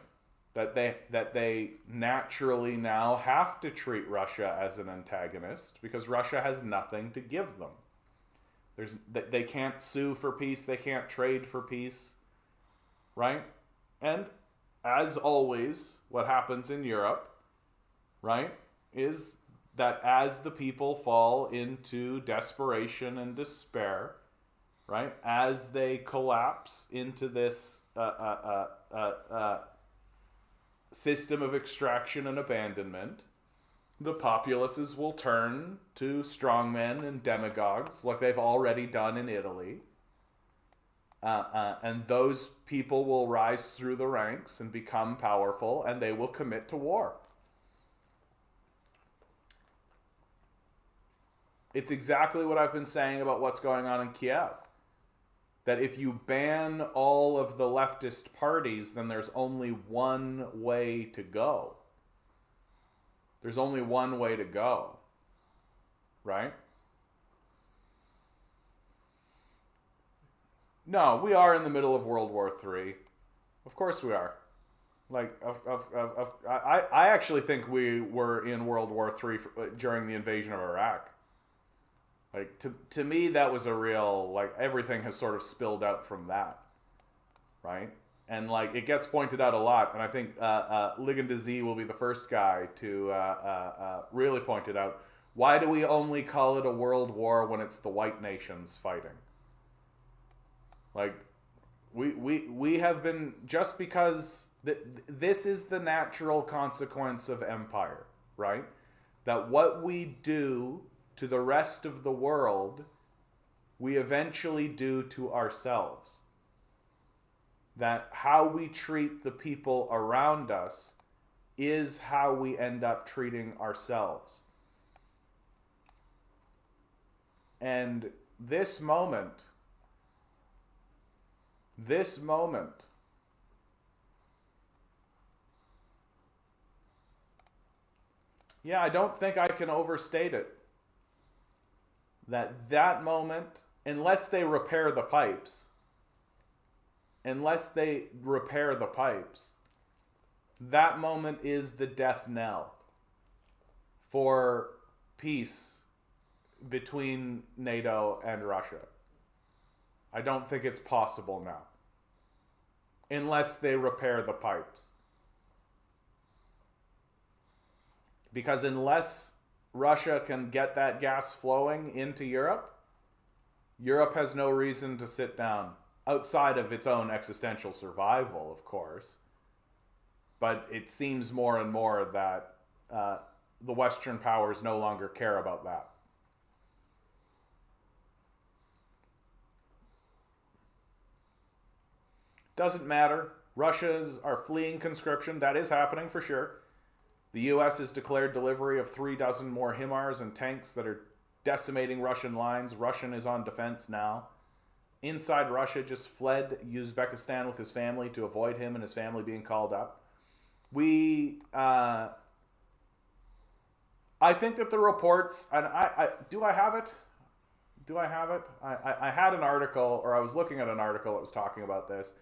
That they naturally now have to treat Russia as an antagonist, because Russia has nothing to give them. They can't sue for peace, they can't trade for peace, right? And as always, what happens in Europe, right, is that as the people fall into desperation and despair, right, as they collapse into this system of extraction and abandonment, the populaces will turn to strongmen and demagogues, like they've already done in Italy. And those people will rise through the ranks and become powerful, and they will commit to war. It's exactly what I've been saying about what's going on in Kiev. That if you ban all of the leftist parties, then there's only one way to go. There's only one way to go, right? No, we are in the middle of World War III. Of course we are. I actually think we were in World War III during the invasion of Iraq. Like, to me, that was a real, like, everything has sort of spilled out from that, right? And, like, it gets pointed out a lot, and I think Ligand Z will be the first guy to really point it out. Why do we only call it a world war when it's the white nations fighting? Like, we have been, just because this is the natural consequence of empire, right? That what we do to the rest of the world, we eventually do to ourselves. That how we treat the people around us is how we end up treating ourselves. And this moment, yeah, I don't think I can overstate it. That moment, unless they repair the pipes, that moment is the death knell for peace between NATO and Russia. I don't think it's possible now, unless they repair the pipes. Because unless Russia can get that gas flowing into Europe, Europe has no reason to sit down, outside of its own existential survival, of course. But it seems more and more that the Western powers no longer care about that. Doesn't matter. Russians are fleeing conscription. That is happening for sure. The U.S. has declared delivery of 36 more HIMARS and tanks that are decimating Russian lines. Russian is on defense now. Inside Russia, just fled Uzbekistan with his family to avoid him and his family being called up. I think that the reports, and do I have it? I had an article, or I was looking at an article that was talking about this.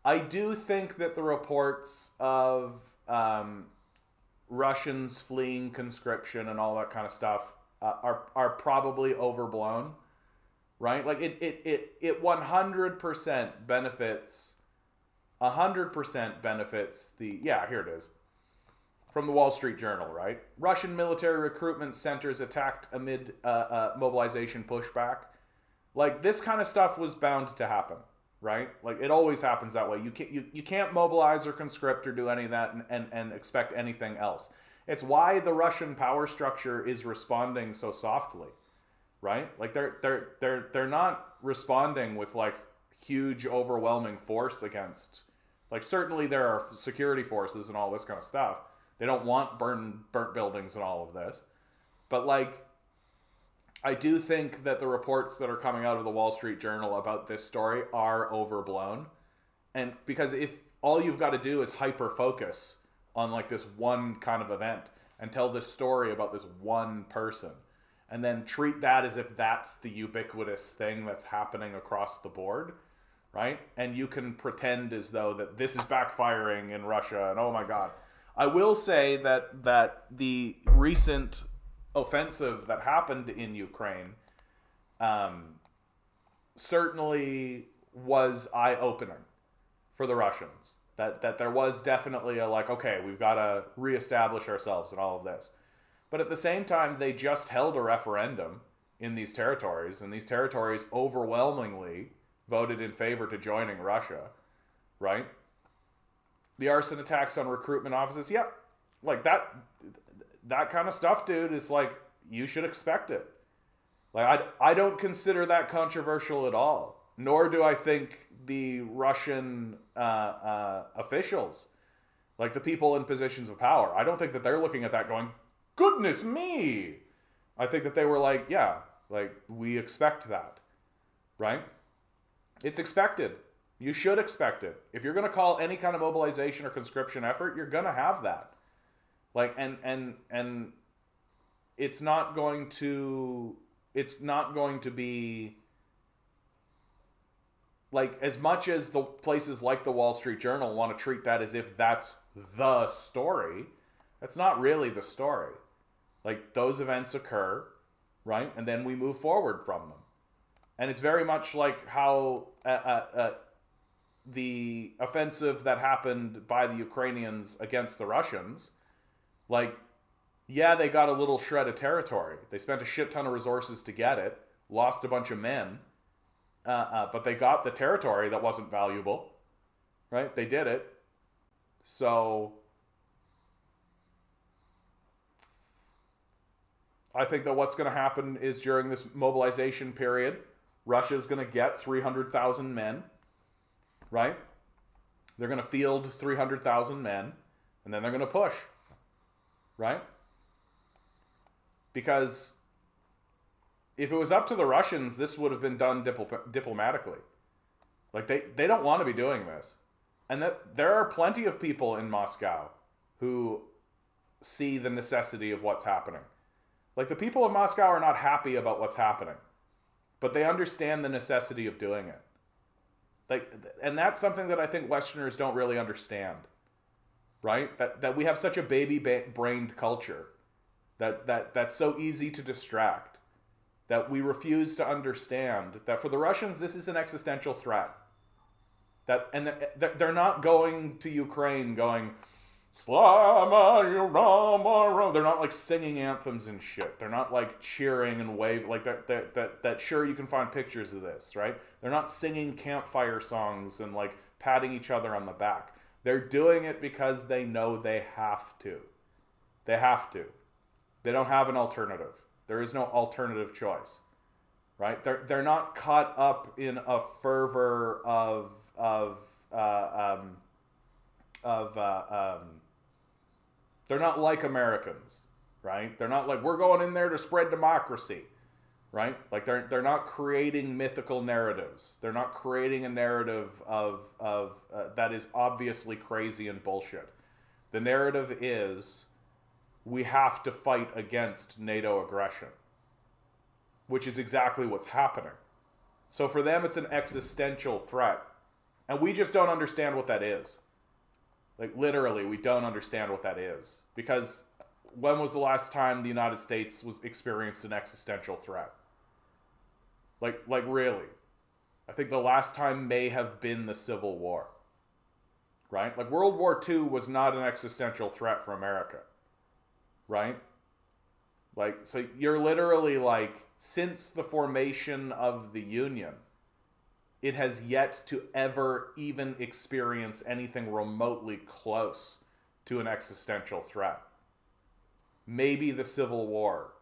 I do think that the reports of Russians fleeing conscription and all that kind of stuff are probably overblown, right? Like it 100% benefits. 100% benefits the, yeah, here it is, from the Wall Street Journal, right? Russian military recruitment centers attacked amid mobilization pushback. Like, this kind of stuff was bound to happen, right? Like, it always happens that way. You can't mobilize or conscript or do any of that and expect anything else. It's why the Russian power structure is responding so softly, right? Like, they're not responding with like huge overwhelming force against, like, certainly there are security forces and all this kind of stuff. They don't want burnt buildings and all of this. But like, I do think that the reports that are coming out of the Wall Street Journal about this story are overblown. And because if all you've got to do is hyper focus on like this one kind of event and tell this story about this one person, and then treat that as if that's the ubiquitous thing that's happening across the board, right? And you can pretend as though that this is backfiring in Russia and oh my God. I will say that the recent offensive that happened in Ukraine certainly was eye-opening for the Russians. That there was definitely a like, okay, we've got to reestablish ourselves and all of this. But at the same time, they just held a referendum in these territories, and these territories overwhelmingly voted in favor to joining Russia, right? The arson attacks on recruitment offices, yeah, like that kind of stuff, dude, is like, you should expect it. Like, I don't consider that controversial at all, nor do I think the Russian officials, like the people in positions of power, I don't think that they're looking at that going, goodness me. I think that they were like, yeah, like, we expect that, right? It's expected. You should expect it. If you're going to call any kind of mobilization or conscription effort, you're going to have that. Like, and it's not going to be like, as much as the places like the Wall Street Journal want to treat that as if that's the story, that's not really the story. Like, those events occur, right? And then we move forward from them. And it's very much like how the offensive that happened by the Ukrainians against the Russians, like, yeah, they got a little shred of territory. They spent a shit ton of resources to get it, lost a bunch of men, but they got the territory that wasn't valuable, right? They did it. So I think that what's going to happen is during this mobilization period, Russia's going to get 300,000 men, right? They're going to field 300,000 men, and then they're going to push, right? Because if it was up to the Russians, this would have been done diplomatically. Like, they don't want to be doing this. And that there are plenty of people in Moscow who see the necessity of what's happening. Like, the people of Moscow are not happy about what's happening, but they understand the necessity of doing it. Like, and that's something that I think Westerners don't really understand, right? That we have such a baby-brained culture that's so easy to distract, that we refuse to understand that for the Russians, this is an existential threat. And they're not going to Ukraine going, Slama, they're not like singing anthems and shit. They're not like cheering and waving like that. Sure, you can find pictures of this, right? They're not singing campfire songs and like patting each other on the back. They're doing it because they know they have to. They have to. They don't have an alternative. There is no alternative choice, right? They're not caught up in a fervor of they're not like Americans, right? They're not like, we're going in there to spread democracy, right? Like, they're not creating mythical narratives. They're not creating a narrative of that is obviously crazy and bullshit. The narrative is, we have to fight against NATO aggression, which is exactly what's happening. So for them, it's an existential threat. And we just don't understand what that is. Like, literally, we don't understand what that is. Because when was the last time the United States was experienced an existential threat? Like really. I think the last time may have been the Civil War. Right? Like, World War II was not an existential threat for America. Right? Like, so you're literally like, since the formation of the Union, it has yet to ever even experience anything remotely close to an existential threat. Maybe the Civil War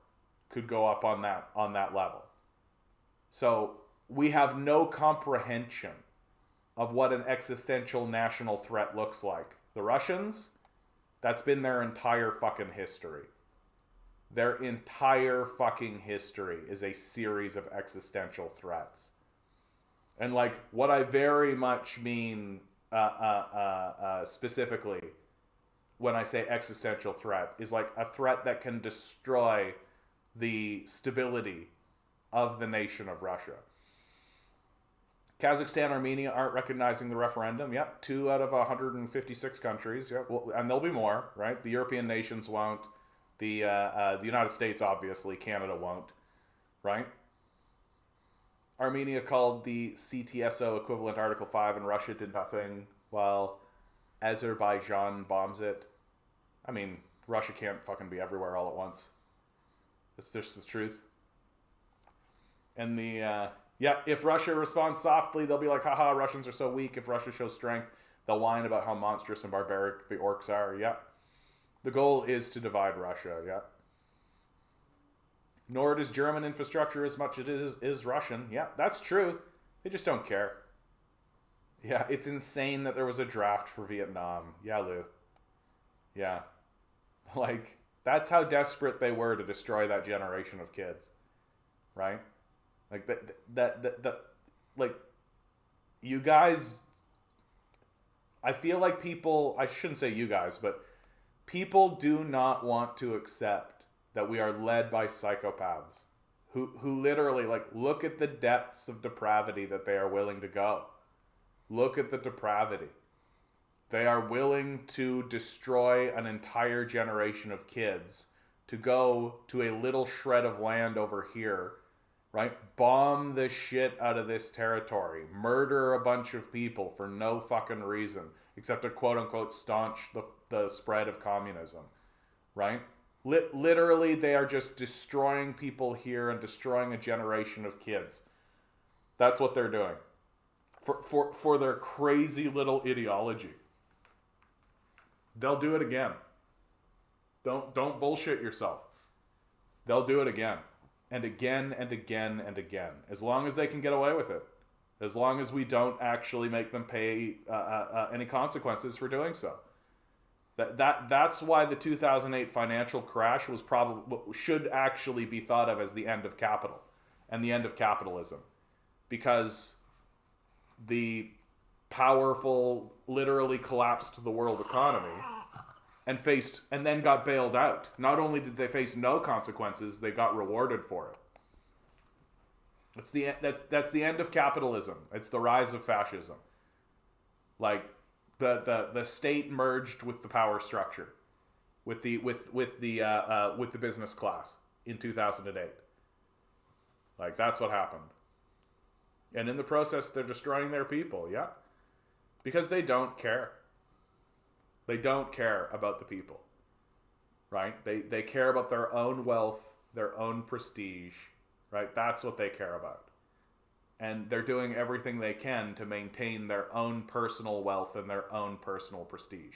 could go up on that level. So we have no comprehension of what an existential national threat looks like. The Russians, that's been their entire fucking history. Their entire fucking history is a series of existential threats. And like what I very much mean specifically when I say existential threat is like a threat that can destroy the stability of the nation of Russia. Kazakhstan, Armenia aren't recognizing the referendum. Yep, 2 out of 156 countries. Yep, well, and there'll be more, right? The European nations won't. The United States, obviously. Canada won't, right? Armenia called the CTSO equivalent Article 5, and Russia did nothing while Azerbaijan bombs it. I mean, Russia can't fucking be everywhere all at once. It's just the truth. And if Russia responds softly, they'll be like, haha, Russians are so weak. If Russia shows strength, they'll whine about how monstrous and barbaric the orcs are. Yeah. The goal is to divide Russia. Yeah. Nor does German infrastructure as much as it is Russian. Yeah, that's true. They just don't care. Yeah, it's insane that there was a draft for Vietnam. Yeah, Lou. Yeah. Like, that's how desperate they were to destroy that generation of kids. Right? Like, like, you guys, I feel like people, I shouldn't say you guys, but people do not want to accept that we are led by psychopaths who literally, like, look at the depths of depravity that they are willing to go. Look at the depravity. They are willing to destroy an entire generation of kids to go to a little shred of land over here, right? Bomb the shit out of this territory. Murder a bunch of people for no fucking reason, except to quote-unquote staunch the spread of communism, right? Literally, they are just destroying people here and destroying a generation of kids. That's what they're doing. For their crazy little ideology. They'll do it again. Don't bullshit yourself. They'll do it again. And again and again and again. As long as they can get away with it. As long as we don't actually make them pay any consequences for doing so. That's why the 2008 financial crash should actually be thought of as the end of capital and the end of capitalism, because the powerful literally collapsed the world economy and then got bailed out. Not only did they face no consequences, they got rewarded for it. That's the end of capitalism. It's the rise of fascism. Like, the state merged with the power structure, with the business class in 2008. Like, that's what happened. And in the process, they're destroying their people. Yeah, because they don't care. They don't care about the people, right? They care about their own wealth, their own prestige, right? That's what they care about. And they're doing everything they can to maintain their own personal wealth and their own personal prestige.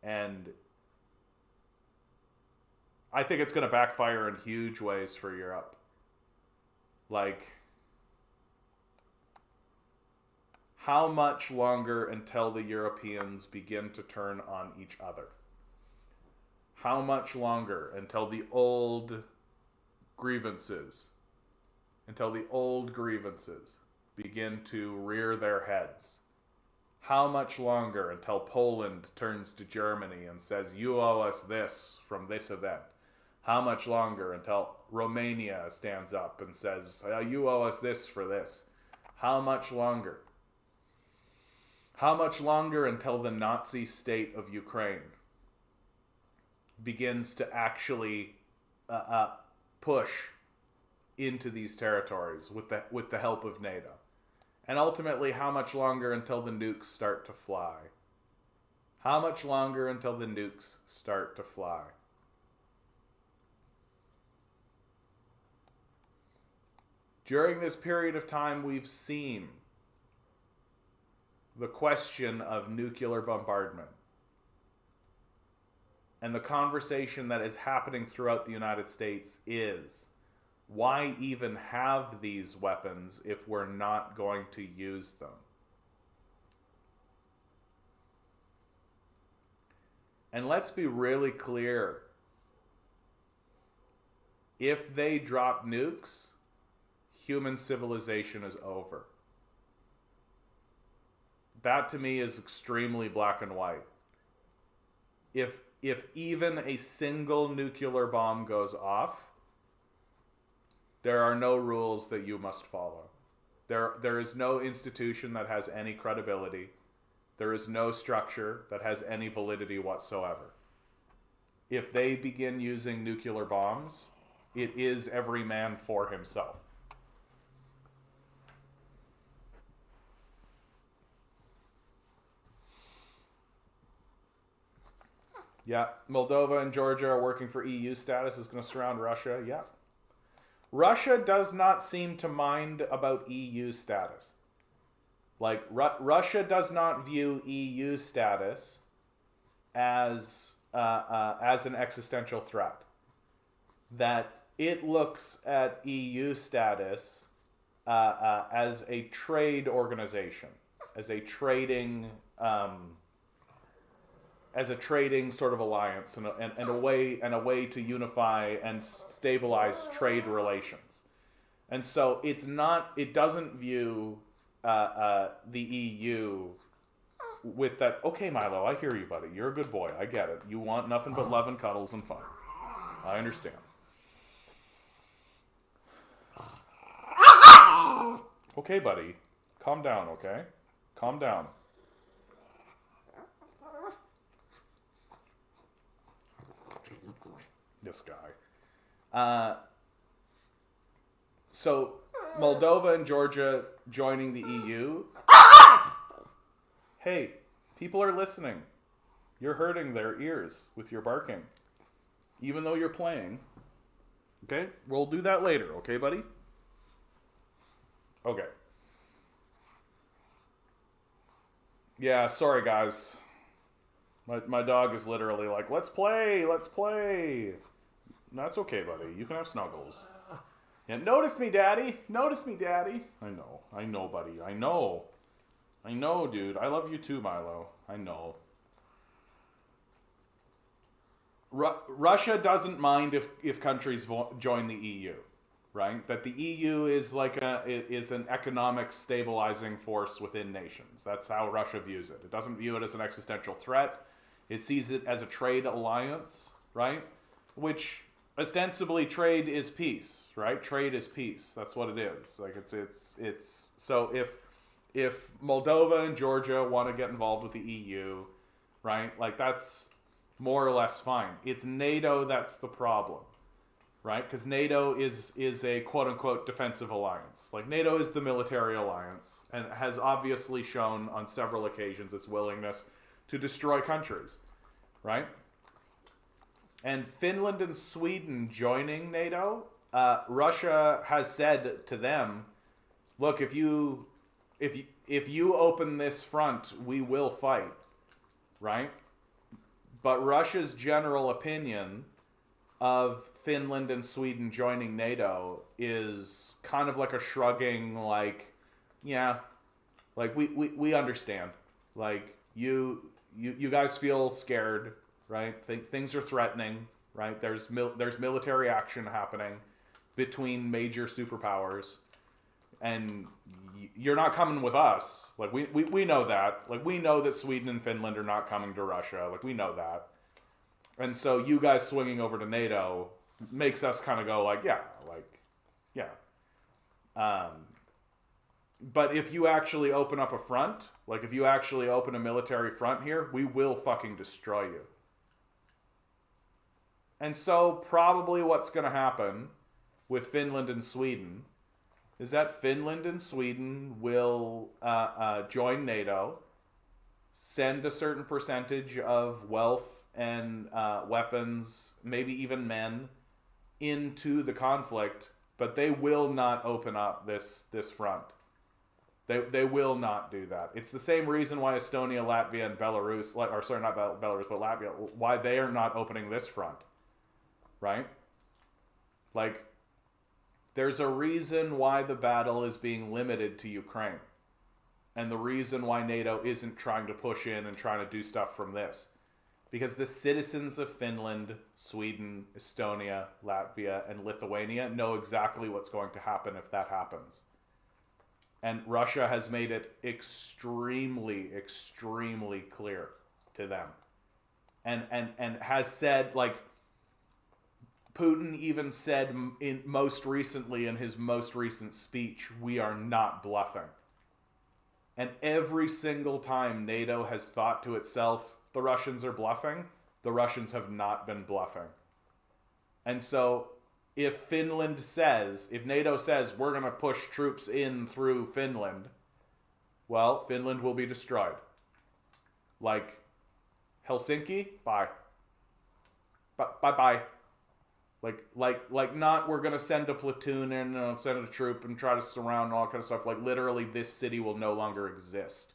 And I think it's going to backfire in huge ways for Europe. Like, how much longer until the Europeans begin to turn on each other? How much longer until the old grievances begin to rear their heads? How much longer until Poland turns to Germany and says, you owe us this from this event? How much longer until Romania stands up and says, you owe us this for this? How much longer? How much longer until the Nazi state of Ukraine begins to actually push into these territories with the help of NATO? And ultimately, how much longer until the nukes start to fly? How much longer until the nukes start to fly? During this period of time, we've seen the question of nuclear bombardment and the conversation that is happening throughout the United States is, why even have these weapons if we're not going to use them? And let's be really clear. If they drop nukes, human civilization is over. That to me is extremely black and white. If even a single nuclear bomb goes off, there are no rules that you must follow. There is no institution that has any credibility. There is no structure that has any validity whatsoever. If they begin using nuclear bombs, it is every man for himself. Yeah, Moldova and Georgia are working for EU status. Is going to surround Russia. Yeah. Russia does not seem to mind about EU status. Like, Russia does not view EU status as an existential threat. That it looks at EU status as a trade organization, as a trading sort of alliance, and a way to unify and stabilize trade relations. And so it doesn't view the EU with that. Okay, Milo, I hear you, buddy. You're a good boy. I get it. You want nothing but love and cuddles and fun. I understand. Okay, buddy. Calm down, okay? Calm down. This guy. So, Moldova and Georgia joining the EU. Hey, people are listening. You're hurting their ears with your barking. Even though you're playing. Okay? We'll do that later, okay, buddy? Okay. Yeah, sorry, guys. My dog is literally like, let's play, let's play. That's okay, buddy. You can have snuggles. Yeah, notice me, daddy. Notice me, daddy. I know, buddy. I know, dude. I love you too, Milo. I know. Russia doesn't mind if countries join the EU, right? That the EU is is an economic stabilizing force within nations. That's how Russia views it. It doesn't view it as an existential threat. It sees it as a trade alliance, right? Which ostensibly trade is peace, right? Trade is peace. That's what it is. Like it's so if Moldova and Georgia want to get involved with the EU, right? Like that's more or less fine. It's NATO that's the problem, right? Because NATO is a quote-unquote defensive alliance. Like NATO is the military alliance and has obviously shown on several occasions its willingness to destroy countries, right? And Finland and Sweden joining NATO, Russia has said to them, look, if you open this front, we will fight, right? But Russia's general opinion of Finland and Sweden joining NATO is kind of like a shrugging, like, yeah, like we understand. Like you guys feel scared, right? Things are threatening, right? There's military action happening between major superpowers, and you're not coming with us. Like we know that. Like we know that Sweden and Finland are not coming to Russia. Like we know that. And so you guys swinging over to NATO makes us kind of go like, yeah. But if you actually open up a front, like if you actually open a military front here, we will fucking destroy you. And so probably what's going to happen with Finland and Sweden is that Finland and Sweden will join NATO, send a certain percentage of wealth and weapons, maybe even men, into the conflict But they will not open up this front. They will not do that. It's the same reason why Estonia, Latvia, and Belarus, or sorry, not Belarus, but Latvia, why they are not opening this front, right? Like, there's a reason why the battle is being limited to Ukraine. And the reason why NATO isn't trying to push in and trying to do stuff from this. Because the citizens of Finland, Sweden, Estonia, Latvia, and Lithuania know exactly what's going to happen if that happens. And Russia has made it extremely, extremely clear to them. And has said, like, Putin even said most recently in his most recent speech, we are not bluffing. And every single time NATO has thought to itself, the Russians are bluffing, the Russians have not been bluffing. And so if NATO says, we're going to push troops in through Finland, well, Finland will be destroyed. Like, Helsinki, bye. Bye-bye. Like not we're going to send a platoon in and send a troop and try to surround and all that kind of stuff. Like, literally, this city will no longer exist.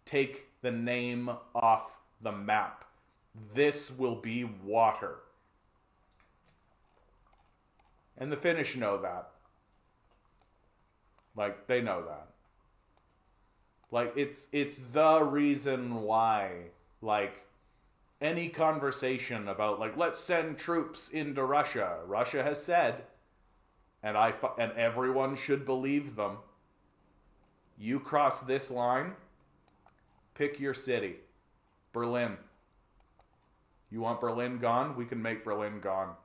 Take the name off the map. This will be water. And the Finnish know that. Like, they know that. Like, it's the reason why, like, any conversation about, like, let's send troops into Russia. Russia has said, and everyone should believe them, you cross this line, pick your city. Berlin. You want Berlin gone? We can make Berlin gone.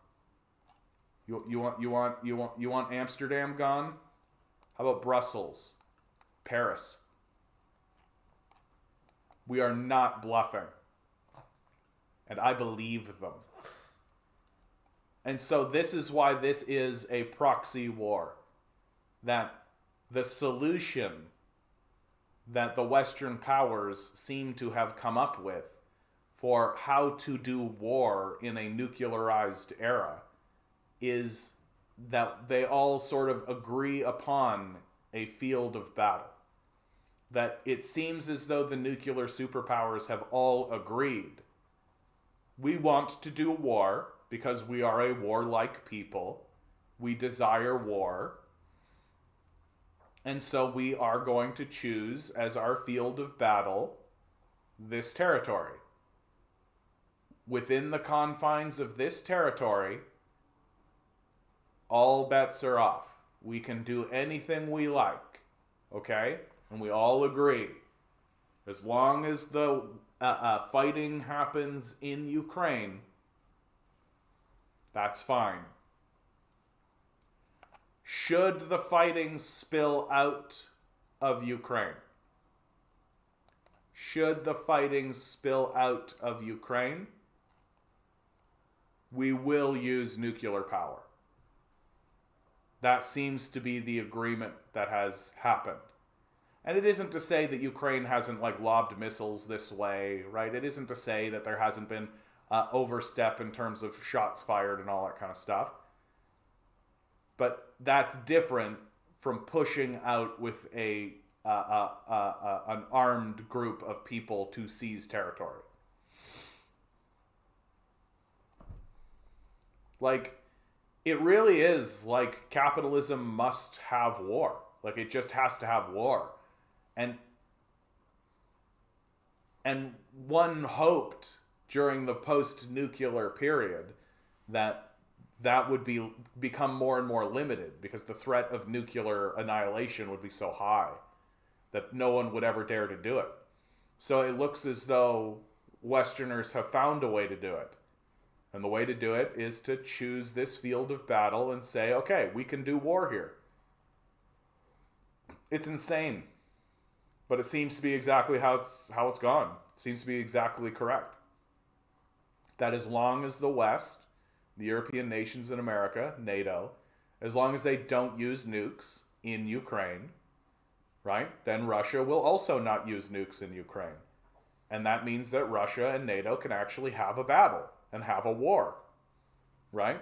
You want Amsterdam gone? How about Brussels? Paris? We are not bluffing. And I believe them. And so this is why this is a proxy war. That the solution that the Western powers seem to have come up with for how to do war in a nuclearized era is that they all sort of agree upon a field of battle. That it seems as though the nuclear superpowers have all agreed. We want to do war because we are a warlike people. We desire war. And so we are going to choose as our field of battle this territory. Within the confines of this territory, all bets are off. We can do anything we like, okay? And we all agree. As long as the fighting happens in Ukraine, that's fine. Should the fighting spill out of Ukraine? Should the fighting spill out of Ukraine? We will use nuclear power. That seems to be the agreement that has happened. And it isn't to say that Ukraine hasn't, like, lobbed missiles this way, right? It isn't to say that there hasn't been overstep in terms of shots fired and all that kind of stuff. But that's different from pushing out with an armed group of people to seize territory. Like, it really is like capitalism must have war. Like, it just has to have war. And one hoped during the post-nuclear period that would become more and more limited because the threat of nuclear annihilation would be so high that no one would ever dare to do it. So it looks as though Westerners have found a way to do it. And the way to do it is to choose this field of battle and say, okay, we can do war here. It's insane. But it seems to be exactly how it's gone. It seems to be exactly correct. That as long as the West, the European nations in America, NATO, as long as they don't use nukes in Ukraine, right, then Russia will also not use nukes in Ukraine. And that means that Russia and NATO can actually have a battle and have a war, right?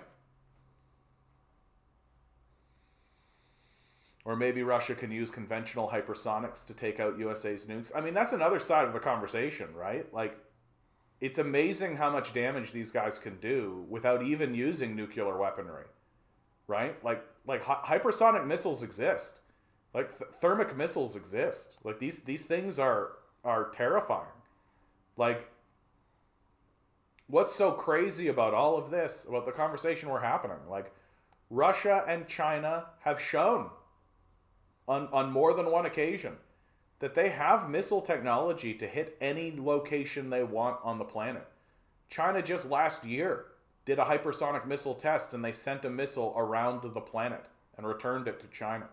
Or maybe Russia can use conventional hypersonics to take out USA's nukes. I mean, that's another side of the conversation, right? Like, it's amazing how much damage these guys can do without even using nuclear weaponry, right? Like hypersonic missiles exist. Like thermic missiles exist. Like these things are terrifying. Like, what's so crazy about all of this, about the conversation we're happening? Like, Russia and China have shown on more than one occasion that they have missile technology to hit any location they want on the planet. China just last year did a hypersonic missile test, and they sent a missile around the planet and returned it to China.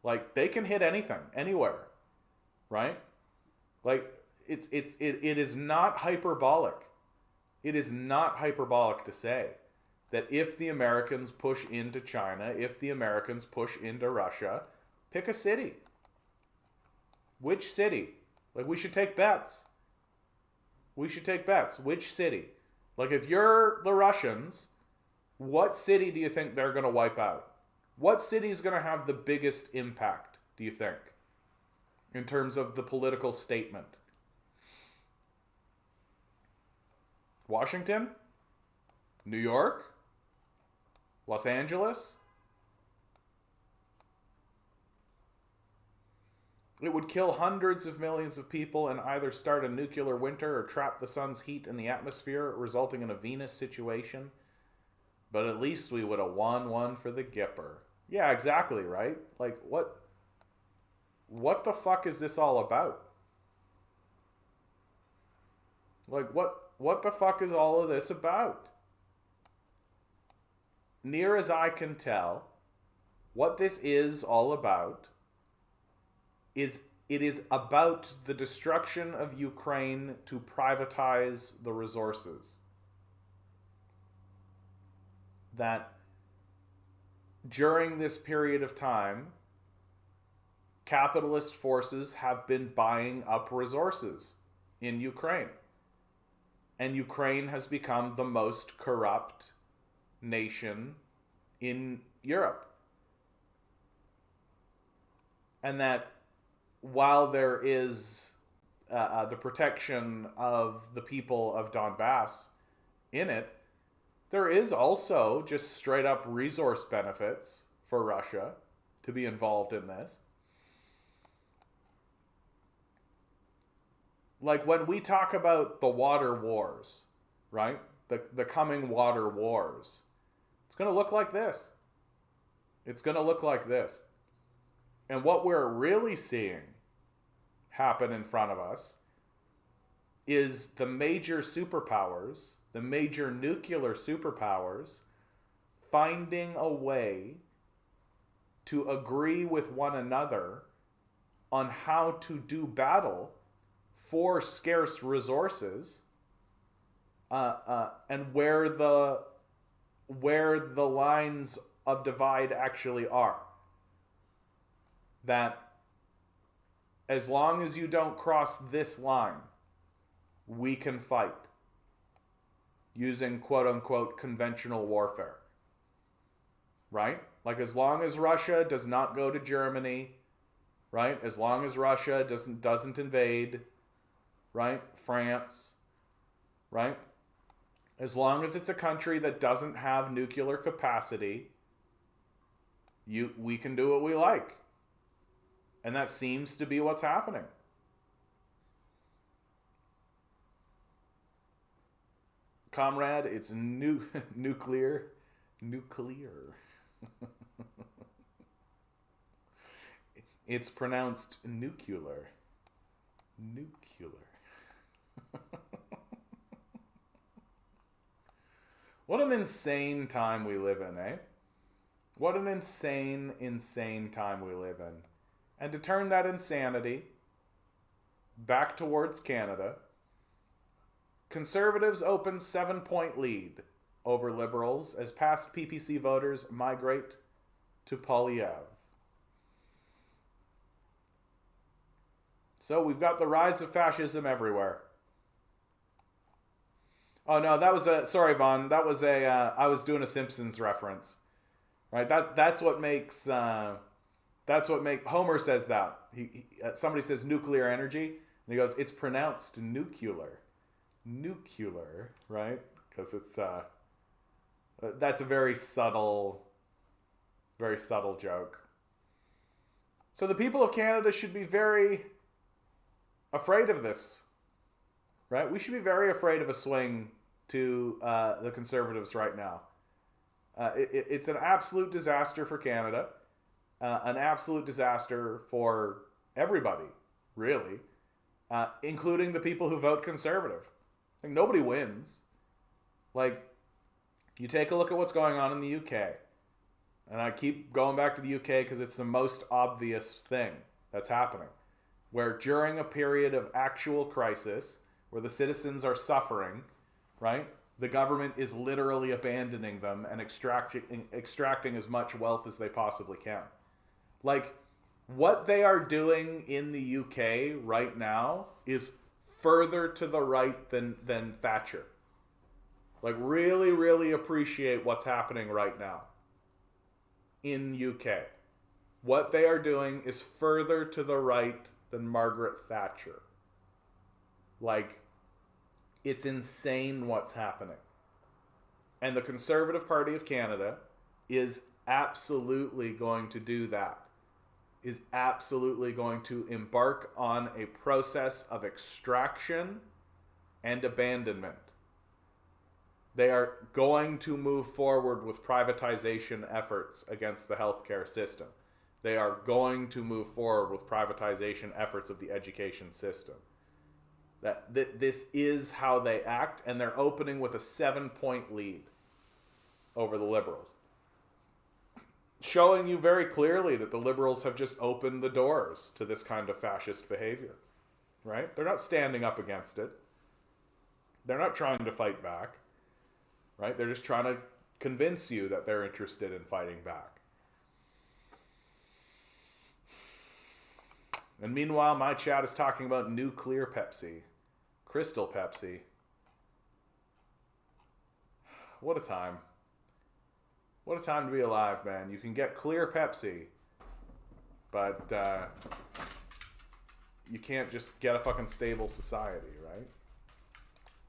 Like, they can hit anything, anywhere, right? Like, it is not hyperbolic. It is not hyperbolic to say that if the Americans push into China, if the Americans push into Russia, pick a city. Which city? Like, we should take bets. We should take bets. Which city? Like, if you're the Russians, what city do you think they're going to wipe out? What city is going to have the biggest impact, do you think, in terms of the political statement? Washington? New York? Los Angeles? It would kill hundreds of millions of people and either start a nuclear winter or trap the sun's heat in the atmosphere, resulting in a Venus situation. But at least we would have won one for the Gipper. Yeah, exactly, right? Like, what the fuck is this all about? Like, what the fuck is all of this about? Near as I can tell, what this is all about is it is about the destruction of Ukraine to privatize the resources. That during this period of time, capitalist forces have been buying up resources in Ukraine. And Ukraine has become the most corrupt nation in Europe. And that while there is the protection of the people of Donbass in it, there is also just straight up resource benefits for Russia to be involved in this. Like, when we talk about the water wars, right? The coming water wars, it's going to look like this. It's going to look like this. And what we're really seeing happen in front of us is the major superpowers, the major nuclear superpowers, finding a way to agree with one another on how to do battle for scarce resources, and where the lines of divide actually are. That as long as you don't cross this line, we can fight using quote-unquote conventional warfare. Right? Like, as long as Russia does not go to Germany, right? As long as Russia doesn't invade, right? France, right? As long as it's a country that doesn't have nuclear capacity, we can do what we like. And that seems to be what's happening. Comrade, it's nuclear. It's pronounced nuclear. What an insane time we live in, eh? What an insane time we live in. And to turn that insanity back towards Canada, Conservatives open 7-point lead over Liberals as past PPC voters migrate to Polyev. So we've got the rise of fascism everywhere. Oh no, that was sorry Vaughn, that was I was doing a Simpsons reference. Right, that's what makes That's what Homer says that. Somebody says nuclear energy, and he goes, it's pronounced nuclear. Nuclear, right? Because it's, that's a very subtle joke. So the people of Canada should be very afraid of this, right? We should be very afraid of a swing to the Conservatives right now. It's an absolute disaster for Canada, an absolute disaster for everybody, really, including the people who vote Conservative. Like, nobody wins. Like, you take a look at what's going on in the UK, and I keep going back to the UK because it's the most obvious thing that's happening, where during a period of actual crisis, where the citizens are suffering, right, the government is literally abandoning them and extracting as much wealth as they possibly can. Like, what they are doing in the UK right now is further to the right than Thatcher. Like, really, really appreciate what's happening right now in UK. What they are doing is further to the right than Margaret Thatcher. Like, it's insane what's happening. And the Conservative Party of Canada is absolutely going to do that. Is absolutely going to embark on a process of extraction and abandonment. They are going to move forward with privatization efforts against the healthcare system. They are going to move forward with privatization efforts of the education system. This is how they act, and they're opening with a 7-point lead over the Liberals. Showing you very clearly that the Liberals have just opened the doors to this kind of fascist behavior, right? They're not standing up against it. They're not trying to fight back, right? They're just trying to convince you that they're interested in fighting back. And meanwhile, my chat is talking about nuclear Pepsi. Crystal Pepsi. What a time. What a time to be alive, man. You can get clear Pepsi, but you can't just get a fucking stable society, right?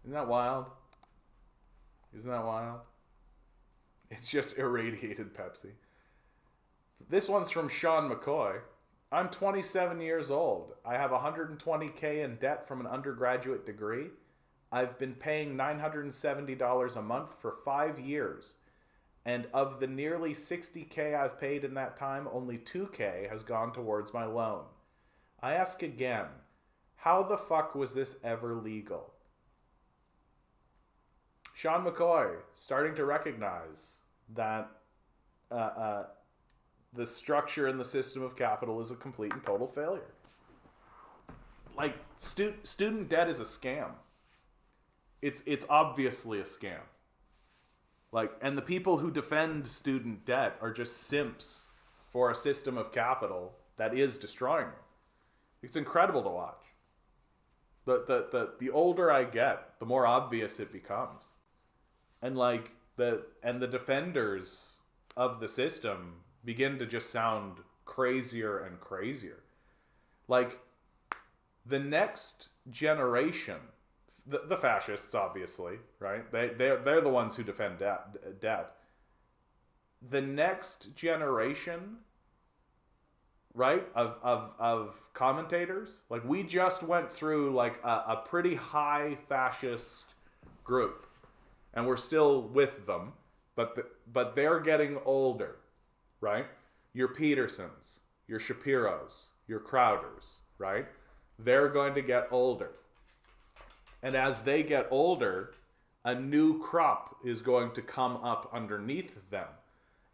Isn't that wild? Isn't that wild? It's just irradiated Pepsi. This one's from Sean McCoy. I'm 27 years old. I have $120K in debt from an undergraduate degree. I've been paying $970 a month for 5 years. And of the nearly $60K I've paid in that time, only $2K has gone towards my loan. I ask again, how the fuck was this ever legal? Sean McCoy starting to recognize that the structure and the system of capital is a complete and total failure. Like, student debt is a scam. It's obviously a scam. Like, and the people who defend student debt are just simps for a system of capital that is destroying them. It's incredible to watch. The older I get, the more obvious it becomes. And like the defenders of the system begin to just sound crazier and crazier. Like, the next generation, the fascists, obviously, right? They're the ones who defend debt. The next generation, right, of commentators, like, we just went through like a pretty high fascist group, and we're still with them, but they're getting older, right? Your Petersons, your Shapiros, your Crowders, right? They're going to get older. And as they get older, a new crop is going to come up underneath them.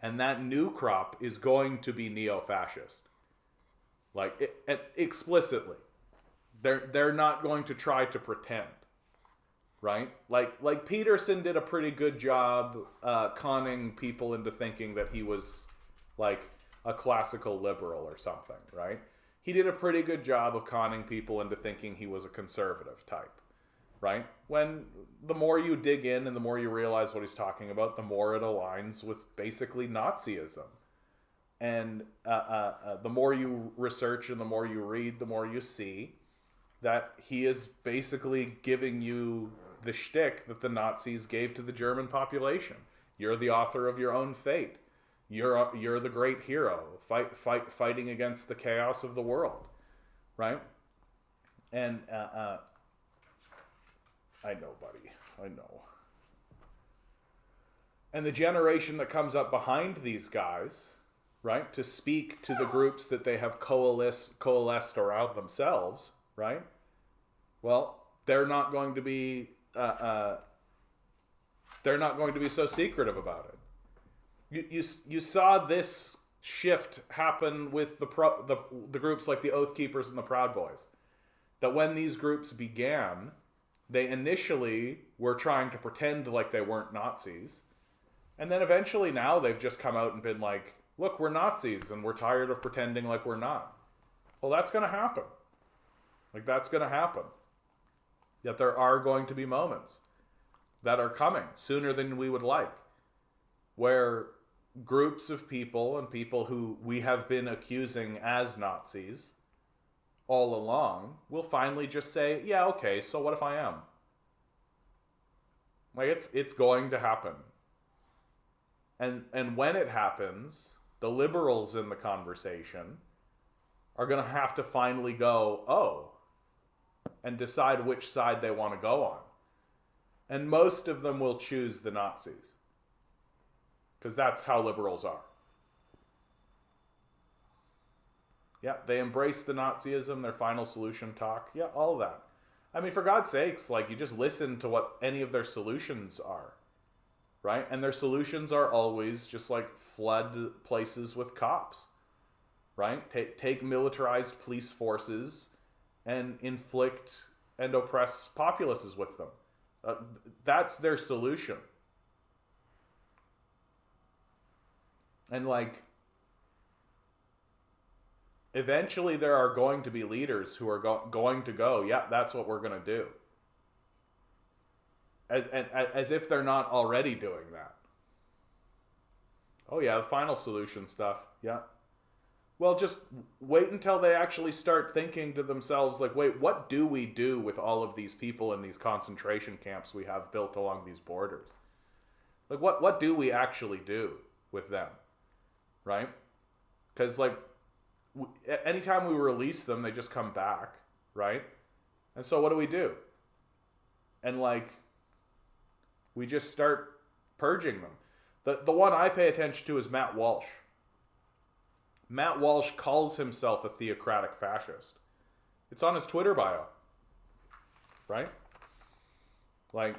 And that new crop is going to be neo-fascist. Like, explicitly. They're not going to try to pretend. Right? Like Peterson did a pretty good job conning people into thinking that he was like a classical liberal or something, right? He did a pretty good job of conning people into thinking he was a conservative type. Right? When the more you dig in and the more you realize what he's talking about, the more it aligns with basically Nazism. And the more you research and the more you read, the more you see that he is basically giving you the shtick that the Nazis gave to the German population. You're the author of your own fate. You're the great hero, fighting against the chaos of the world, right? And I know, buddy, I know. And the generation that comes up behind these guys, right, to speak to the groups that they have coalesced around themselves, right? Well, they're not going to be so secretive about it. You saw this shift happen with the groups like the Oath Keepers and the Proud Boys. That when these groups began, they initially were trying to pretend like they weren't Nazis. And then eventually now they've just come out and been like, look, we're Nazis and we're tired of pretending like we're not. Well, that's going to happen. Like, that's going to happen. Yet there are going to be moments that are coming sooner than we would like, where groups of people and people who we have been accusing as Nazis all along will finally just say, yeah, okay, so what if I am? Like, it's going to happen. And when it happens, the liberals in the conversation are going to have to finally go, oh, and decide which side they want to go on. And most of them will choose the Nazis. Because that's how liberals are. Yeah, they embrace the Nazism, their final solution talk. Yeah, all of that. I mean, for God's sakes, like, you just listen to what any of their solutions are. Right? And their solutions are always just like flood places with cops. Right? Take militarized police forces and inflict and oppress populaces with them. That's their solution. And like, eventually there are going to be leaders who are going to go, yeah, that's what we're going to do. As if they're not already doing that. Oh yeah, the final solution stuff. Yeah. Well, just wait until they actually start thinking to themselves, like, wait, what do we do with all of these people in these concentration camps we have built along these borders? Like, what do we actually do with them? Right? Because, like, anytime we release them, they just come back. Right? And so what do? And, like, we just start purging them. The one I pay attention to is Matt Walsh. Matt Walsh calls himself a theocratic fascist. It's on his Twitter bio. Right? Like,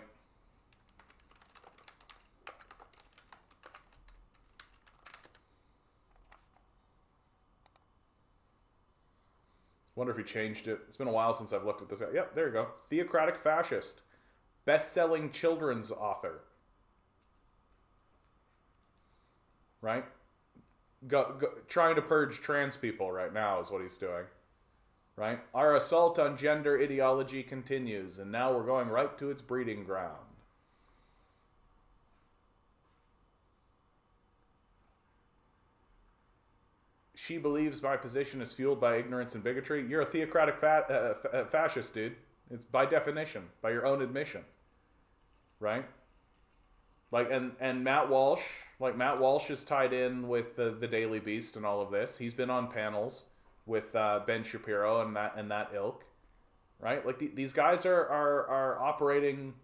wonder if he changed it. It's been a while since I've looked at this. Yep, there you go. Theocratic fascist. Best-selling children's author. Right? Trying to purge trans people right now is what he's doing. Right? Our assault on gender ideology continues, and now we're going right to its breeding ground. She believes my position is fueled by ignorance and bigotry. You're a theocratic fascist, dude. It's by definition, by your own admission. Right? Like, and Matt Walsh, Matt Walsh is tied in with the Daily Beast and all of this. He's been on panels with Ben Shapiro and that ilk, right? Like, these guys are operating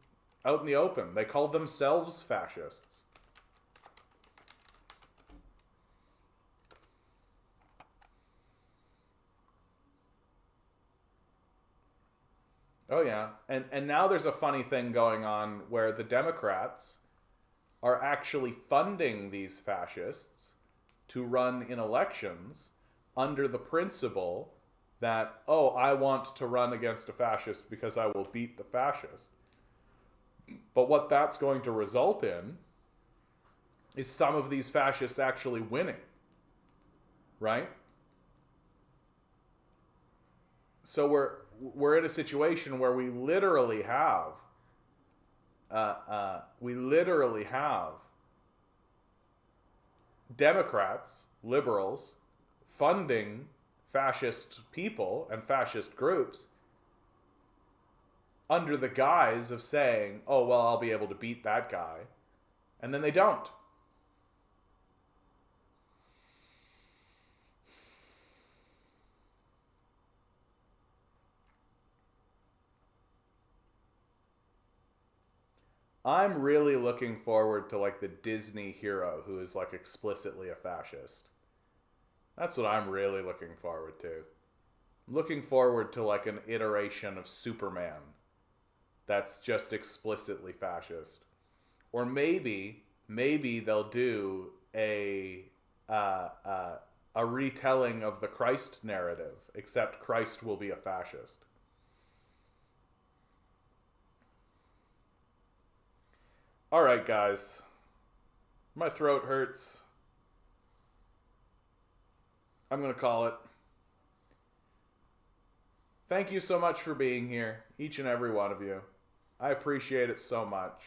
out in the open. They call themselves fascists. Oh yeah, and now there's a funny thing going on where the Democrats are actually funding these fascists to run in elections under the principle that, oh, I want to run against a fascist because I will beat the fascist. But what that's going to result in is some of these fascists actually winning. Right? So we're in a situation where we literally have Democrats, liberals, funding fascist people and fascist groups under the guise of saying, oh, well, I'll be able to beat that guy. And then they don't. I'm really looking forward to like the Disney hero who is like explicitly a fascist. That's what I'm really looking forward to. I'm looking forward to like an iteration of Superman that's just explicitly fascist. Or maybe they'll do a retelling of the Christ narrative, except Christ will be a fascist. All right, guys. My throat hurts. I'm going to call it. Thank you so much for being here, each and every one of you. I appreciate it so much.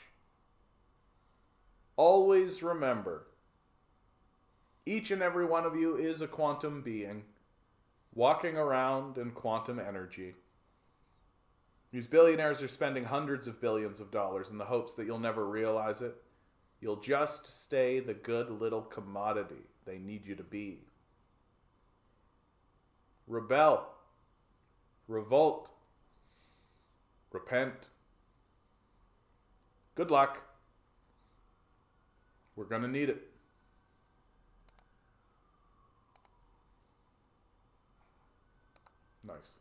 Always remember, each and every one of you is a quantum being, walking around in quantum energy. These billionaires are spending hundreds of billions of dollars in the hopes that you'll never realize it. You'll just stay the good little commodity they need you to be. Rebel. Revolt. Repent. Good luck. We're going to need it. Nice.